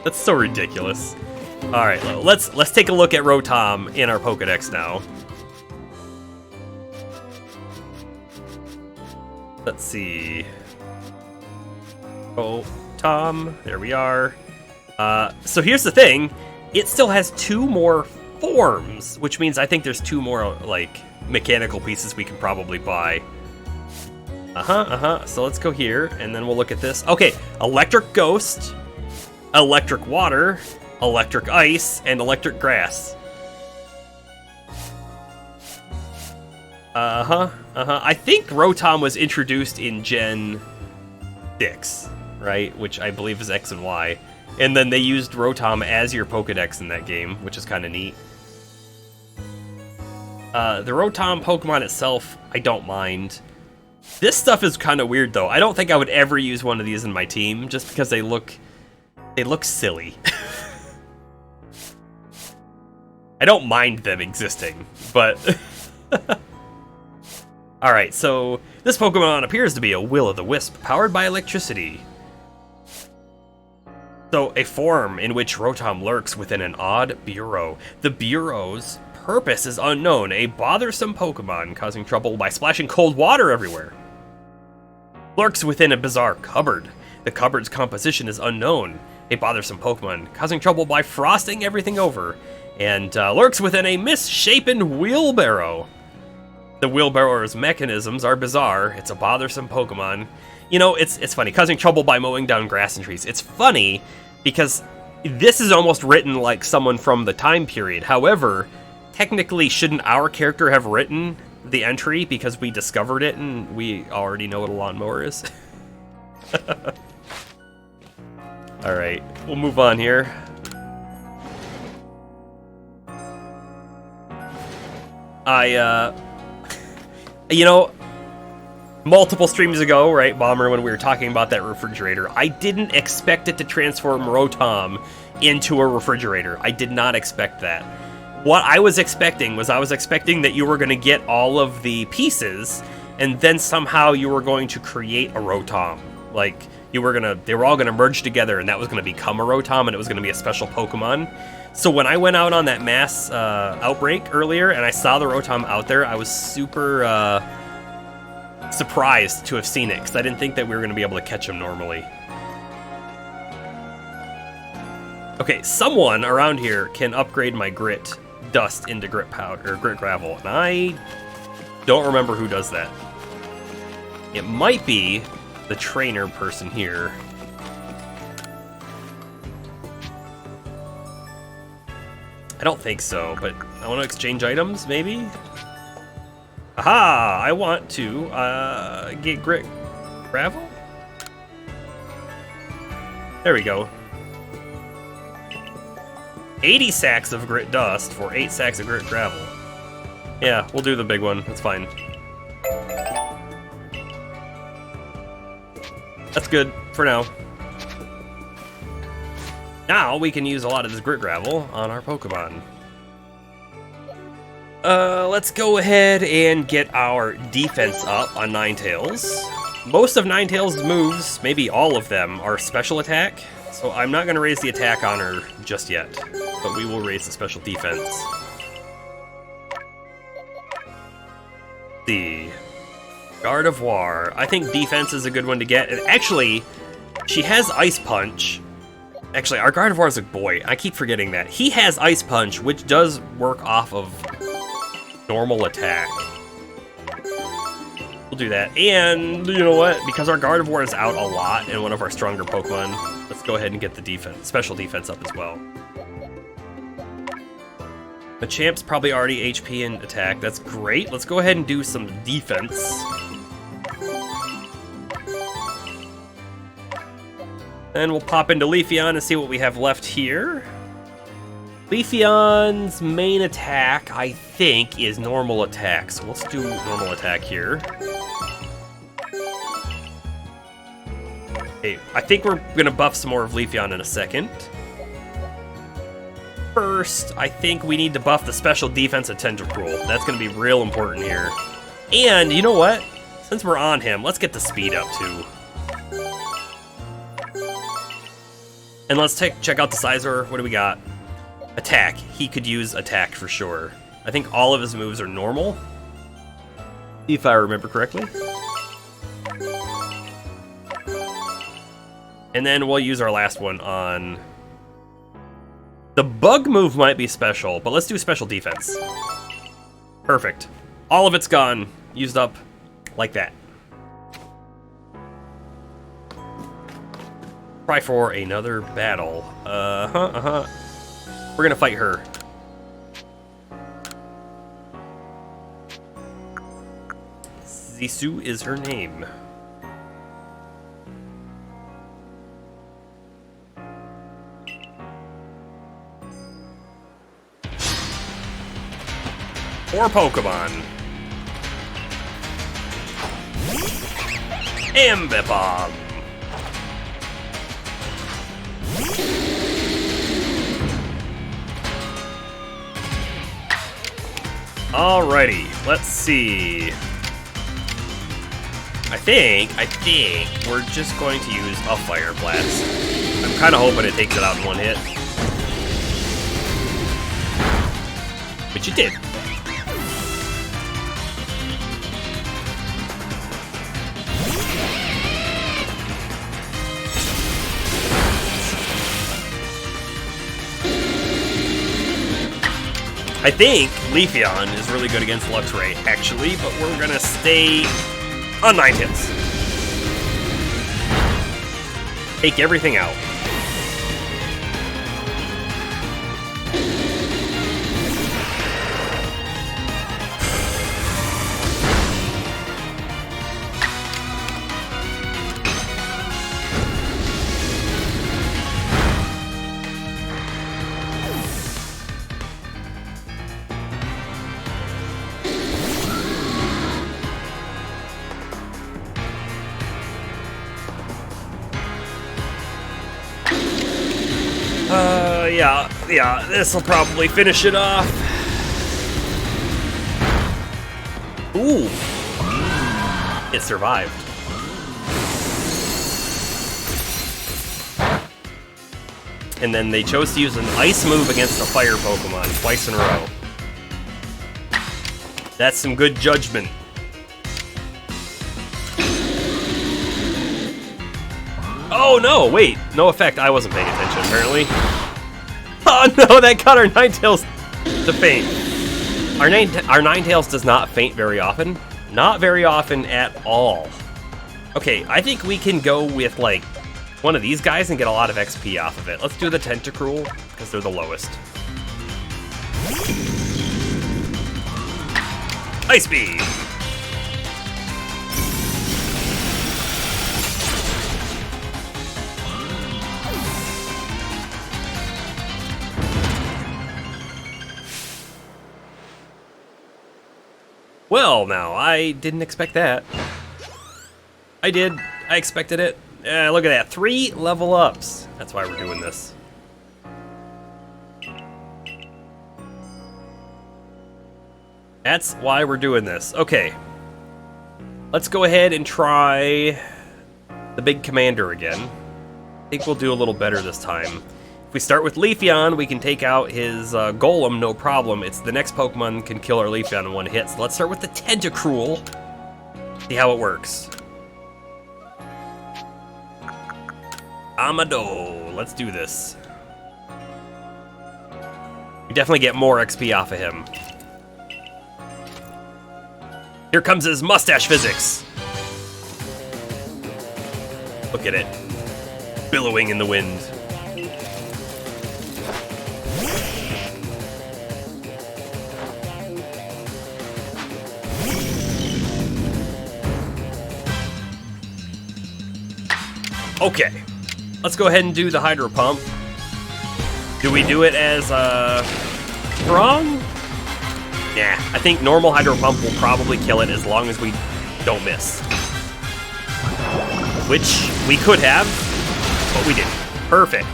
That's so ridiculous. Alright, let's take a look at Rotom in our Pokedex now. Let's see. Oh, Tom, there we are. So here's the thing. It still has 2 more forms, which means I think there's 2 more, like, mechanical pieces we can probably buy. So let's go here, and then we'll look at this. Okay, Electric Ghost, Electric Water, Electric Ice, and Electric Grass. I think Rotom was introduced in Gen 6, right? Which I believe is X and Y. And then they used Rotom as your Pokedex in that game, which is kind of neat. The Rotom Pokemon itself, I don't mind. This stuff is kind of weird, though. I don't think I would ever use one of these in my team, just because they look silly. I don't mind them existing, but... Alright, so this Pokemon appears to be a Will-o'-the-Wisp powered by electricity. So, a form in which Rotom lurks within an odd bureau. The bureau's purpose is unknown, a bothersome Pokemon causing trouble by splashing cold water everywhere. Lurks within a bizarre cupboard. The cupboard's composition is unknown, a bothersome Pokemon causing trouble by frosting everything over. And lurks within a misshapen wheelbarrow. The wheelbarrow's mechanisms are bizarre. It's a bothersome Pokemon. You know, it's funny, causing trouble by mowing down grass and trees. It's funny because this is almost written like someone from the time period. However, technically, shouldn't our character have written the entry because we discovered it and we already know what a lawnmower is? Alright, we'll move on here. You know, multiple streams ago, right, Bomber, when we were talking about that refrigerator, I didn't expect it to transform Rotom into a refrigerator. I did not expect that. What I was expecting was that you were going to get all of the pieces, and then somehow you were going to create a Rotom. Like, they were all going to merge together, and that was going to become a Rotom, and it was going to be a special Pokemon. So when I went out on that mass outbreak earlier, and I saw the Rotom out there, I was super surprised to have seen it, because I didn't think that we were going to be able to catch him normally. Okay, someone around here can upgrade my grit dust into grit powder, or grit gravel, and I don't remember who does that. It might be the trainer person here. I don't think so, but I want to exchange items, maybe? Aha! I want to get grit gravel? There we go. 80 sacks of grit dust for 8 sacks of grit gravel. Yeah, we'll do the big one. That's fine. That's good for now. Now we can use a lot of this grit gravel on our Pokemon. Let's go ahead and get our defense up on Ninetales. Most of Ninetales' moves, maybe all of them, are special attack. So I'm not going to raise the attack on her just yet, but we will raise the special defense. The Gardevoir. I think defense is a good one to get. And actually, she has Ice Punch. Actually, our Gardevoir is a boy. I keep forgetting that. He has Ice Punch, which does work off of normal attack. We'll do that. And you know what? Because our Gardevoir is out a lot in one of our stronger Pokemon, let's go ahead and get the defense, special defense up as well. The champ's probably already HP and attack. That's great. Let's go ahead and do some defense. Then we'll pop into Leafeon and see what we have left here. Leafeon's main attack, I think, is normal attack. So let's do normal attack here. Okay, I think we're going to buff some more of Leafeon in a second. First, I think we need to buff the special defense of Tentacruel. That's going to be real important here. And, you know what? Since we're on him, let's get the speed up, too. And let's check out the Sizor. What do we got? Attack. He could use attack for sure. I think all of his moves are normal, if I remember correctly. And then we'll use our last one on... The bug move might be special, but let's do special defense. Perfect. All of it's gone. Used up like that. Try for another battle. We're gonna fight her. Zisu is her name. Four Pokemon. Ambipom. Alrighty, let's see. I think we're just going to use a Fire Blast. I'm kind of hoping it takes it out in one hit. Which it did. I think Leafeon is really good against Luxray, actually, but we're gonna stay on 9 hits. Take everything out. Yeah, this'll probably finish it off. Ooh. It survived. And then they chose to use an ice move against a fire Pokemon twice in a row. That's some good judgment. Oh no, wait, no effect. I wasn't paying attention, apparently. Oh no, that got our Ninetales to faint. Our Ninetales does not faint very often. Not very often at all. Okay, I think we can go with, like, one of these guys and get a lot of XP off of it. Let's do the Tentacruel, because they're the lowest. Ice Beam! Well, now, I didn't expect that. I did. I expected it. Look at that. 3 level ups. That's why we're doing this. That's why we're doing this. Okay. Let's go ahead and try the big commander again. I think we'll do a little better this time. If we start with Leafeon, we can take out his Golem, no problem. It's the next Pokemon can kill our Leafeon in one hit. So let's start with the Tentacruel. See how it works. Amado. Let's do this. We definitely get more XP off of him. Here comes his mustache physics. Look at it. Billowing in the wind. Okay, let's go ahead and do the Hydro Pump. Do we do it as strong? Nah, I think normal Hydro Pump will probably kill it as long as we don't miss. Which we could have, but we didn't. Perfect.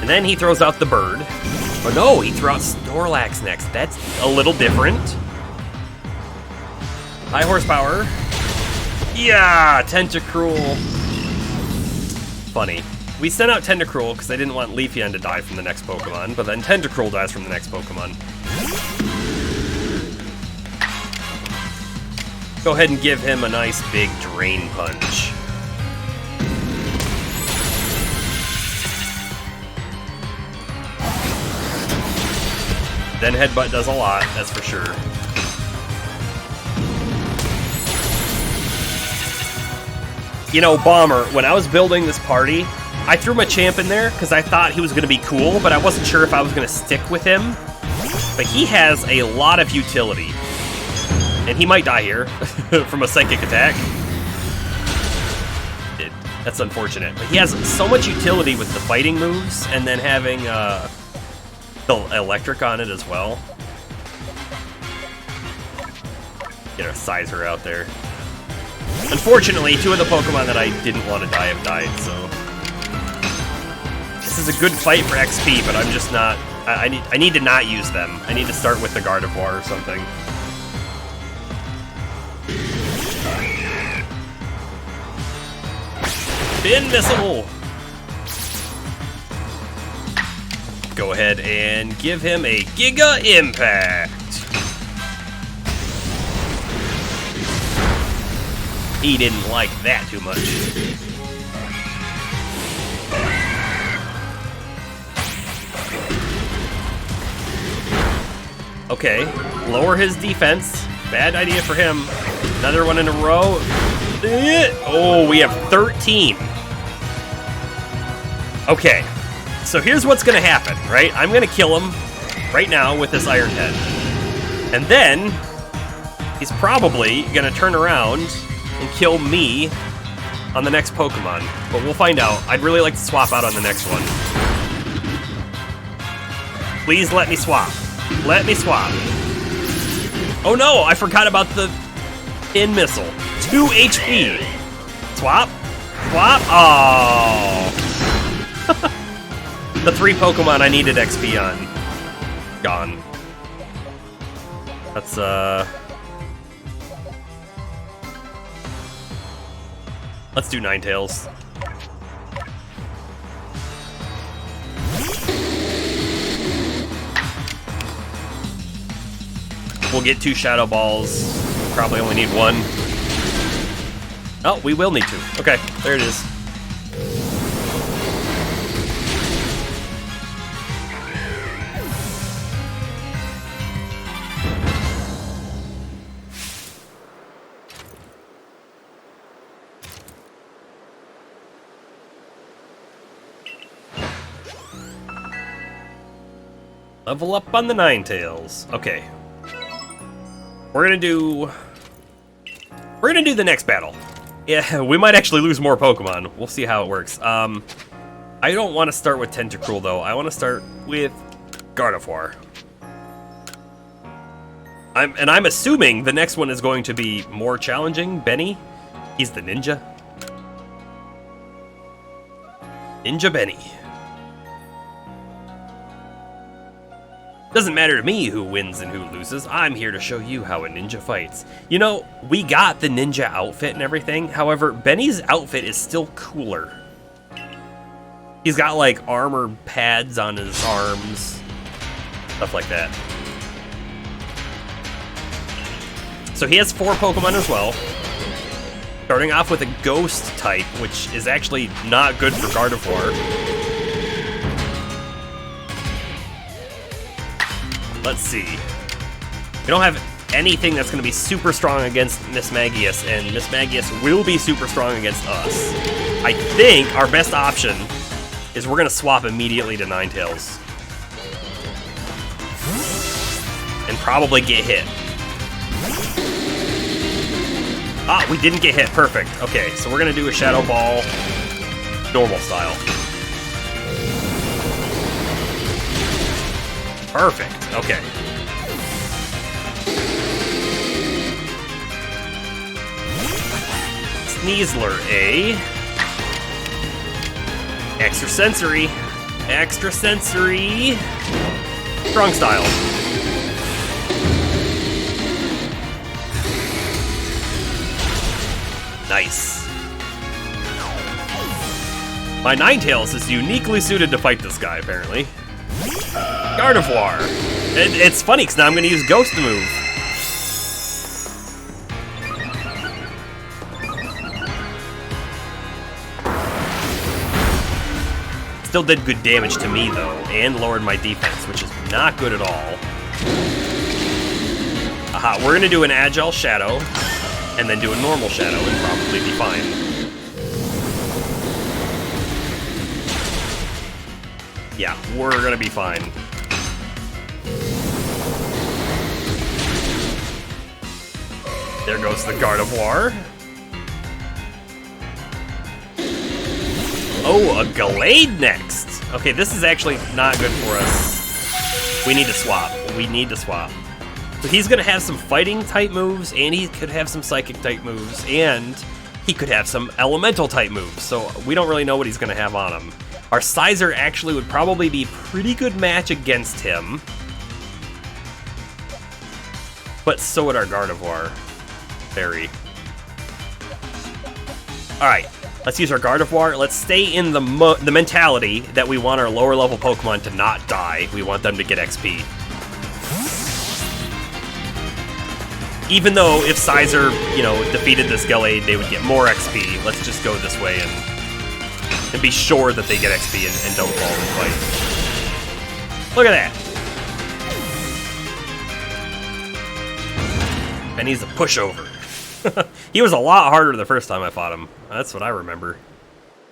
And then he throws out the bird. Oh no, he threw out Snorlax next. That's a little different. High horsepower. Yeah, Tentacruel. Funny. We sent out Tentacruel because I didn't want Leafeon to die from the next Pokemon, but then Tentacruel dies from the next Pokemon. Go ahead and give him a nice big Drain Punch. Then Headbutt does a lot, that's for sure. You know, Bomber, when I was building this party, I threw my champ in there because I thought he was going to be cool, but I wasn't sure if I was going to stick with him. But he has a lot of utility. And he might die here from a psychic attack. That's unfortunate. But he has so much utility with the fighting moves, and then having the electric on it as well. Get a Sizer out there. Unfortunately, 2 of the Pokemon that I didn't want to die have died, so... This is a good fight for XP, but I'm just not... I need to not use them. I need to start with the Gardevoir or something. Spin Missile! Go ahead and give him a Giga Impact. He didn't like that too much. Okay, lower his defense. Bad idea for him. Another one in a row. Oh, we have 13. Okay, so here's what's gonna happen, right? I'm gonna kill him right now with this Iron Head. And then, he's probably gonna turn around and kill me on the next Pokemon. But we'll find out. I'd really like to swap out on the next one. Please let me swap. Let me swap. Oh no, I forgot about the Pin Missile. 2 HP. Swap. Swap. Oh. The 3 Pokemon I needed XP on. Gone. That's, let's do Ninetales. We'll get 2 Shadow Balls. Probably only need 1. Oh, we will need 2. Okay, there it is. Level up on the Ninetales. Okay. We're gonna do the next battle. Yeah, we might actually lose more Pokemon. We'll see how it works. I don't want to start with Tentacruel though. I want to start with Gardevoir. I'm assuming the next one is going to be more challenging. Benny, he's the ninja. Ninja Benny. Doesn't matter to me who wins and who loses. I'm here to show you how a ninja fights. You know, we got the ninja outfit and everything. However, Benny's outfit is still cooler. He's got like armor pads on his arms. Stuff like that. So he has 4 Pokemon as well. Starting off with a Ghost type, which is actually not good for Gardevoir. Let's see. We don't have anything that's going to be super strong against Miss Magius, and Miss Magius will be super strong against us. I think our best option is we're going to swap immediately to Ninetales. And probably get hit. Ah, we didn't get hit. Perfect. Okay, so we're going to do a Shadow Ball normal style. Perfect. Okay. Sneasler, eh? Extrasensory. Extrasensory. Strong style. Nice. My Ninetales is uniquely suited to fight this guy, apparently. Gardevoir. It's funny, because now I'm going to use Ghost to move. Still did good damage to me, though, and lowered my defense, which is not good at all. Aha, we're going to do an Agile Shadow, and then do a normal Shadow, and probably be fine. Yeah, we're going to be fine. There goes the Gardevoir. Oh, a Gallade next. Okay, this is actually not good for us. We need to swap. We need to swap. So he's going to have some fighting type moves, and he could have some psychic type moves, and he could have some elemental type moves, so we don't really know what he's going to have on him. Our Sizer actually would probably be a pretty good match against him. But so would our Gardevoir. Very. Alright, let's use our Gardevoir. Let's stay in the mentality that we want our lower level Pokemon to not die. We want them to get XP. Even though if Sizer, you know, defeated this Gallade, they would get more XP. Let's just go this way and be sure that they get XP and don't fall in the fight. Look at that. And he's a pushover. He was a lot harder the first time I fought him. That's what I remember.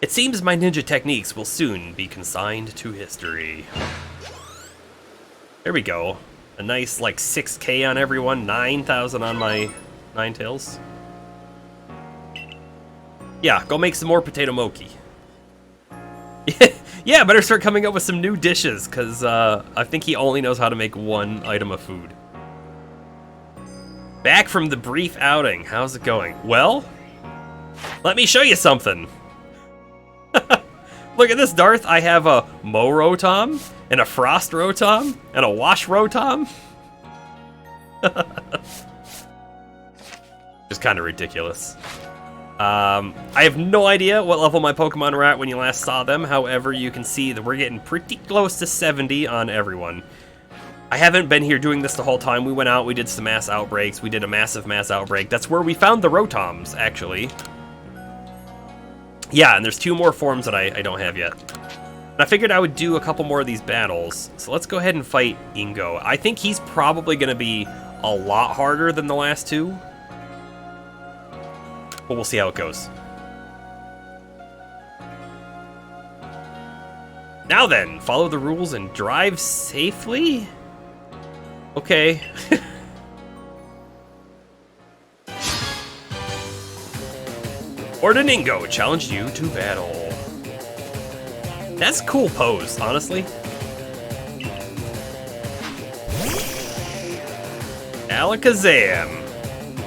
It seems my ninja techniques will soon be consigned to history. There we go. A nice, like, 6K on everyone, 9,000 on my Ninetales. Yeah, go make some more potato mochi. Yeah, better start coming up with some new dishes, because I think he only knows how to make one item of food. Back from the brief outing. How's it going? Well, let me show you something. Look at this, Darth. I have a Mo Rotom, and a Frost Rotom, and a Wash Rotom. Just kind of ridiculous. I have no idea what level my Pokemon were at when you last saw them. However, you can see that we're getting pretty close to 70 on everyone. I haven't been here doing this the whole time. We went out, we did some mass outbreaks. We did a massive mass outbreak. That's where we found the Rotoms, actually. Yeah, and there's 2 more forms that I don't have yet. And I figured I would do a couple more of these battles. So let's go ahead and fight Ingo. I think he's probably going to be a lot harder than the last 2. But we'll see how it goes. Now then, follow the rules and drive safely? Okay. Ordiningo challenged you to battle. That's a cool pose, honestly. Alakazam.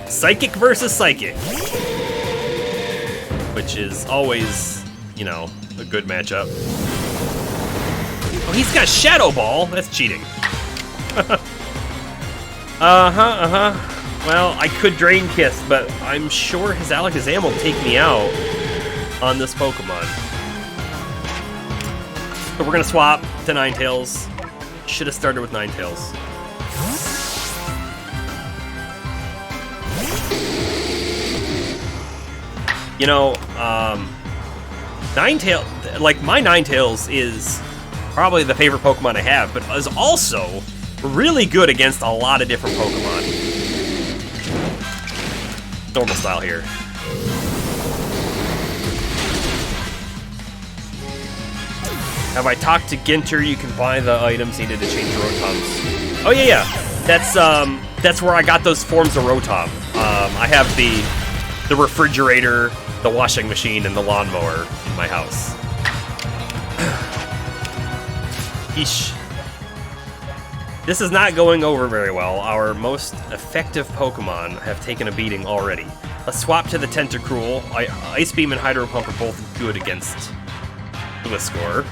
Psychic versus Psychic. Which is always, you know, a good matchup. Oh, he's got Shadow Ball. That's cheating. Well, I could Drain Kiss, but I'm sure his Alakazam will take me out on this Pokemon. So we're gonna swap to Ninetales. Should have started with Ninetales. You know, Ninetales, like my Ninetales is probably the favorite Pokemon I have, but is also really good against a lot of different Pokemon. Normal style here. Have I talked to Ginter? You can buy the items needed to change Rotoms. Oh yeah. That's where I got those forms of Rotom. I have the refrigerator, the washing machine, and the lawnmower in my house. Eesh. This is not going over very well. Our most effective Pokemon have taken a beating already. Let's swap to the Tentacruel. Ice Beam and Hydro Pump are both good against Gliscor.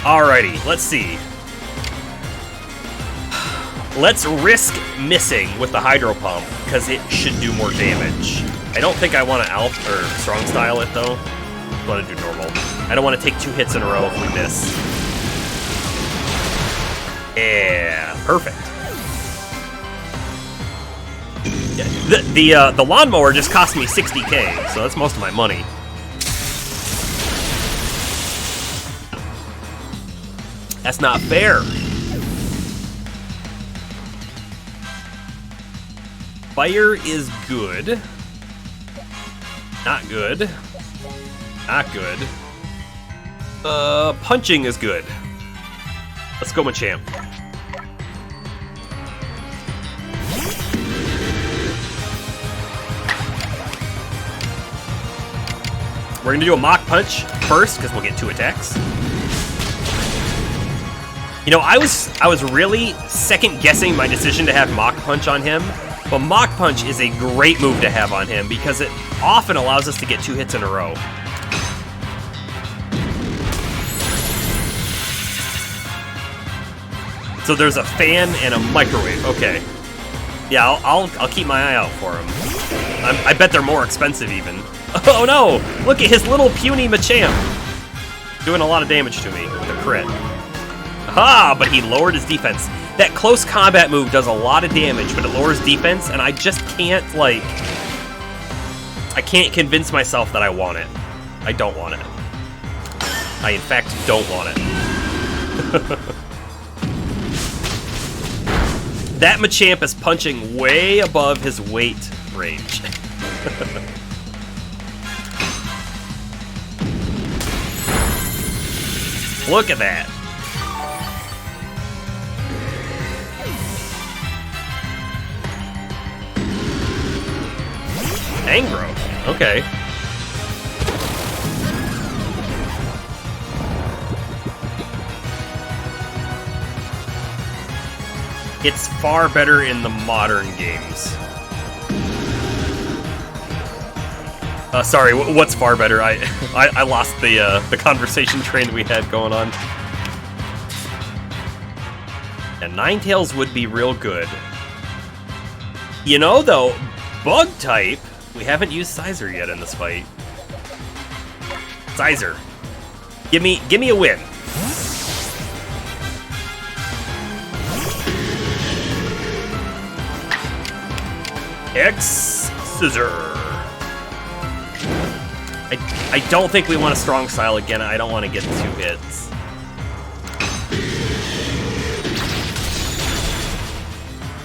Alrighty, let's see. Let's risk missing with the Hydro Pump, because it should do more damage. I don't think I want to Alph or Strong Style it though. I want to do normal. I don't want to take 2 hits in a row if we miss. Yeah, perfect. Yeah, the lawnmower just cost me 60K, so that's most of my money. That's not fair. Fire is good. Not good. Not good. Punching is good. Let's go, Machamp. We're gonna do a Mach Punch first, because we'll get 2 attacks. You know, I was really second guessing my decision to have Mach Punch on him, but Mach Punch is a great move to have on him because it often allows us to get 2 hits in a row. So there's a fan and a microwave. Okay. Yeah, I'll keep my eye out for them. I bet they're more expensive even. Oh no! Look at his little puny Machamp! Doing a lot of damage to me with a crit. Aha! But he lowered his defense. That close combat move does a lot of damage, but it lowers defense, and I just can't, like... I can't convince myself that I want it. I don't want it. I, in fact, don't want it. That Machamp is punching way above his weight range. Look at that. Angro. Okay. It's far better in the modern games. Sorry, what's far better? I lost the conversation train we had going on. And Ninetales would be real good. You know, though, Bug type, we haven't used Sizer yet in this fight. Sizer, give me a win. X Scissor. I don't think we want a strong style again. I don't want to get 2 hits.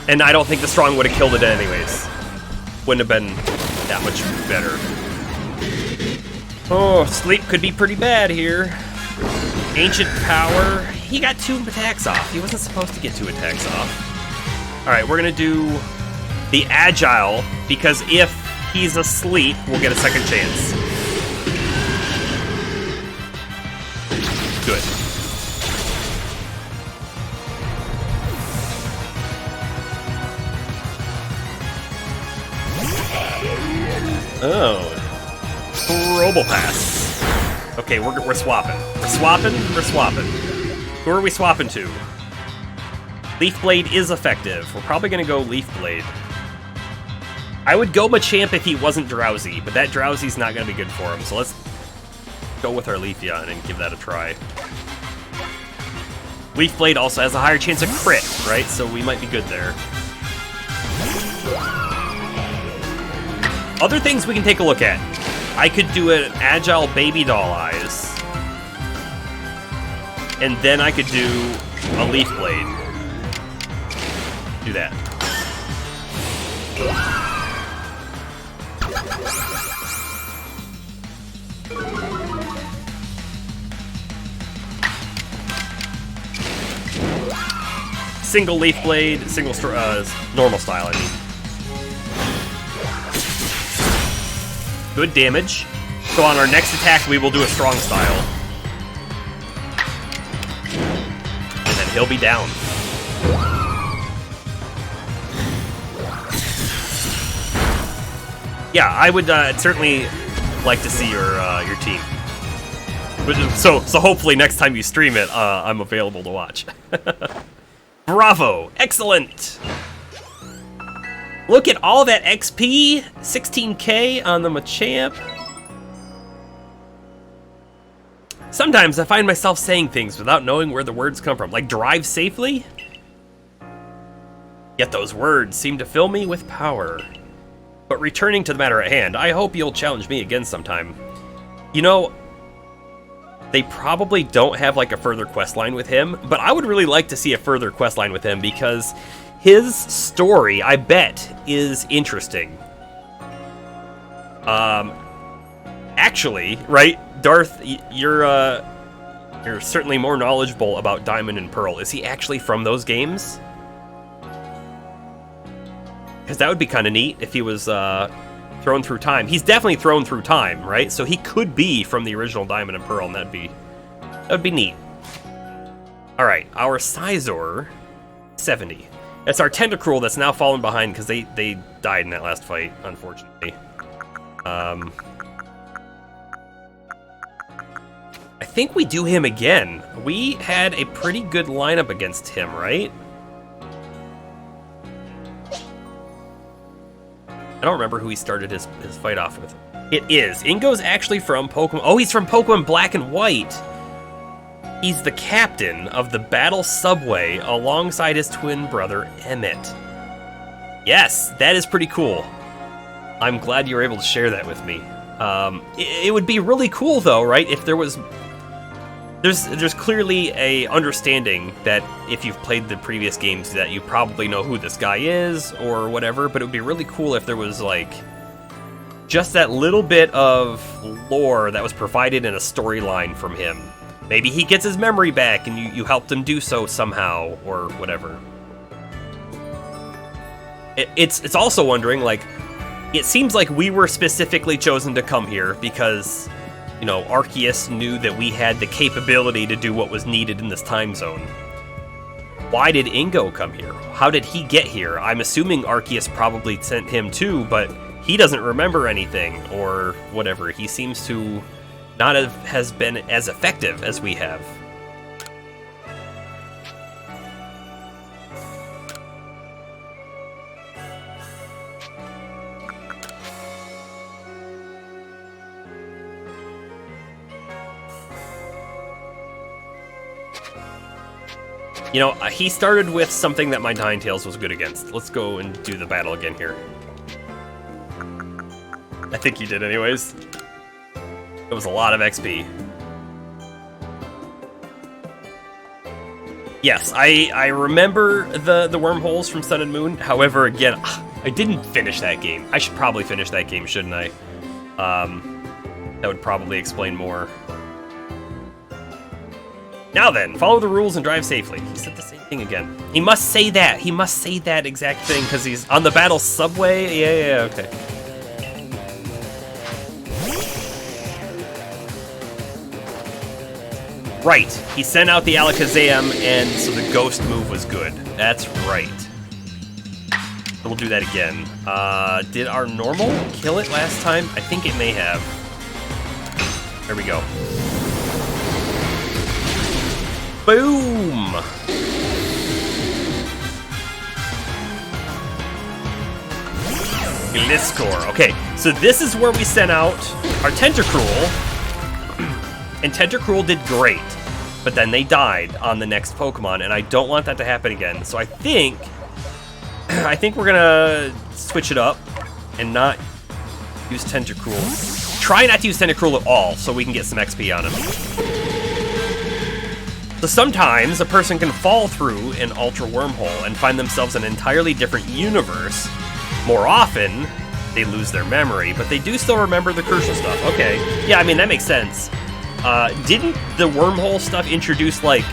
And I don't think the strong would have killed it anyways. Wouldn't have been that much better. Oh, sleep could be pretty bad here. Ancient Power. He got 2 attacks off. He wasn't supposed to get 2 attacks off. Alright, we're gonna do the Agile, because if he's asleep, we'll get a second chance. Good. Oh. Probopass. Okay, we're swapping. We're swapping. Who are we swapping to? Leaf Blade is effective. We're probably gonna go Leaf Blade. I would go Machamp if he wasn't drowsy, but that drowsy's not gonna be good for him, so let's go with our Leafeon and give that a try. Leaf Blade also has a higher chance of crit, right? So we might be good there. Other things we can take a look at. I could do an Agile Baby Doll Eyes. And then I could do a Leaf Blade. Do that. Single Leaf Blade, single normal style, I mean. Good damage. So on our next attack, we will do a strong style. And then he'll be down. Yeah, I would certainly like to see your team. So hopefully next time you stream it, I'm available to watch. Bravo! Excellent! Look at all that XP! 16k on the Machamp. Sometimes I find myself saying things without knowing where the words come from, like drive safely? Yet those words seem to fill me with power. But returning to the matter at hand, I hope you'll challenge me again sometime. You know, they probably don't have like a further quest line with him, but I would really like to see a further quest line with him because his story, I bet, is interesting. Actually, right, Darth, you're certainly more knowledgeable about Diamond and Pearl. Is he actually from those games? Because that would be kind of neat if he was thrown through time. He's definitely thrown through time, right? So he could be from the original Diamond and Pearl, and that'd be neat. Alright, our Scizor, 70. That's our Tentacruel that's now fallen behind because they died in that last fight, unfortunately. I think we do him again. We had a pretty good lineup against him, right? I don't remember who he started his fight off with. It is. Ingo's actually from Pokemon... Oh, he's from Pokemon Black and White. He's the captain of the Battle Subway alongside his twin brother, Emmett. Yes, that is pretty cool. I'm glad you were able to share that with me. It would be really cool, though, right? If there was... There's clearly a understanding that if you've played the previous games that you probably know who this guy is or whatever, but it would be really cool if there was, like, just that little bit of lore that was provided in a storyline from him. Maybe he gets his memory back and you helped him do so somehow, or whatever. It's also wondering, like, it seems like we were specifically chosen to come here because, you know, Arceus knew that we had the capability to do what was needed in this time zone. Why did Ingo come here? How did he get here? I'm assuming Arceus probably sent him too, but he doesn't remember anything, or whatever. He seems to not has been as effective as we have. You know, he started with something that my Ninetales was good against. Let's go and do the battle again here. I think you did anyways. It was a lot of XP. Yes, I remember the wormholes from Sun and Moon. However, again, I didn't finish that game. I should probably finish that game, shouldn't I? That would probably explain more. Now then, follow the rules and drive safely. He said the same thing again. He must say that. He must say that exact thing because he's on the Battle Subway. Yeah, okay. Right, he sent out the Alakazam, and so the ghost move was good. That's right. We'll do that again. Did our normal kill it last time? I think it may have. There we go. Boom! Gliscor. Okay, so this is where we sent out our Tentacruel. And Tentacruel did great, but then they died on the next Pokemon, and I don't want that to happen again. So I think we're gonna switch it up and not use Tentacruel. Try not to use Tentacruel at all, so we can get some XP on him. So sometimes a person can fall through an Ultra Wormhole and find themselves in an entirely different universe. More often, they lose their memory, but they do still remember the crucial stuff. Okay, yeah, I mean, that makes sense. Didn't the wormhole stuff introduce, like,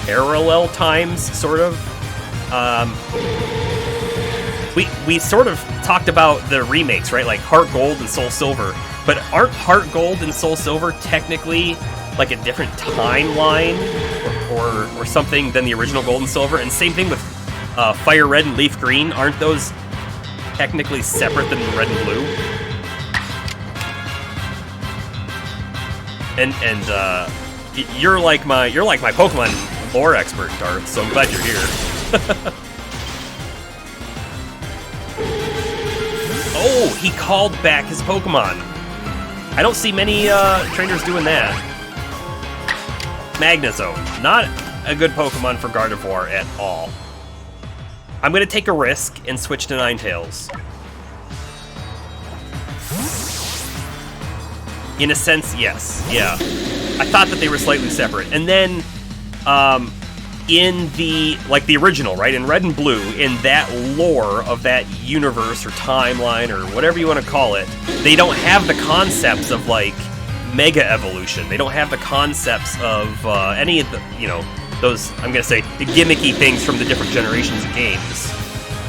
parallel times, sort of? We sort of talked about the remakes, right? Like Heart Gold and Soul Silver. But aren't Heart Gold and Soul Silver technically, like, a different timeline or something than the original Gold and Silver? And same thing with Fire Red and Leaf Green. Aren't those technically separate than Red and Blue? And you're like my Pokemon lore expert, Darth, so I'm glad you're here. Oh, he called back his Pokemon. I don't see many trainers doing that. Magnezone, not a good Pokemon for Gardevoir at all. I'm gonna take a risk and switch to Ninetales. In a sense, yes. Yeah. I thought that they were slightly separate. And then, in the original, right? In Red and Blue, in that lore of that universe or timeline or whatever you want to call it, they don't have the concepts of, like, Mega Evolution. They don't have the concepts of any of the, you know, those, I'm going to say, the gimmicky things from the different generations of games.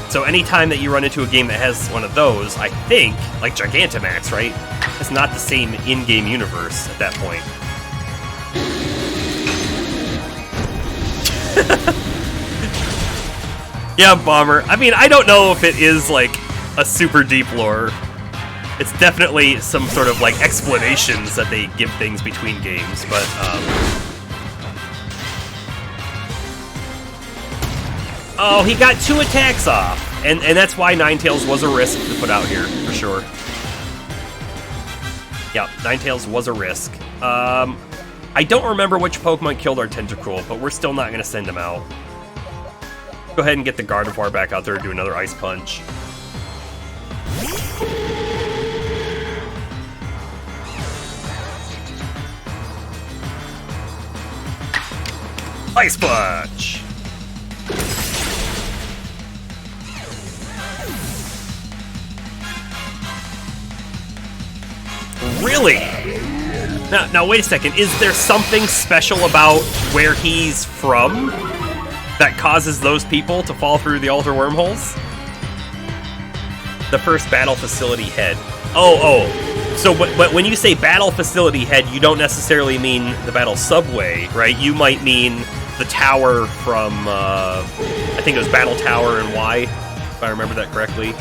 So anytime that you run into a game that has one of those, I think, like Gigantamax, right? It's not the same in-game universe at that point. Yeah, bomber. I mean, I don't know if it is like a super deep lore. It's definitely some sort of like explanations that they give things between games, but oh, he got 2 attacks off, and that's why Ninetales was a risk to put out here for sure. Yeah, Ninetales was a risk. I don't remember which Pokemon killed our Tentacruel, but we're still not going to send him out. Go ahead and get the Gardevoir back out there and do another Ice Punch. Ice Punch! Really? Now wait a second. Is there something special about where he's from that causes those people to fall through the altar wormholes? The first battle facility head. Oh. So when you say battle facility head, you don't necessarily mean the battle subway, right? You might mean the tower from, I think it was Battle Tower and Y, if I remember that correctly.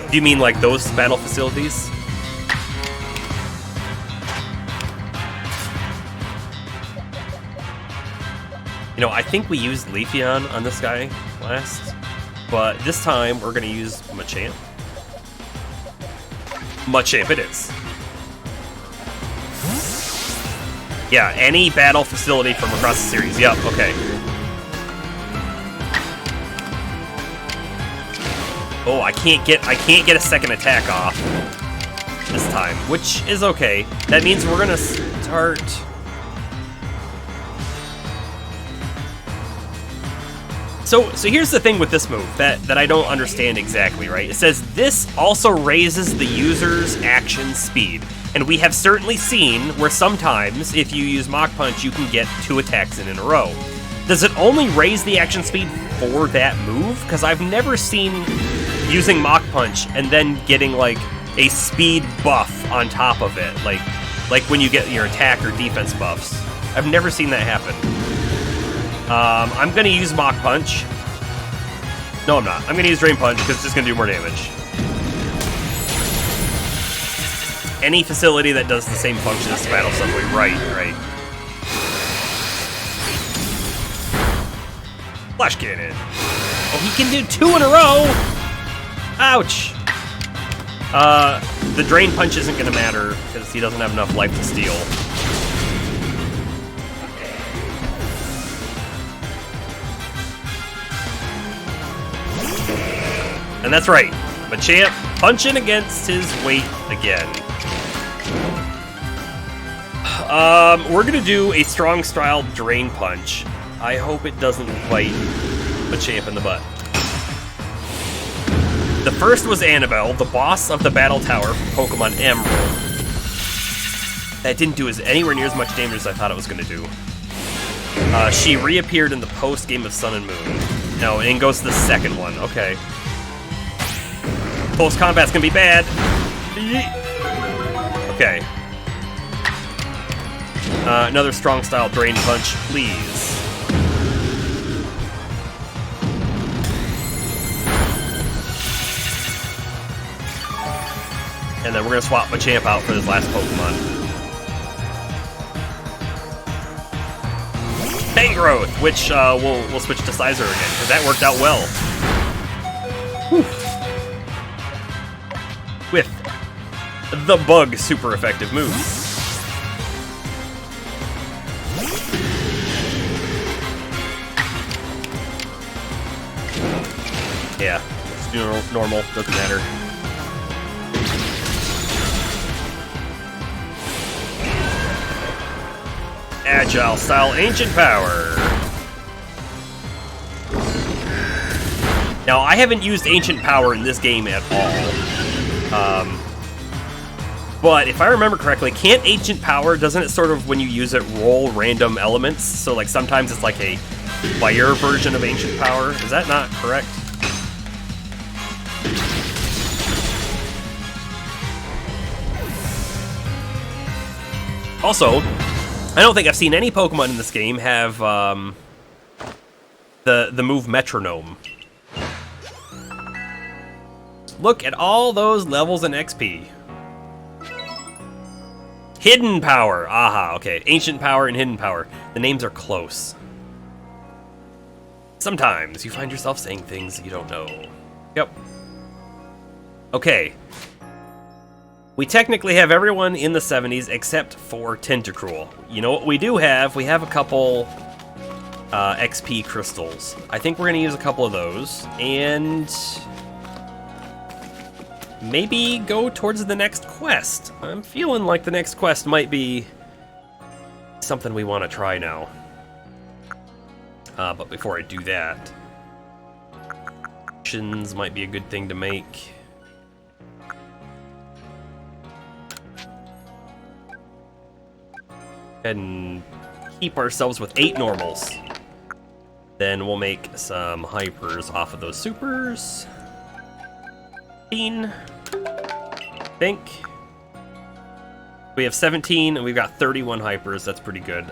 Do you mean like those battle facilities? You know, I think we used Leafeon on this guy last, but this time we're going to use Machamp. Machamp it is. Yeah, any battle facility from across the series. Yep, okay. Oh, I can't get a second attack off this time, which is okay. That means we're going to start... So here's the thing with this move that I don't understand exactly, right? It says this also raises the user's action speed. And we have certainly seen where sometimes, if you use Mach Punch, you can get 2 attacks in a row. Does it only raise the action speed for that move? Because I've never seen using Mach Punch and then getting, like, a speed buff on top of it. Like when you get your attack or defense buffs. I've never seen that happen. I'm going to use Mach Punch. No, I'm not. I'm going to use Drain Punch because it's just going to do more damage. Any facility that does the same function as the Battle Subway. Right. Flash Cannon. Oh, he can do 2 in a row! Ouch! The Drain Punch isn't going to matter because he doesn't have enough life to steal. And that's right, Machamp punching against his weight again. We're gonna do a strong style Drain Punch. I hope it doesn't bite Machamp in the butt. The first was Annabelle, the boss of the Battle Tower from Pokemon Emerald. That didn't do anywhere near as much damage as I thought it was gonna do. She reappeared in the post-game of Sun and Moon. No, and goes to the second one, okay. Close combat's gonna be bad. Okay. Another strong style Drain Punch, please. And then we're gonna swap Machamp out for this last Pokemon. Tangrowth, which we'll switch to Sizer again, because that worked out well. Whew. With the Bug super effective move. Yeah, it's normal, doesn't matter. Agile style Ancient Power. Now, I haven't used Ancient Power in this game at all. But if I remember correctly, can't Ancient Power, doesn't it sort of, when you use it, roll random elements? So, like, sometimes it's like a fire version of Ancient Power. Is that not correct? Also, I don't think I've seen any Pokemon in this game have the move Metronome. Look at all those levels in XP. Hidden power. Aha, okay. Ancient power and hidden power. The names are close. Sometimes you find yourself saying things you don't know. Yep. Okay. We technically have everyone in the 70s except for Tentacruel. You know what we do have? We have a couple XP crystals. I think we're going to use a couple of those. And maybe go towards the next quest. I'm feeling like the next quest might be something we want to try now. But before I do that, missions might be a good thing to make. And keep ourselves with 8 normals. Then we'll make some hypers off of those supers. 15, I think. We have 17 and we've got 31 hypers. That's pretty good.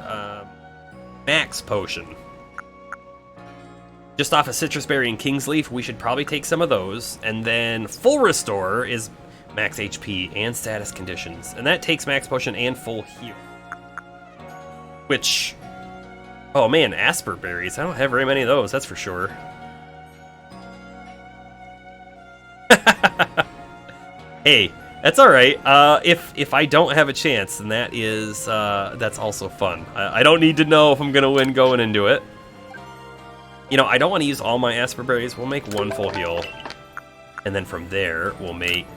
Max potion. Just off of Citrus Berry and King's Leaf, we should probably take some of those. And then full restore is max HP and status conditions. And that takes max potion and full heal. Which, oh man, Asper berries. I don't have very many of those, that's for sure. Hey, that's all right. If I don't have a chance, then that is that's also fun. I don't need to know if I'm gonna win going into it. You know, I don't want to use all my Asper berries. We'll make 1 full heal, and then from there we'll make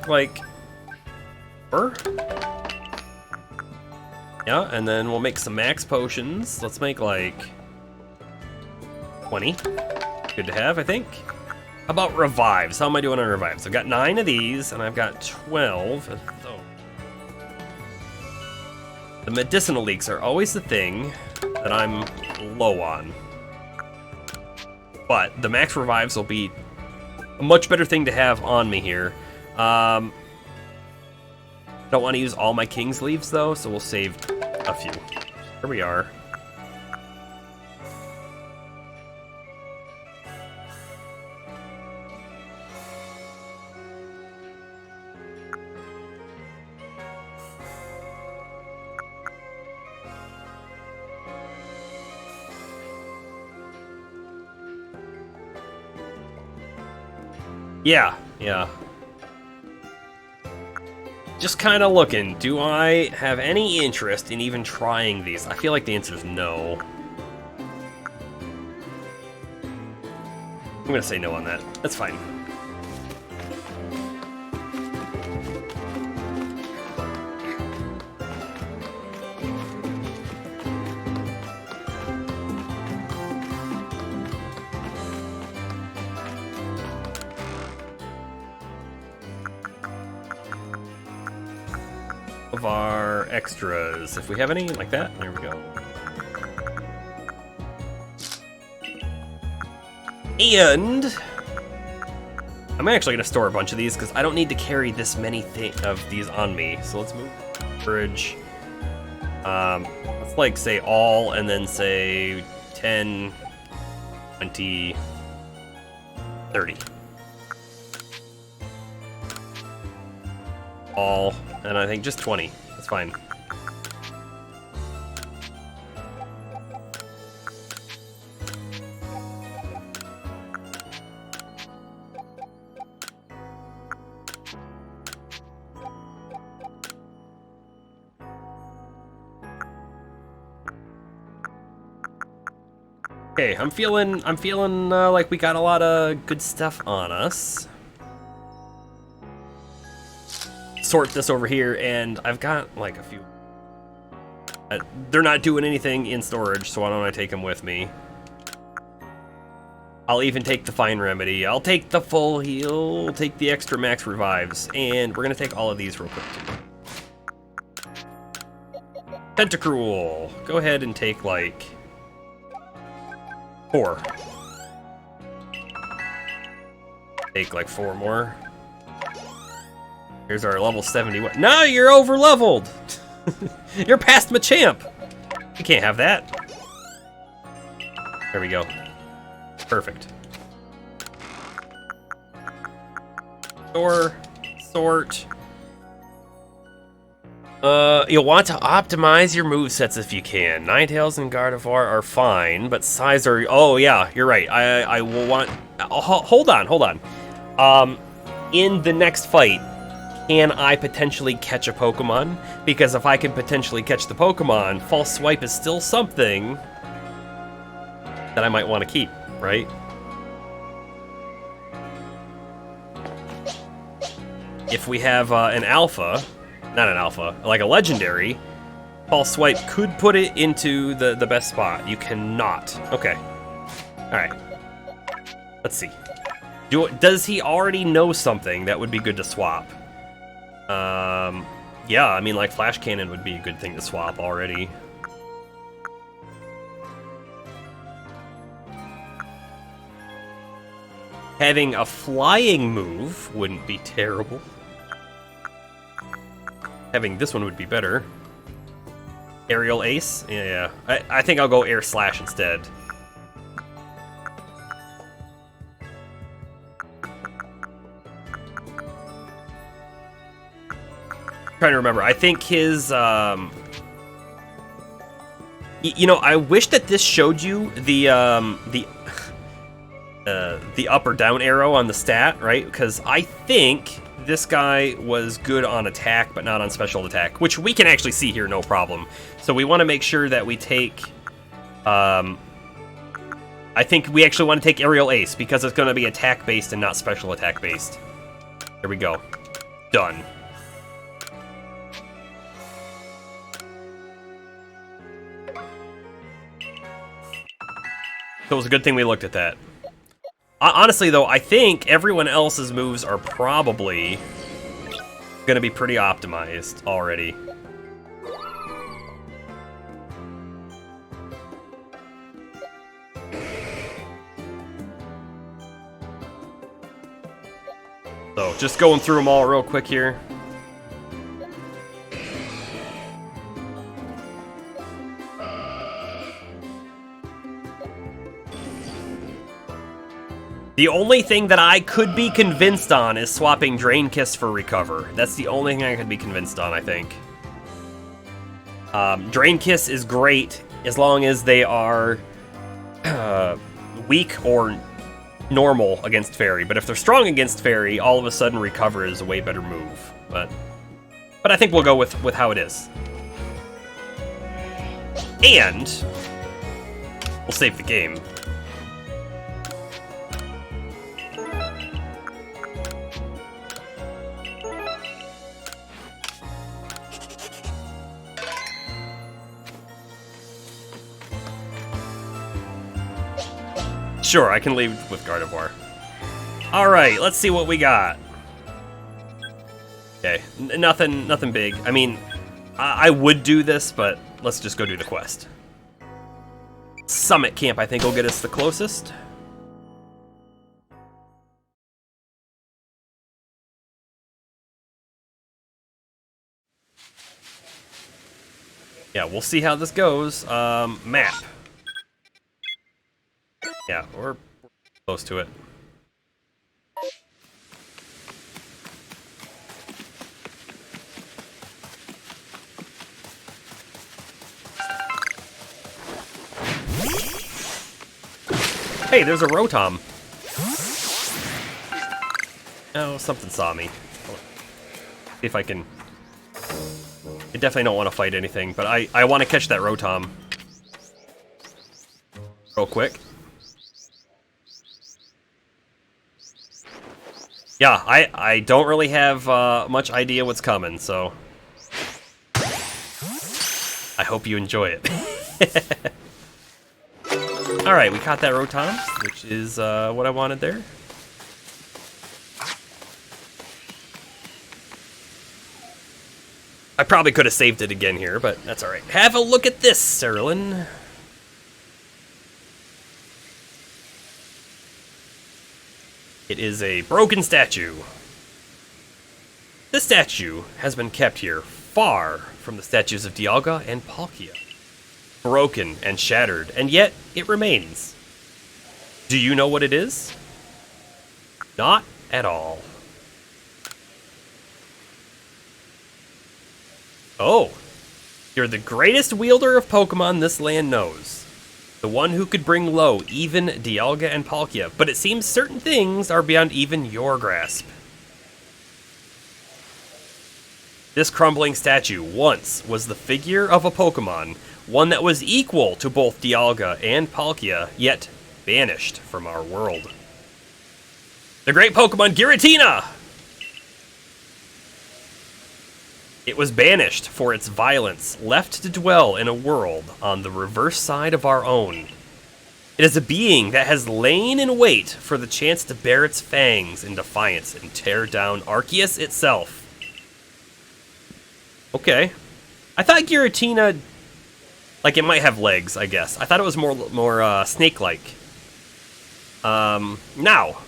like 4. Yeah, and then we'll make some max potions. Let's make like 20. Good to have, I think. How about revives? How am I doing on revives? I've got 9 of these, and I've got 12 of those. The medicinal leaks are always the thing that I'm low on. But the max revives will be a much better thing to have on me here. Don't want to use all my King's Leaves, though, so we'll save a few. Here we are. Yeah. Just kind of looking. Do I have any interest in even trying these? I feel like the answer is no. I'm gonna say no on that. That's fine. Of our extras, if we have any like that. There we go. And I'm actually gonna store a bunch of these because I don't need to carry this many of these on me. So let's move courage. Let's like say all and then say 10, 20, 30. All, and I think just 20. That's fine. Okay, I'm feeling like we got a lot of good stuff on us. Sort this over here, and I've got like a few. They're not doing anything in storage, so why don't I take them with me? I'll even take the fine remedy. I'll take the full heal, take the extra max revives, and we're gonna take all of these real quick too. Tentacruel. Go ahead and take like 4. Take like 4 more. Here's our level 71. No, you're over leveled. You're past Machamp. You can't have that. There we go. Perfect. Sort. You'll want to optimize your movesets if you can. Ninetales and Gardevoir are fine, but size are... Oh, yeah, you're right. I will want... hold on. In the next fight, can I potentially catch a Pokemon? Because if I can potentially catch the Pokemon, False Swipe is still something that I might want to keep, right? If we have an alpha... Not an alpha, like a legendary, False Swipe could put it into the best spot. You cannot. Okay. Alright. Let's see. Does he already know something that would be good to swap? Yeah, I mean, like, Flash Cannon would be a good thing to swap already. Having a flying move wouldn't be terrible. Having this one would be better. Aerial Ace? Yeah. I think I'll go Air Slash instead. Trying to remember. I think his... you know, I wish that this showed you the up or down arrow on the stat, right? Because I think this guy was good on attack, but not on special attack, which we can actually see here, no problem. So we want to make sure that we take... I think we actually want to take Aerial Ace, because it's going to be attack-based and not special attack-based. There we go. Done. So it was a good thing we looked at that. Honestly, though, I think everyone else's moves are probably going to be pretty optimized already. So, just going through them all real quick here. The only thing that I could be convinced on is swapping Drain Kiss for Recover. That's the only thing I could be convinced on, I think. Drain Kiss is great as long as they are weak or normal against Fairy. But if they're strong against Fairy, all of a sudden Recover is a way better move. But I think we'll go with how it is. And we'll save the game. Sure, I can leave with Gardevoir. Alright, let's see what we got. Okay, nothing big. I mean, I would do this, but let's just go do the quest. Summit Camp, I think, will get us the closest. Yeah, we'll see how this goes. Map. Yeah, we're close to it. Hey, there's a Rotom. Oh, something saw me. See if I can... I definitely don't want to fight anything, but I want to catch that Rotom. Real quick. Yeah, I don't really have much idea what's coming, so... I hope you enjoy it. Alright, we caught that Rotom, which is what I wanted there. I probably could have saved it again here, but that's alright. Have a look at this, Serlin. It is a broken statue. This statue has been kept here, far from the statues of Dialga and Palkia. Broken and shattered, and yet it remains. Do you know what it is? Not at all. Oh, you're the greatest wielder of Pokemon this land knows. The one who could bring low even Dialga and Palkia, but it seems certain things are beyond even your grasp. This crumbling statue once was the figure of a Pokemon, one that was equal to both Dialga and Palkia, yet banished from our world. The great Pokemon Giratina! It was banished for its violence, left to dwell in a world on the reverse side of our own. It is a being that has lain in wait for the chance to bare its fangs in defiance and tear down Arceus itself. Okay. I thought Giratina, like, it might have legs, I guess. I thought it was more snake-like. Now,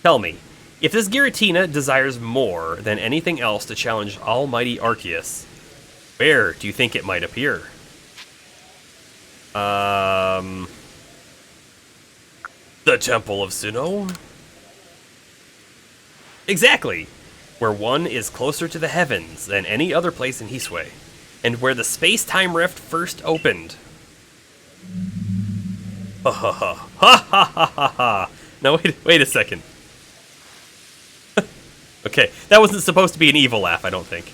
tell me, if this Giratina desires more than anything else to challenge almighty Arceus, where do you think it might appear? The Temple of Sinnoh? Exactly! Where one is closer to the heavens than any other place in Hisui, and where the space-time rift first opened. Ha ha ha ha ha ha ha ha! No, wait a second. Okay, that wasn't supposed to be an evil laugh, I don't think.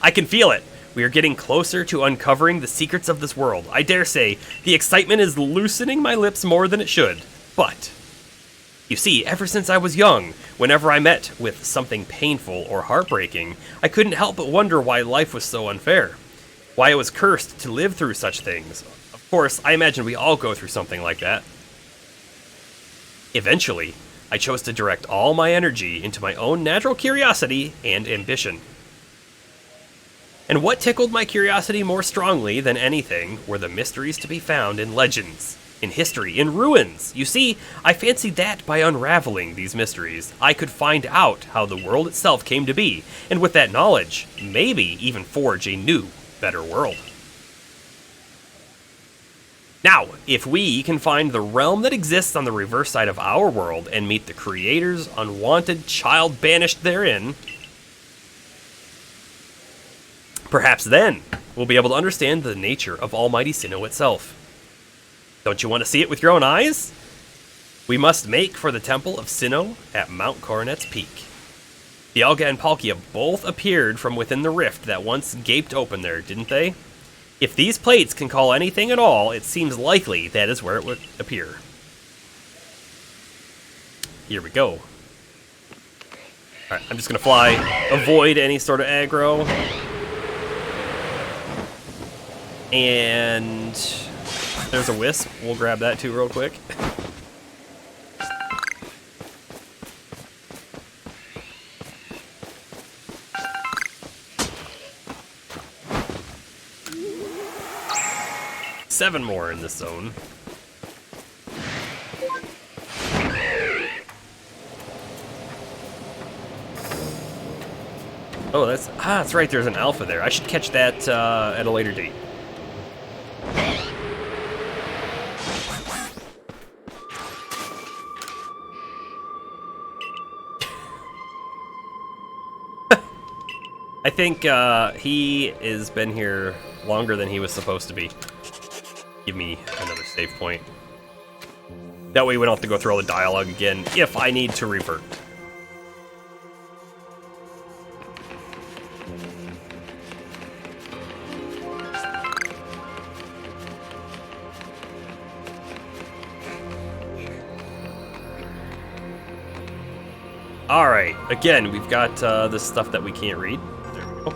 I can feel it. We are getting closer to uncovering the secrets of this world. I dare say, the excitement is loosening my lips more than it should. But, you see, ever since I was young, whenever I met with something painful or heartbreaking, I couldn't help but wonder why life was so unfair. Why I was cursed to live through such things. Of course, I imagine we all go through something like that. Eventually, I chose to direct all my energy into my own natural curiosity and ambition. And what tickled my curiosity more strongly than anything were the mysteries to be found in legends, in history, in ruins. You see, I fancied that by unraveling these mysteries, I could find out how the world itself came to be, and with that knowledge, maybe even forge a new, better world. Now, if we can find the realm that exists on the reverse side of our world and meet the creator's unwanted child banished therein, perhaps then we'll be able to understand the nature of Almighty Sinnoh itself. Don't you want to see it with your own eyes? We must make for the Temple of Sinnoh at Mount Coronet's peak. Dialga and Palkia both appeared from within the rift that once gaped open there, didn't they? If these plates can call anything at all, it seems likely that is where it would appear. Here we go. Alright, I'm just gonna fly, avoid any sort of aggro. And there's a wisp. We'll grab that too real quick. Seven more in this zone. Oh, that's right, there's an alpha there. I should catch that at a later date. I think he has been here longer than he was supposed to be. Give me another save point. That way we don't have to go through all the dialogue again if I need to revert. Alright, again, we've got this stuff that we can't read. There we go.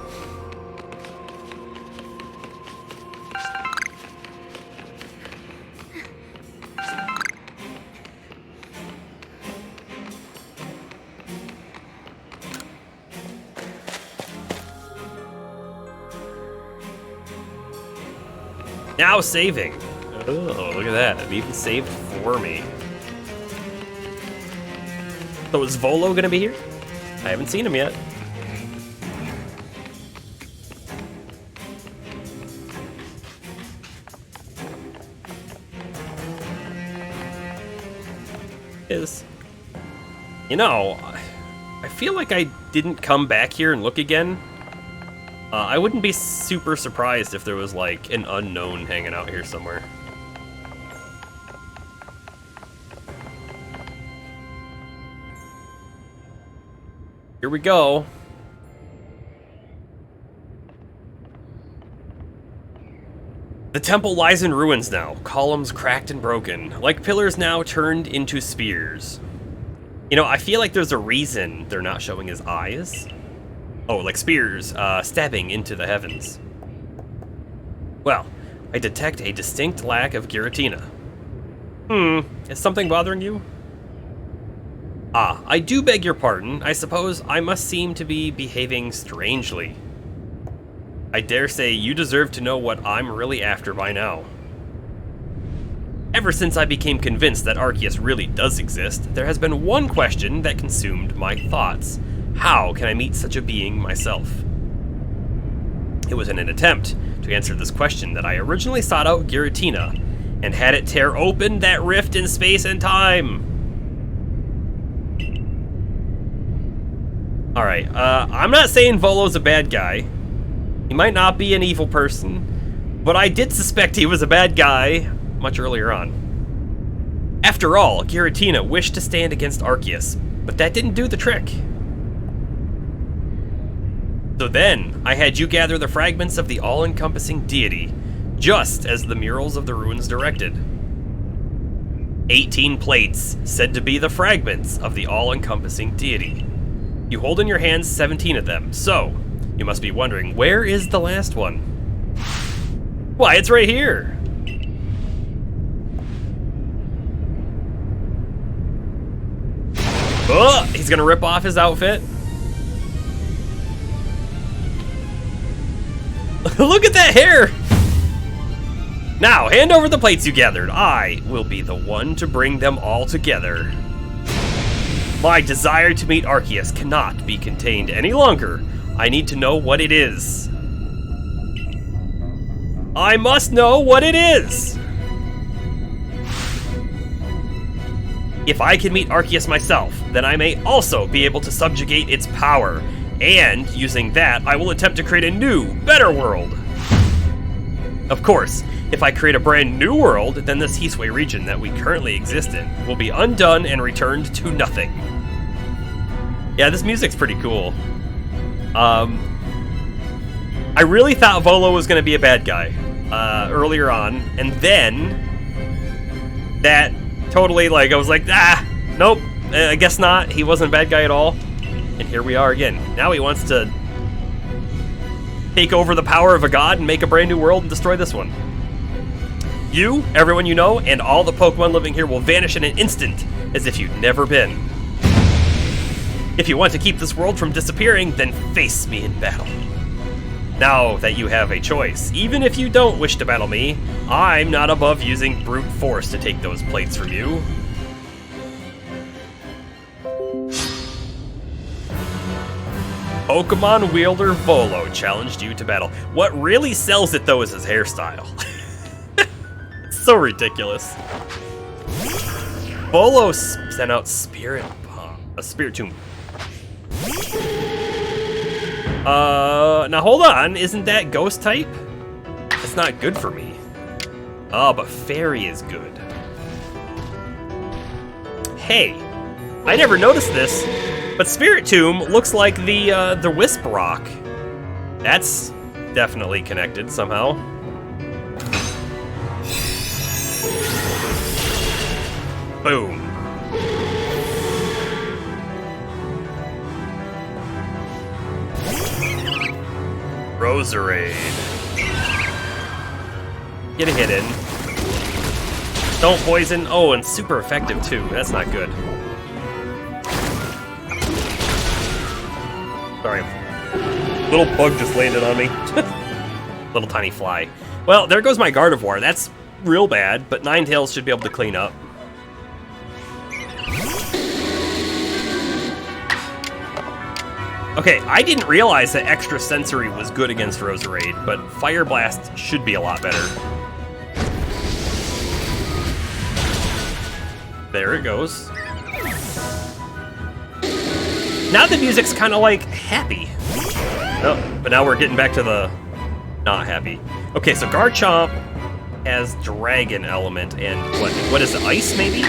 Now saving. Oh, look at that. It even saved for me. So is Volo gonna be here? I haven't seen him yet. You know, I feel like I didn't come back here and look again. I wouldn't be super surprised if there was, like, an unknown hanging out here somewhere. Here we go. The temple lies in ruins now, columns cracked and broken, like pillars now turned into spears. You know, I feel like there's a reason they're not showing his eyes. Oh, like spears, stabbing into the heavens. Well, I detect a distinct lack of Giratina. Is something bothering you? Ah, I do beg your pardon. I suppose I must seem to be behaving strangely. I dare say you deserve to know what I'm really after by now. Ever since I became convinced that Arceus really does exist, there has been one question that consumed my thoughts. How can I meet such a being myself? It was in an attempt to answer this question that I originally sought out Giratina, and had it tear open that rift in space and time. Alright, I'm not saying Volo's a bad guy. He might not be an evil person, but I did suspect he was a bad guy much earlier on. After all, Giratina wished to stand against Arceus, but that didn't do the trick. So then, I had you gather the fragments of the all-encompassing deity, just as the murals of the ruins directed. 18 plates, said to be the fragments of the all-encompassing deity. You hold in your hands 17 of them, so you must be wondering, where is the last one? Why, it's right here! Oh, he's gonna rip off his outfit. Look at that hair! Now, hand over the plates you gathered. I will be the one to bring them all together. My desire to meet Arceus cannot be contained any longer. I need to know what it is. I must know what it is! If I can meet Arceus myself, then I may also be able to subjugate its power. And, using that, I will attempt to create a new, better world. Of course, if I create a brand new world, then this Hisui region that we currently exist in will be undone and returned to nothing. Yeah, this music's pretty cool. I really thought Volo was going to be a bad guy earlier on, and then that totally, like, I was like, nope, I guess not. He wasn't a bad guy at all. And here we are again. Now he wants to take over the power of a god and make a brand new world and destroy this one. You, everyone you know, and all the Pokemon living here will vanish in an instant, as if you'd never been. If you want to keep this world from disappearing, then face me in battle. Now that you have a choice, even if you don't wish to battle me, I'm not above using brute force to take those plates from you. Pokemon wielder Volo challenged you to battle. What really sells it, though, is his hairstyle. It's so ridiculous. Volo sent out Spirit Tomb. Now hold on, isn't that ghost type? That's not good for me. Oh, but fairy is good. Hey, I never noticed this, but Spirit Tomb looks like the Wisp Rock. That's definitely connected somehow. Boom. Roserade. Get a hit in. Don't poison. Oh, and super effective too. That's not good. Sorry. Little bug just landed on me. Little tiny fly. Well, there goes my Gardevoir. That's real bad, but Ninetales should be able to clean up. Okay, I didn't realize that Extra Sensory was good against Roserade, but Fire Blast should be a lot better. There it goes. Now the music's kind of like happy. Oh, but now we're getting back to the not happy. Okay, so Garchomp has dragon element and what is it, ice maybe?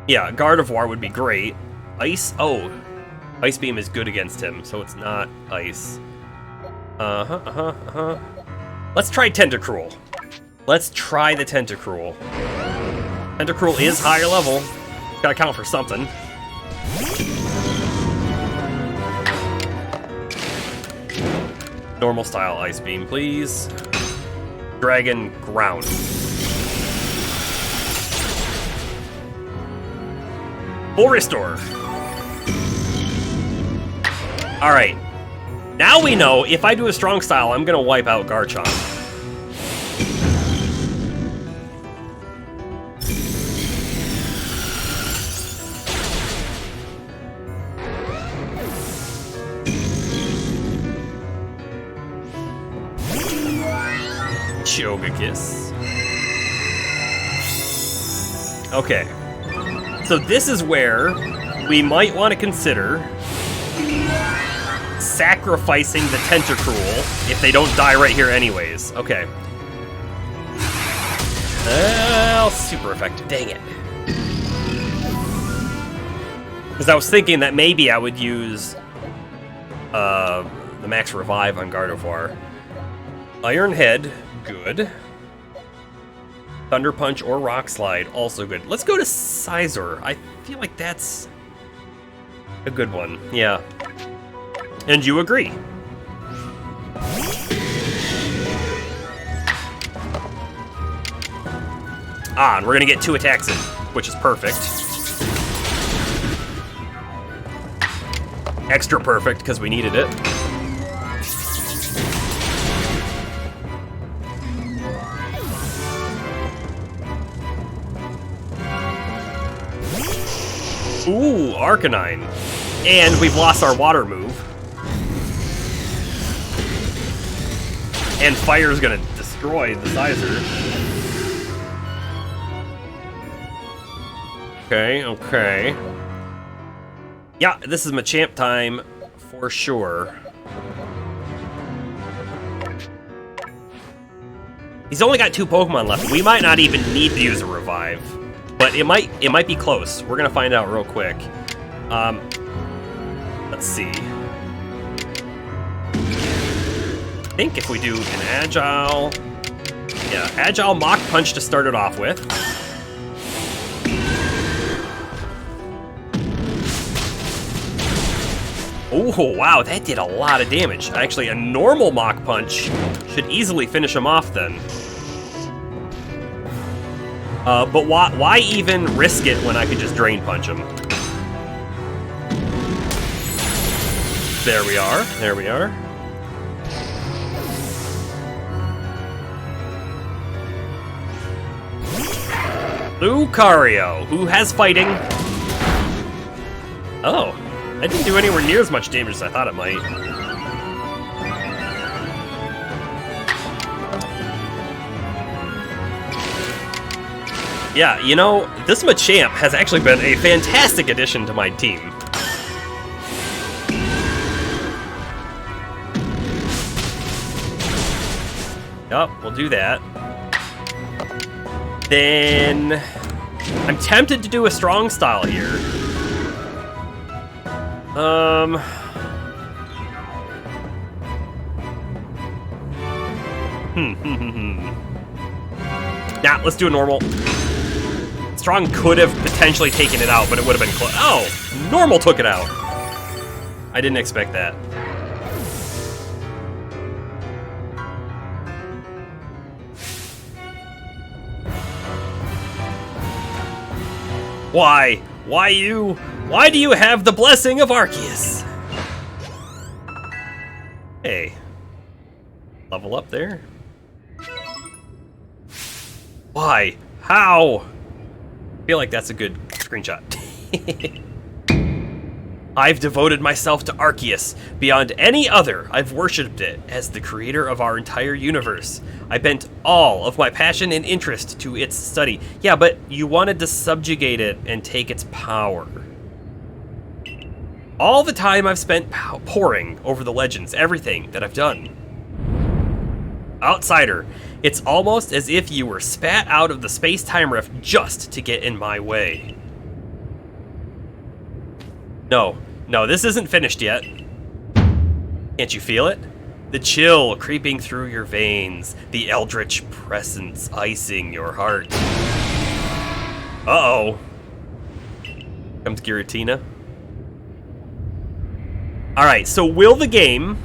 Yeah, Gardevoir would be great. Ice, oh, Ice Beam is good against him, so it's not ice. Let's try Tentacruel. Let's try the Tentacruel. Tentacruel is higher level. Gotta count for something. Normal style Ice Beam, please. Dragon Ground. Full Restore. Alright. Now we know if I do a strong style, I'm gonna wipe out Garchomp. Chogekiss. Okay. So this is where we might want to consider sacrificing the Tentacruel if they don't die right here anyways. Okay. Well, super effective. Dang it. Because I was thinking that maybe I would use the Max Revive on Gardevoir. Iron Head, good. Thunder Punch or Rock Slide, also good. Let's go to Scizor. I feel like that's a good one. Yeah. And you agree. Ah, and we're gonna get 2 attacks in, which is perfect. Extra perfect, because we needed it. Ooh, Arcanine. And we've lost our water move. And fire's gonna destroy the Scizor. Okay. Yeah, this is Machamp time for sure. He's only got 2 Pokemon left. We might not even need to use a Revive. But it might be close. We're gonna find out real quick. Let's see. I think if we do an Agile... Yeah, Agile Mach Punch to start it off with. Oh, wow, that did a lot of damage. Actually, a normal Mach Punch should easily finish him off then. But why even risk it when I could just Drain Punch him? There we are. Lucario, who has fighting. Oh, that didn't do anywhere near as much damage as I thought it might. Yeah, you know, this Machamp has actually been a fantastic addition to my team. Yup, we'll do that. Then... I'm tempted to do a strong style here. Nah, let's do a normal. Strong could have potentially taken it out, but it would have been close. Oh, normal took it out. I didn't expect that. Why? Why you? Why do you have the blessing of Arceus? Hey. Level up there. Why? How? I feel like that's a good screenshot. I've devoted myself to Arceus. Beyond any other, I've worshipped it as the creator of our entire universe. I bent all of my passion and interest to its study. Yeah, but you wanted to subjugate it and take its power. All the time I've spent poring over the legends, everything that I've done. Outsider, it's almost as if you were spat out of the space-time rift just to get in my way. No, this isn't finished yet. Can't you feel it? The chill creeping through your veins, the eldritch presence icing your heart. Uh-oh. Comes Giratina. Alright, so will the game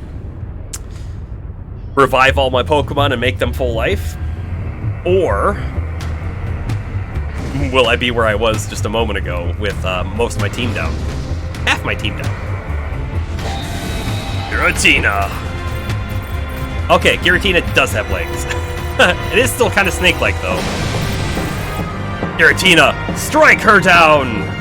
revive all my Pokemon and make them full life? Or will I be where I was just a moment ago with most of my team down? Half my team down. Giratina! Okay, Giratina does have legs. It is still kind of snake-like, though. Giratina, strike her down!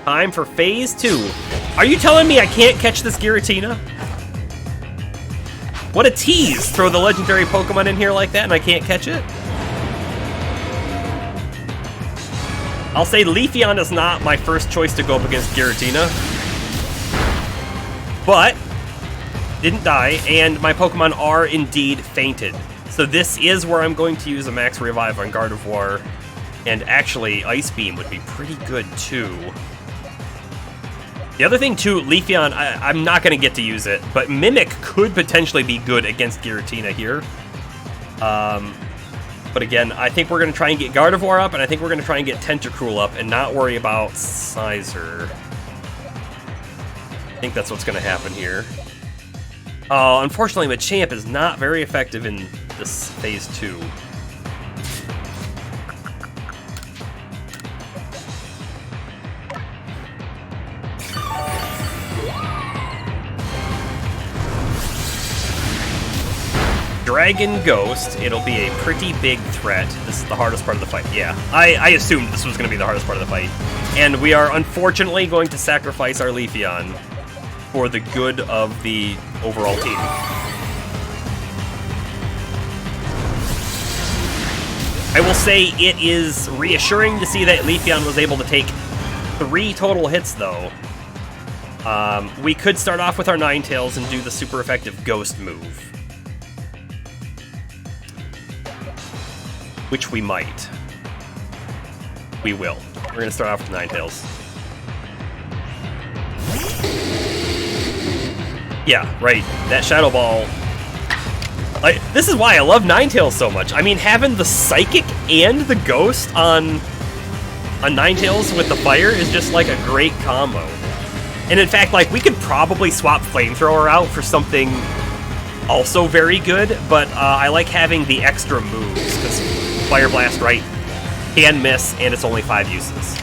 Time for Phase 2. Are you telling me I can't catch this Giratina? What a tease! Throw the legendary Pokemon in here like that and I can't catch it? I'll say Leafeon is not my first choice to go up against Giratina. But, didn't die, and my Pokemon are indeed fainted. So this is where I'm going to use a Max Revive on Gardevoir. And actually, Ice Beam would be pretty good too. The other thing too, Leafeon, I'm not going to get to use it, but Mimic could potentially be good against Giratina here. But again, I think we're going to try and get Gardevoir up, and I think we're going to try and get Tentacruel up, and not worry about Sizer. I think that's what's going to happen here. Unfortunately, Machamp is not very effective in this Phase 2. Dragon Ghost, it'll be a pretty big threat. This is the hardest part of the fight. Yeah, I assumed this was going to be the hardest part of the fight. And we are unfortunately going to sacrifice our Leafeon for the good of the overall team. I will say it is reassuring to see that Leafeon was able to take 3 total hits, though. We could start off with our Ninetales and do the super effective Ghost move. Which we might. We will. We're going to start off with Ninetales. Yeah, right. That Shadow Ball. Like, this is why I love Ninetales so much. I mean, having the Psychic and the Ghost on Ninetales with the Fire is just like a great combo. And in fact, like, we could probably swap Flamethrower out for something also very good, but I like having the extra moves, because Fire Blast, right, can miss, and it's only 5 uses.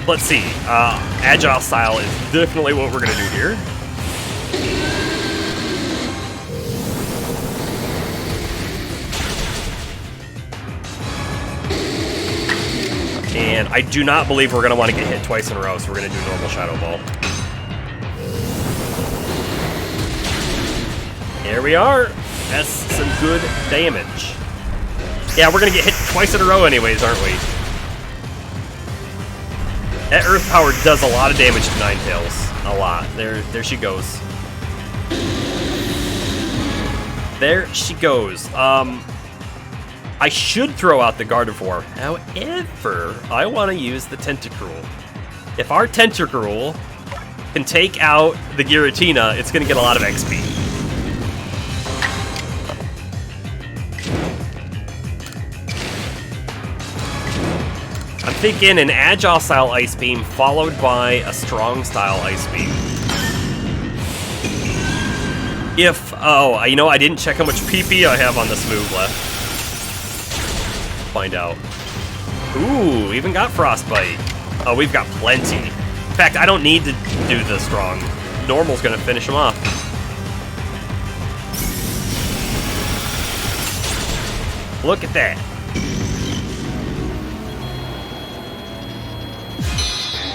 Let's see. Agile Style is definitely what we're going to do here. And I do not believe we're going to want to get hit twice in a row, so we're going to do normal Shadow Ball. There we are. That's some good damage. Yeah, we're going to get hit twice in a row anyways, aren't we? That Earth Power does a lot of damage to Ninetales. A lot. There she goes. There she goes. I should throw out the Gardevoir. However, I want to use the Tentacruel. If our Tentacruel can take out the Giratina, it's going to get a lot of XP. I'm thinking an Agile Style Ice Beam followed by a Strong Style Ice Beam. If, oh, you know, I didn't check how much PP I have on this move left. Find out. Ooh, even got Frostbite. Oh, we've got plenty. In fact, I don't need to do the Strong. Normal's gonna finish him off. Look at that.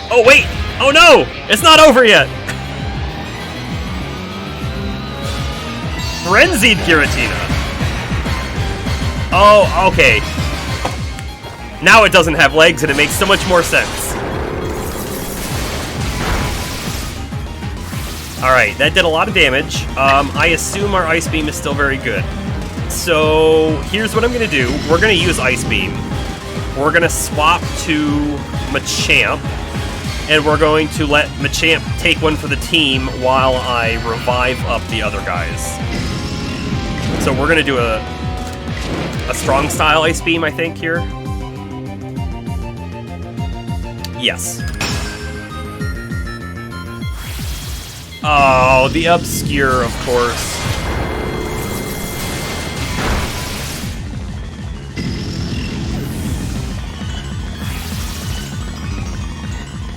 Oh, wait! Oh, no! It's not over yet! Frenzied Giratina. Oh, okay. Now it doesn't have legs, and it makes so much more sense. Alright, that did a lot of damage. I assume our Ice Beam is still very good. So, here's what I'm going to do. We're going to use Ice Beam. We're going to swap to Machamp. And we're going to let Machamp take one for the team while I revive up the other guys. So we're going to do a strong style Ice Beam, I think, here. Yes. Oh, the Obscure, of course.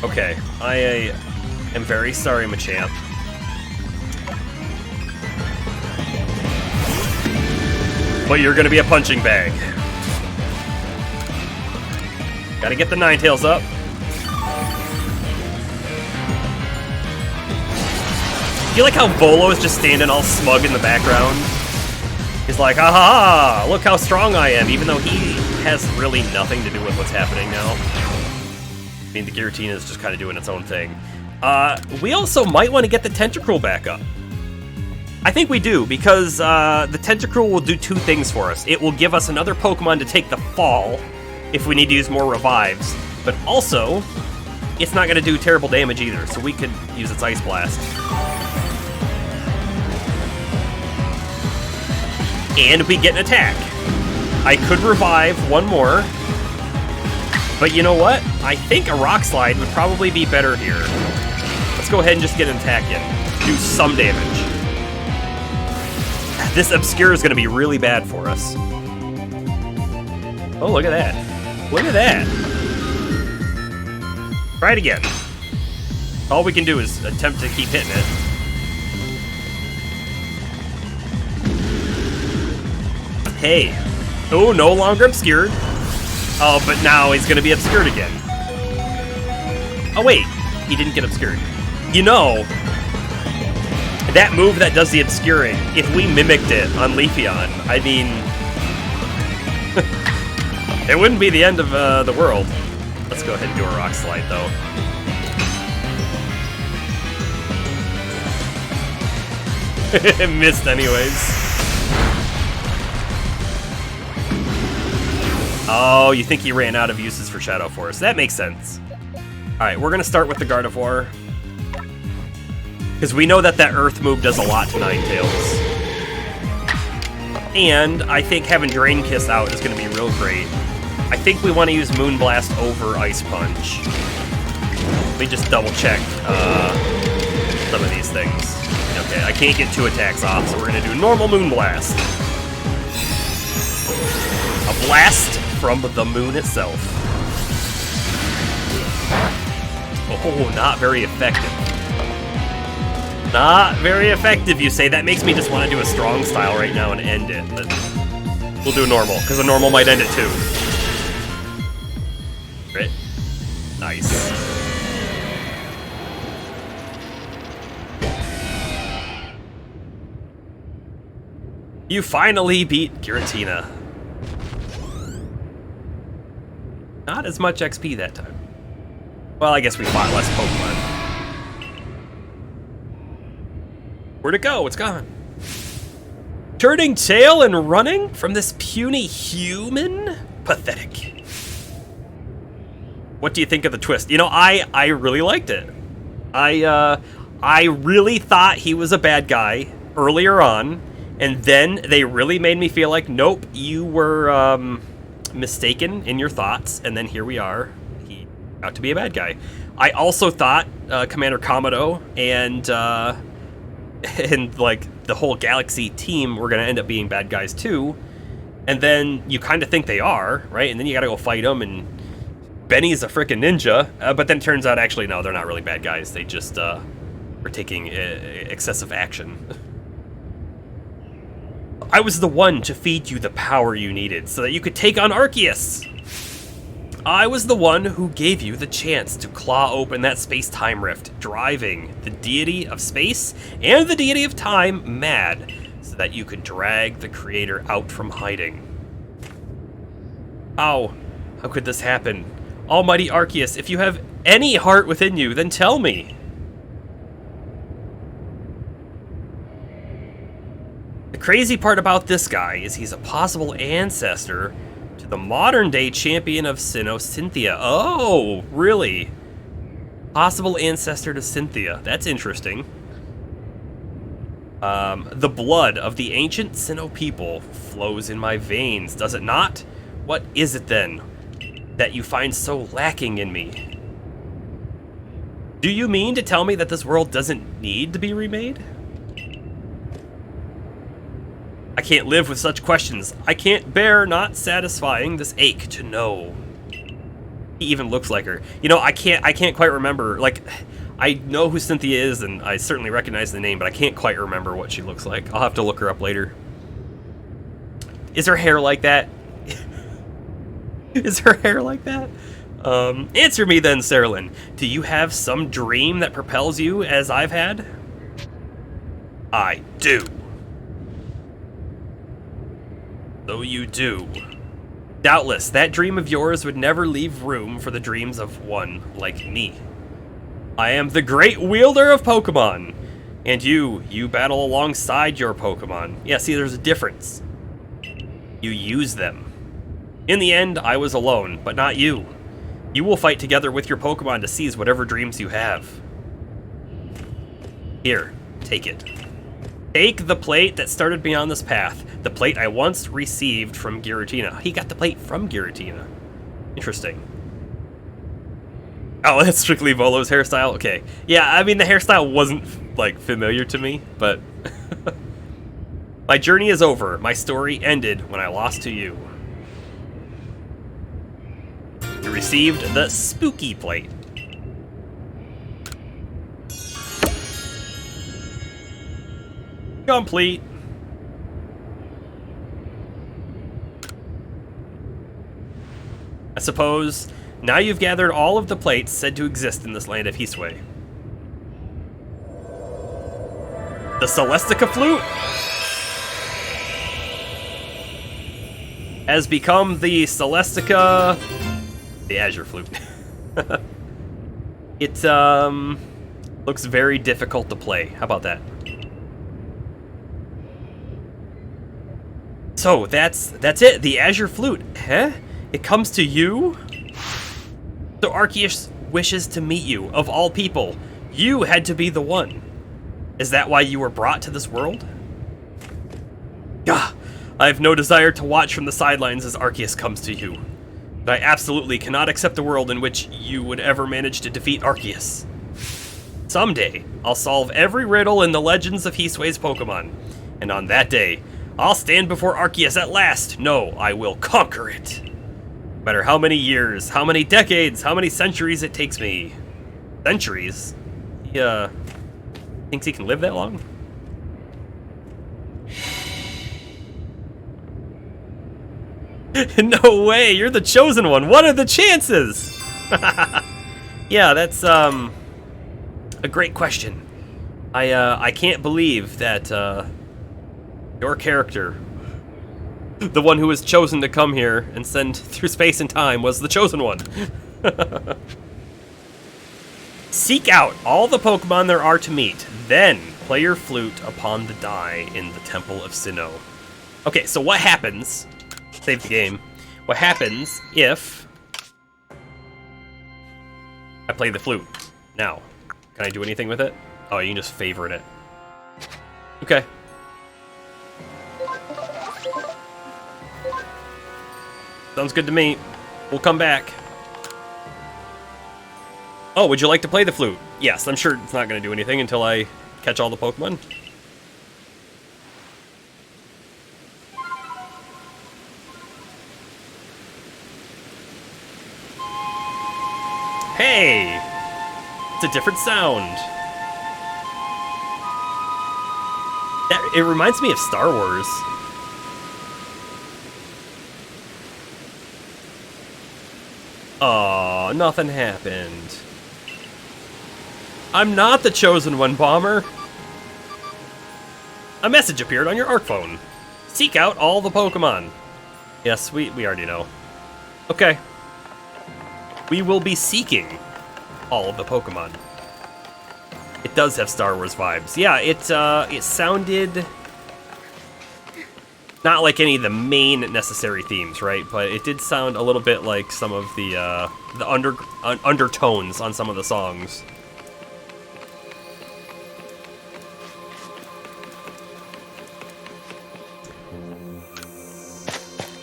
Okay, I am very sorry, Machamp. But you're gonna be a punching bag. Gotta get the Ninetales up. Do you like how Volo is just standing all smug in the background? He's like, ha ha, look how strong I am, even though he has really nothing to do with what's happening now. I mean, the Giratina is just kind of doing its own thing. We also might want to get the Tentacruel back up. I think we do, because the Tentacruel will do two things for us. It will give us another Pokemon to take the fall if we need to use more revives, but also, it's not going to do terrible damage either, so we could use its Ice Blast. And we get an attack. I could revive one more. But you know what? I think a Rock Slide would probably be better here. Let's go ahead and just get an attack in. Do some damage. This Obscure is going to be really bad for us. Oh, look at that. Look at that. Try it again. All we can do is attempt to keep hitting it. Hey. Oh, no longer obscured. Oh, but now he's gonna be obscured again. Oh wait, he didn't get obscured. You know, that move that does the obscuring, if we mimicked it on Leafeon, I mean, it wouldn't be the end of the world. Let's go ahead and do a Rock Slide, though. It missed anyways. Oh, you think he ran out of uses for Shadow Force. That makes sense. Alright, we're going to start with the Gardevoir. Because we know that Earth move does a lot to Ninetales. And I think having Drain Kiss out is going to be real great. I think we want to use Moonblast over Ice Punch. Let me just double check some of these things. Okay, I can't get 2 attacks off, so we're going to do normal Moonblast. A blast from the moon itself. Oh, not very effective. Not very effective, you say. That makes me just want to do a strong style right now and end it. But we'll do normal, because a normal might end it too. Right? Nice. You finally beat Giratina. Not as much XP that time. Well, I guess we fought less Pokemon. Where'd it go? It's gone. Turning tail and running from this puny human? Pathetic. What do you think of the twist? You know, I really liked it. I really thought he was a bad guy earlier on, and then they really made me feel like, nope, you were mistaken in your thoughts, and then here we are. He got to be a bad guy. I also thought Commander Komodo and like the whole Galaxy team were gonna end up being bad guys too, and then you kind of think they are, right? And then you gotta go fight them, and Benny's a freaking ninja, but then turns out actually no, they're not really bad guys. They just are taking excessive action. I was the one to feed you the power you needed so that you could take on Arceus. I was the one who gave you the chance to claw open that space-time rift, driving the deity of space and the deity of time mad. so that you could drag the creator out from hiding. How could this happen? Almighty Arceus, if you have any heart within you, then tell me. The crazy part about this guy is he's a possible ancestor to the modern-day champion of Sinnoh, Cynthia. Oh, really? Possible ancestor to Cynthia. That's interesting. The blood of the ancient Sinnoh people flows in my veins, does it not? What is it then that you find so lacking in me? Do you mean to tell me that this world doesn't need to be remade? I can't live with such questions. I can't bear not satisfying this ache to know. He even looks like her. You know, I can't quite remember. Like, I know who Cynthia is, and I certainly recognize the name, but I can't quite remember what she looks like. I'll have to look her up later. Is her hair like that? Is her hair like that? Answer me then, Cerulean. Do you have some dream that propels you as I've had? I do. So you do. Doubtless, that dream of yours would never leave room for the dreams of one like me. I am the great wielder of Pokemon, and you battle alongside your Pokemon. Yeah, see, there's a difference. You use them. In the end, I was alone, but not you. You will fight together with your Pokemon to seize whatever dreams you have. Here, take it. Take the plate that started me on this path. The plate I once received from Giratina. He got the plate from Giratina. Interesting. Oh, that's strictly Volo's hairstyle? Okay. Yeah, I mean, the hairstyle wasn't, like, familiar to me, but... My journey is over. My story ended when I lost to you. You received the spooky plate. Complete. I suppose now you've gathered all of the plates said to exist in this land of Hisui. The Celestica flute has become the Celestica, the Azure flute. It looks very difficult to play. How about that? So that's it. The Azure flute, huh? It comes to you? So Arceus wishes to meet you, of all people. You had to be the one. Is that why you were brought to this world? Gah! I have no desire to watch from the sidelines as Arceus comes to you. But I absolutely cannot accept a world in which you would ever manage to defeat Arceus. Someday, I'll solve every riddle in the legends of Hisui's Pokemon. And on that day, I'll stand before Arceus at last. No, I will conquer it. No matter how many years, how many decades, how many centuries it takes me. Centuries? He, thinks he can live that long? No way, you're the chosen one. What are the chances? Yeah, that's, a great question. I can't believe that, your character, the one who was chosen to come here and send through space and time, was the chosen one. Seek out all the Pokemon there are to meet, then play your flute upon the die in the Temple of Sinnoh. Okay, so what happens, save the game, what happens if I play the flute? Now, can I do anything with it? Oh, you can just favorite it. Okay. Sounds good to me. We'll come back. Oh, would you like to play the flute? Yes, I'm sure it's not going to do anything until I catch all the Pokemon. Hey! It's a different sound. It reminds me of Star Wars. Aw, nothing happened. I'm not the chosen one, Bomber. A message appeared on your ARC phone. Seek out all the Pokemon. Yes, we already know. Okay. We will be seeking all of the Pokemon. It does have Star Wars vibes. Yeah, it sounded not like any of the main necessary themes, right? But it did sound a little bit like some of the undertones on some of the songs.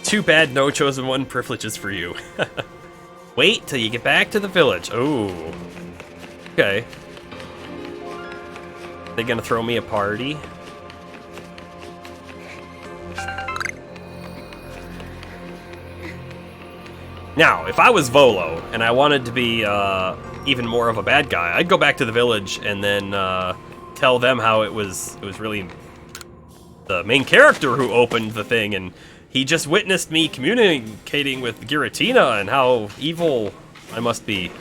Too bad no chosen one privileges for you. Wait till you get back to the village. Oh. Okay. They gonna throw me a party? Now, if I was Volo and I wanted to be even more of a bad guy, I'd go back to the village and then tell them how it was really the main character who opened the thing, and he just witnessed me communicating with Giratina and how evil I must be.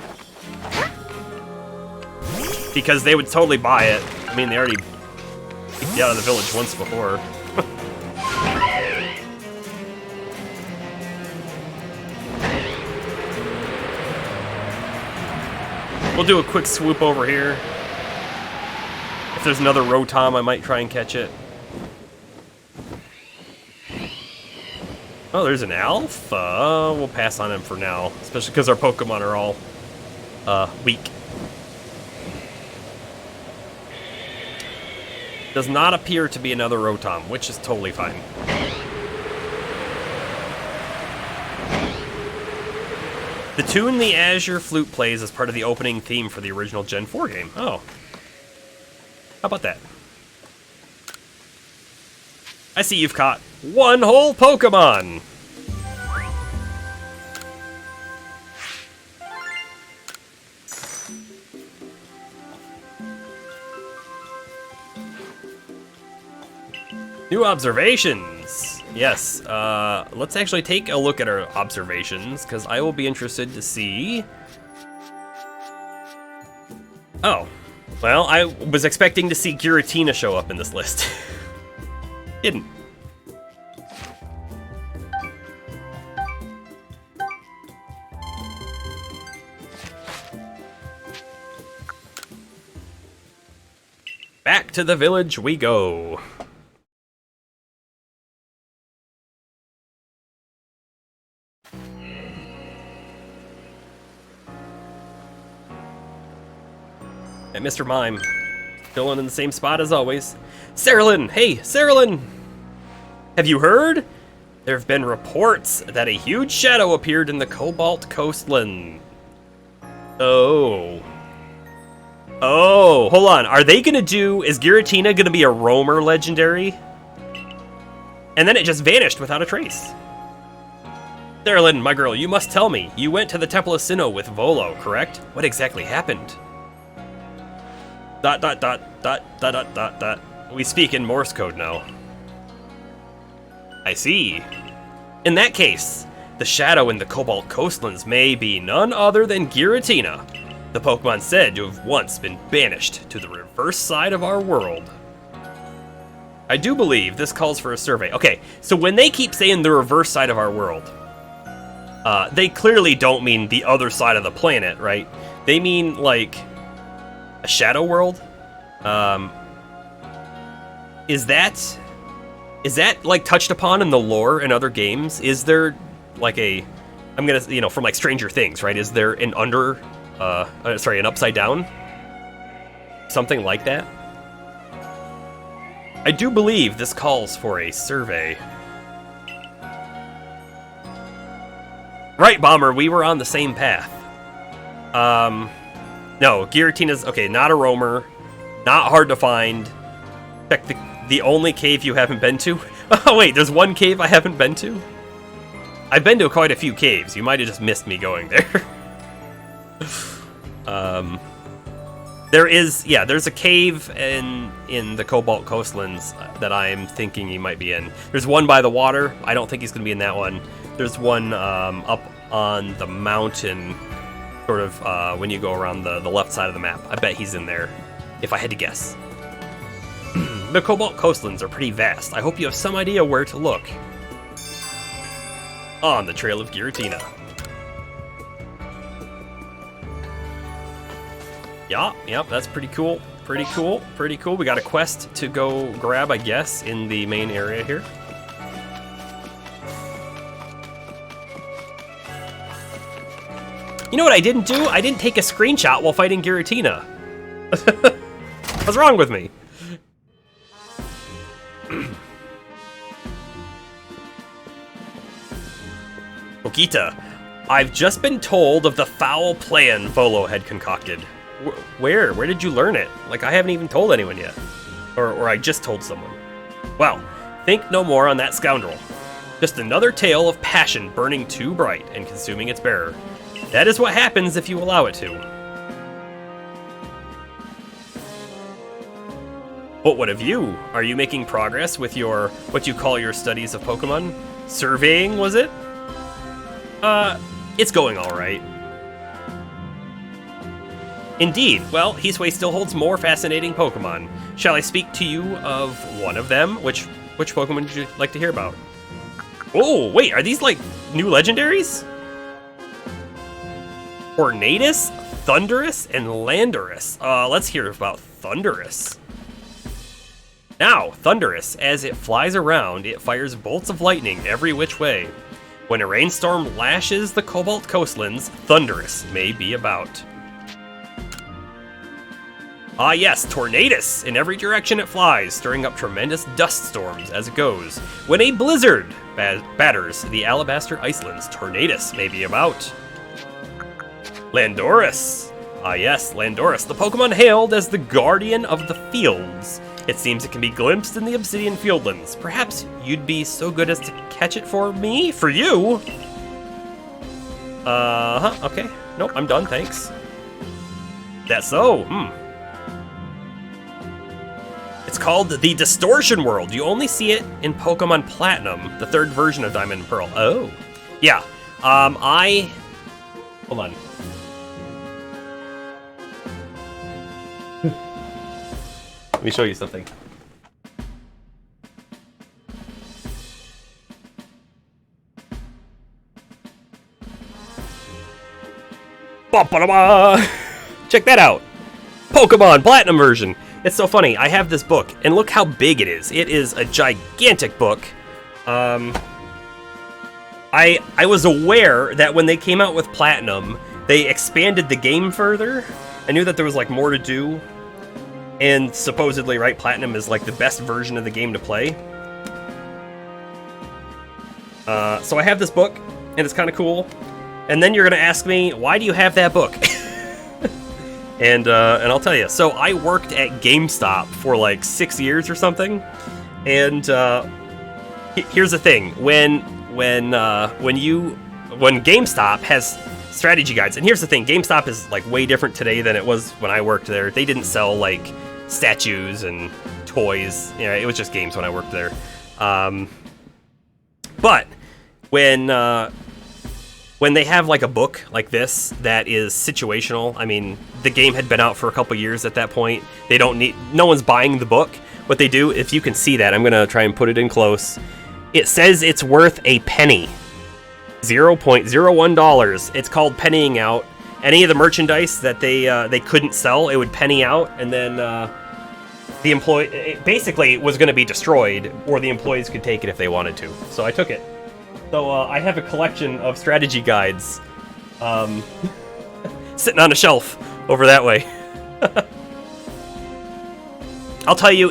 Because they would totally buy it. I mean, they already kicked you out of the village once before. We'll do a quick swoop over here. If there's another Rotom, I might try and catch it. Oh, there's an Alpha. We'll pass on him for now, especially because our Pokemon are all weak. Does not appear to be another Rotom, which is totally fine. The tune the Azure Flute plays as part of the opening theme for the original Gen 4 game. Oh. How about that? I see you've caught one whole Pokemon! New observations! Yes, let's actually take a look at our observations, because I will be interested to see... Oh. Well, I was expecting to see Giratina show up in this list. Didn't. Back to the village we go. And Mr. Mime, filling in the same spot as always. Cerulean! Hey, Cerulean! Have you heard? There have been reports that a huge shadow appeared in the Cobalt Coastland. Oh. Oh, hold on. Are they gonna do... Is Giratina gonna be a roamer legendary? And then it just vanished without a trace. Cerulean, my girl, you must tell me. You went to the Temple of Sinnoh with Volo, correct? What exactly happened? ... We speak in Morse code now. I see. In that case, the shadow in the Cobalt Coastlands may be none other than Giratina, the Pokemon said to have once been banished to the reverse side of our world. I do believe this calls for a survey. Okay, so when they keep saying the reverse side of our world, they clearly don't mean the other side of the planet, right? They mean, like, a shadow world? Is that like touched upon in the lore in other games? Is there like I'm gonna, you know, from like Stranger Things, right? Is there an an upside down? Something like that? I do believe this calls for a survey. Right, Bomber, we were on the same path. No, Giratina's, okay, not a roamer, not hard to find. Check the only cave you haven't been to. Oh wait, there's one cave I haven't been to? I've been to quite a few caves. You might have just missed me going there. There's a cave in the Cobalt Coastlands that I'm thinking he might be in. There's one by the water. I don't think he's going to be in that one. There's one up on the mountain, sort of when you go around the left side of the map. I bet he's in there, if I had to guess. the Cobalt Coastlands are pretty vast. I hope you have some idea where to look. On the trail of Giratina. Yep, that's pretty cool. Pretty cool. We got a quest to go grab, I guess, in the main area here. You know what I didn't do? I didn't take a screenshot while fighting Giratina. What's wrong with me? Okita, I've just been told of the foul plan Volo had concocted. Where? Where did you learn it? Like, I haven't even told anyone yet. Or I just told someone. Well, think no more on that scoundrel. Just another tale of passion burning too bright and consuming its bearer. That is what happens if you allow it to. But what of you? Are you making progress with your, what you call your studies of Pokemon? Surveying, was it? It's going alright. Indeed. Well, Heatwave still holds more fascinating Pokemon. Shall I speak to you of one of them? Which Pokemon would you like to hear about? Oh, wait, are these like new legendaries? Tornadus, Thundurus, and Landorus. Let's hear about Thundurus. Now, Thundurus, as it flies around, it fires bolts of lightning every which way. When a rainstorm lashes the Cobalt Coastlands, Thundurus may be about. Ah yes, Tornadus! In every direction it flies, stirring up tremendous dust storms as it goes. When a blizzard batters the Alabaster Icelands, Tornadus may be about. Landorus! Ah yes, Landorus, the Pokemon hailed as the guardian of the fields. It seems it can be glimpsed in the Obsidian Fieldlands. Perhaps you'd be so good as to catch it for me? For you? Okay. Nope, I'm done, thanks. That's so, It's called the Distortion World. You only see it in Pokemon Platinum, the third version of Diamond and Pearl. Oh. Yeah. Hold on. Let me show you something. Ba-ba-da-ba! Check that out. Pokemon Platinum version. It's so funny. I have this book, and look how big it is. It is a gigantic book. I was aware that when they came out with Platinum, they expanded the game further. I knew that there was like more to do. And supposedly, right, Platinum is like the best version of the game to play. So I have this book, and it's kind of cool. And then you're gonna ask me, why do you have that book? and I'll tell you. So I worked at GameStop for like 6 years or something. And here's the thing: when GameStop has strategy guides, and here's the thing: GameStop is like way different today than it was when I worked there. They didn't sell like statues and toys. You know, it was just games when I worked there. But when they have like a book like this that is situational, I mean, the game had been out for a couple years at that point. They don't need, no one's buying the book. What they do, if you can see that, I'm gonna try and put it in close. It says it's worth a penny, $0.01. It's called pennying out. Any of the merchandise that they couldn't sell, it would penny out, and then the employee, it basically was going to be destroyed, or the employees could take it if they wanted to. So I took it. So I have a collection of strategy guides sitting on a shelf over that way. I'll tell you,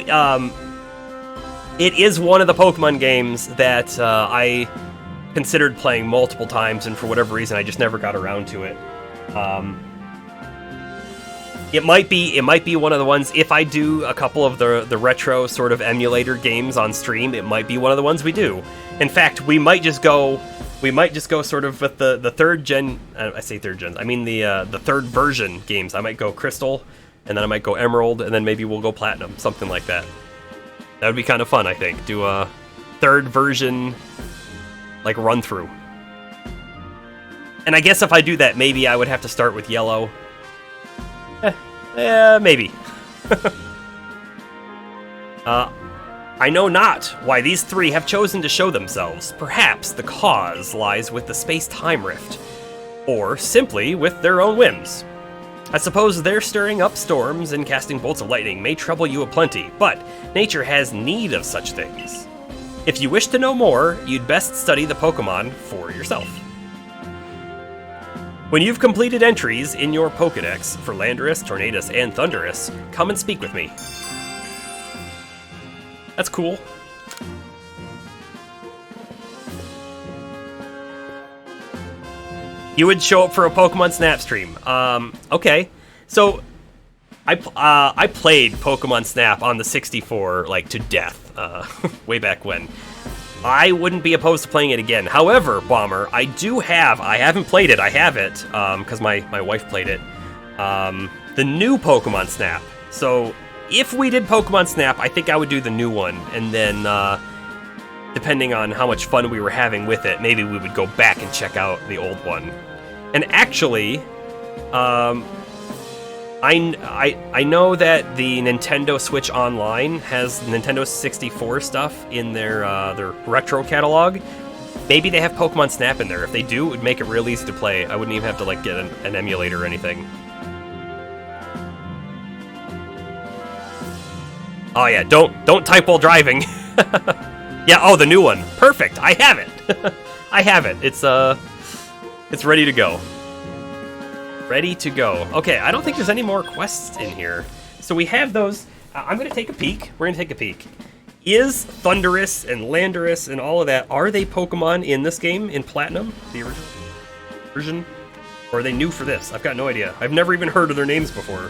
it is one of the Pokemon games that I considered playing multiple times, and for whatever reason, I just never got around to it. It might be one of the ones, if I do a couple of the retro sort of emulator games on stream, it might be one of the ones we do. In fact, we might just go sort of with the third gen, I say third gens, I mean the third version games. I might go Crystal, and then I might go Emerald, and then maybe we'll go Platinum, something like that. That would be kind of fun, I think. Do a third version, like, run through. And I guess if I do that, maybe I would have to start with Yellow. Maybe. I know not why these three have chosen to show themselves. Perhaps the cause lies with the space-time rift, or simply with their own whims. I suppose their stirring up storms and casting bolts of lightning may trouble you aplenty, but nature has need of such things. If you wish to know more, you'd best study the Pokémon for yourself. When you've completed entries in your Pokédex for Landorus, Tornadus, and Thundurus, come and speak with me. That's cool. You would show up for a Pokemon Snap stream. Okay. So, I played Pokemon Snap on the 64, like, to death, way back when. I wouldn't be opposed to playing it again. However, Bomber, I haven't played it, I have it, because my wife played it, the new Pokemon Snap. So, if we did Pokemon Snap, I think I would do the new one, and then, depending on how much fun we were having with it, maybe we would go back and check out the old one. And actually, I know that the Nintendo Switch Online has Nintendo 64 stuff in their retro catalog. Maybe they have Pokemon Snap in there. If they do, it would make it real easy to play. I wouldn't even have to like get an emulator or anything. Oh yeah, don't type while driving. Yeah, oh, the new one. Perfect. I have it. I have it. It's ready to go. Ready to go. Okay, I don't think there's any more quests in here. So we have those. I'm going to take a peek. We're going to take a peek. Is Thundurus and Landorus and all of that, are they Pokemon in this game, in Platinum, the original version? Or are they new for this? I've got no idea. I've never even heard of their names before.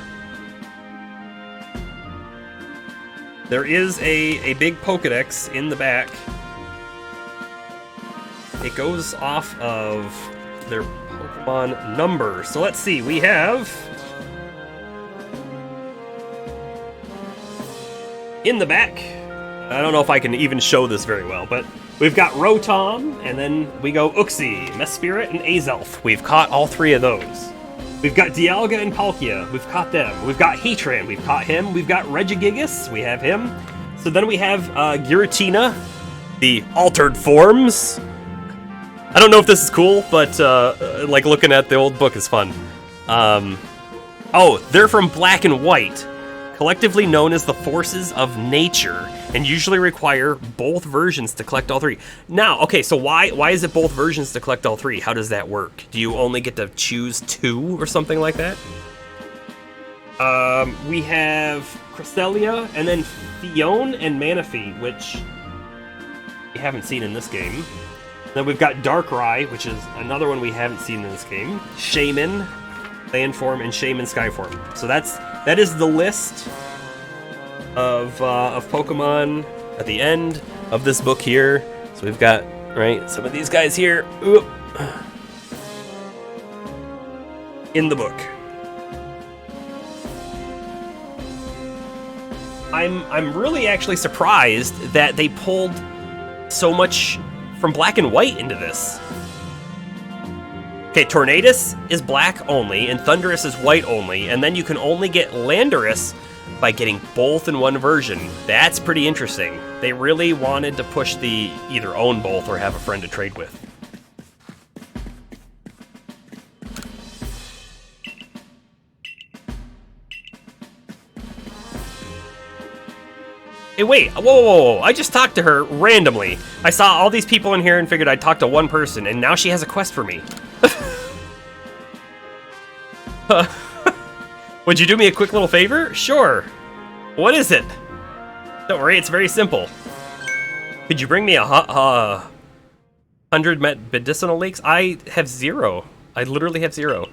There is a big Pokedex in the back. It goes off of their Pokemon numbers. So let's see, we have... in the back, I don't know if I can even show this very well, but we've got Rotom, and then we go Uxie, Mesprit, and Azelf. We've caught all three of those. We've got Dialga and Palkia. We've caught them. We've got Heatran. We've caught him. We've got Regigigas. We have him. So then we have Giratina, the altered forms. I don't know if this is cool, but like looking at the old book is fun. Oh, they're from Black and White, collectively known as the forces of nature, and usually require both versions to collect all three. Now, okay, so why is it both versions to collect all three? How does that work? Do you only get to choose two or something like that? We have Cresselia, and then Phione and Manaphy, which we haven't seen in this game. Then we've got Darkrai, which is another one we haven't seen in this game. Shaman, Landform, and Shaman Skyform. So that is the list of Pokemon at the end of this book here. So we've got, right, some of these guys here. Oop, in the book. I'm really actually surprised that they pulled so much from Black and White into this. Okay, Tornadus is black only, and Thundurus is white only, and then you can only get Landorus by getting both in one version. That's pretty interesting. They really wanted to push the either own both or have a friend to trade with. Hey, wait, whoa, I just talked to her randomly. I saw all these people in here and figured I'd talk to one person, and now she has a quest for me. Would you do me a quick little favor? Sure. What is it? Don't worry, it's very simple. Could you bring me 100 medicinal leaks? I have 0. I literally have 0.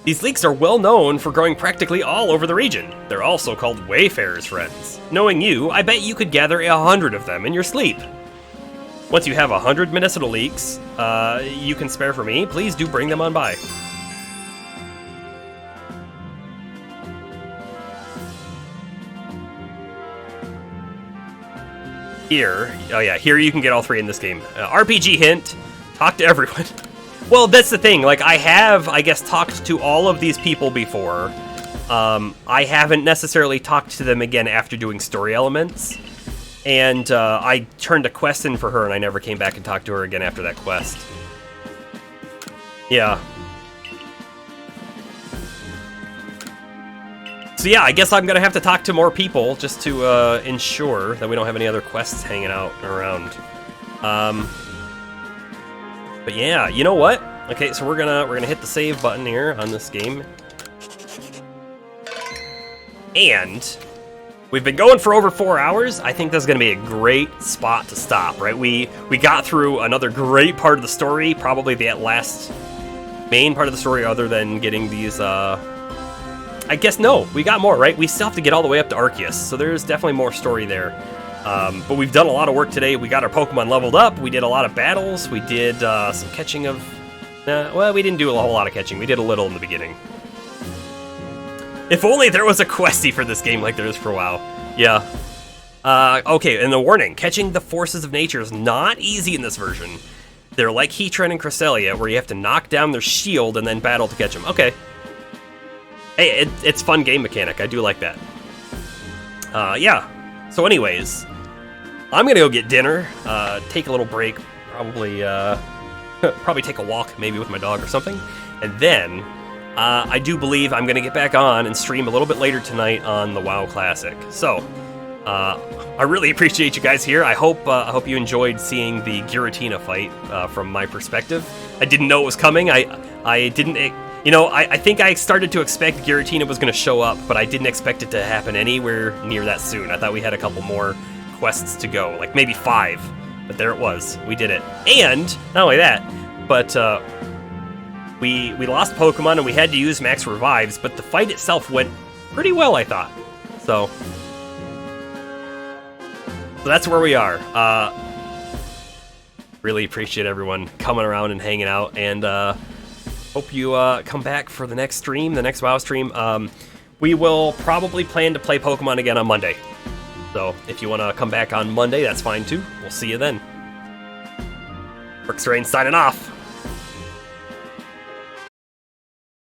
These leeks are well known for growing practically all over the region. They're also called Wayfarers' friends. Knowing you, I bet you could gather 100 of them in your sleep. Once you have 100 medicinal leeks you can spare for me, please do bring them on by. Here, oh yeah, here you can get all 3 in this game. RPG hint, talk to everyone. Well, that's the thing. Like, I have, I guess, talked to all of these people before. I haven't necessarily talked to them again after doing story elements. And I turned a quest in for her, and I never came back and talked to her again after that quest. Yeah. So yeah, I guess I'm gonna have to talk to more people just to ensure that we don't have any other quests hanging out around. But yeah, you know what? Okay, so we're gonna hit the save button here on this game. And we've been going for over 4 hours. I think this is gonna be a great spot to stop, right? We got through another great part of the story, probably the last main part of the story other than getting these, I guess no, we got more, right? We still have to get all the way up to Arceus, so there's definitely more story there. But we've done a lot of work today. We got our Pokemon leveled up, we did a lot of battles, we did some catching of... well, we didn't do a whole lot of catching, we did a little in the beginning. If only there was a questy for this game like there is for WoW. Yeah. Okay, and the warning, catching the forces of nature is not easy in this version. They're like Heatran and Cresselia, where you have to knock down their shield and then battle to catch them. Okay. Hey, it's fun game mechanic. I do like that. Yeah. So anyways, I'm gonna go get dinner, take a little break, probably probably take a walk maybe with my dog or something, and then I do believe I'm gonna get back on and stream a little bit later tonight on the WoW Classic. So I really appreciate you guys here. I hope you enjoyed seeing the Giratina fight from my perspective. I didn't know it was coming. I didn't, you know, I think I started to expect Giratina was going to show up, but I didn't expect it to happen anywhere near that soon. I thought we had a couple more quests to go, like maybe 5, but there it was. We did it. And not only that, but we lost Pokemon and we had to use max revives, but the fight itself went pretty well, I thought. So that's where we are. Really appreciate everyone coming around and hanging out, and hope you come back for the next stream, the next WoW stream. We will probably plan to play Pokemon again on Monday. So if you want to come back on Monday, that's fine too. We'll see you then. Brooks Rain signing off.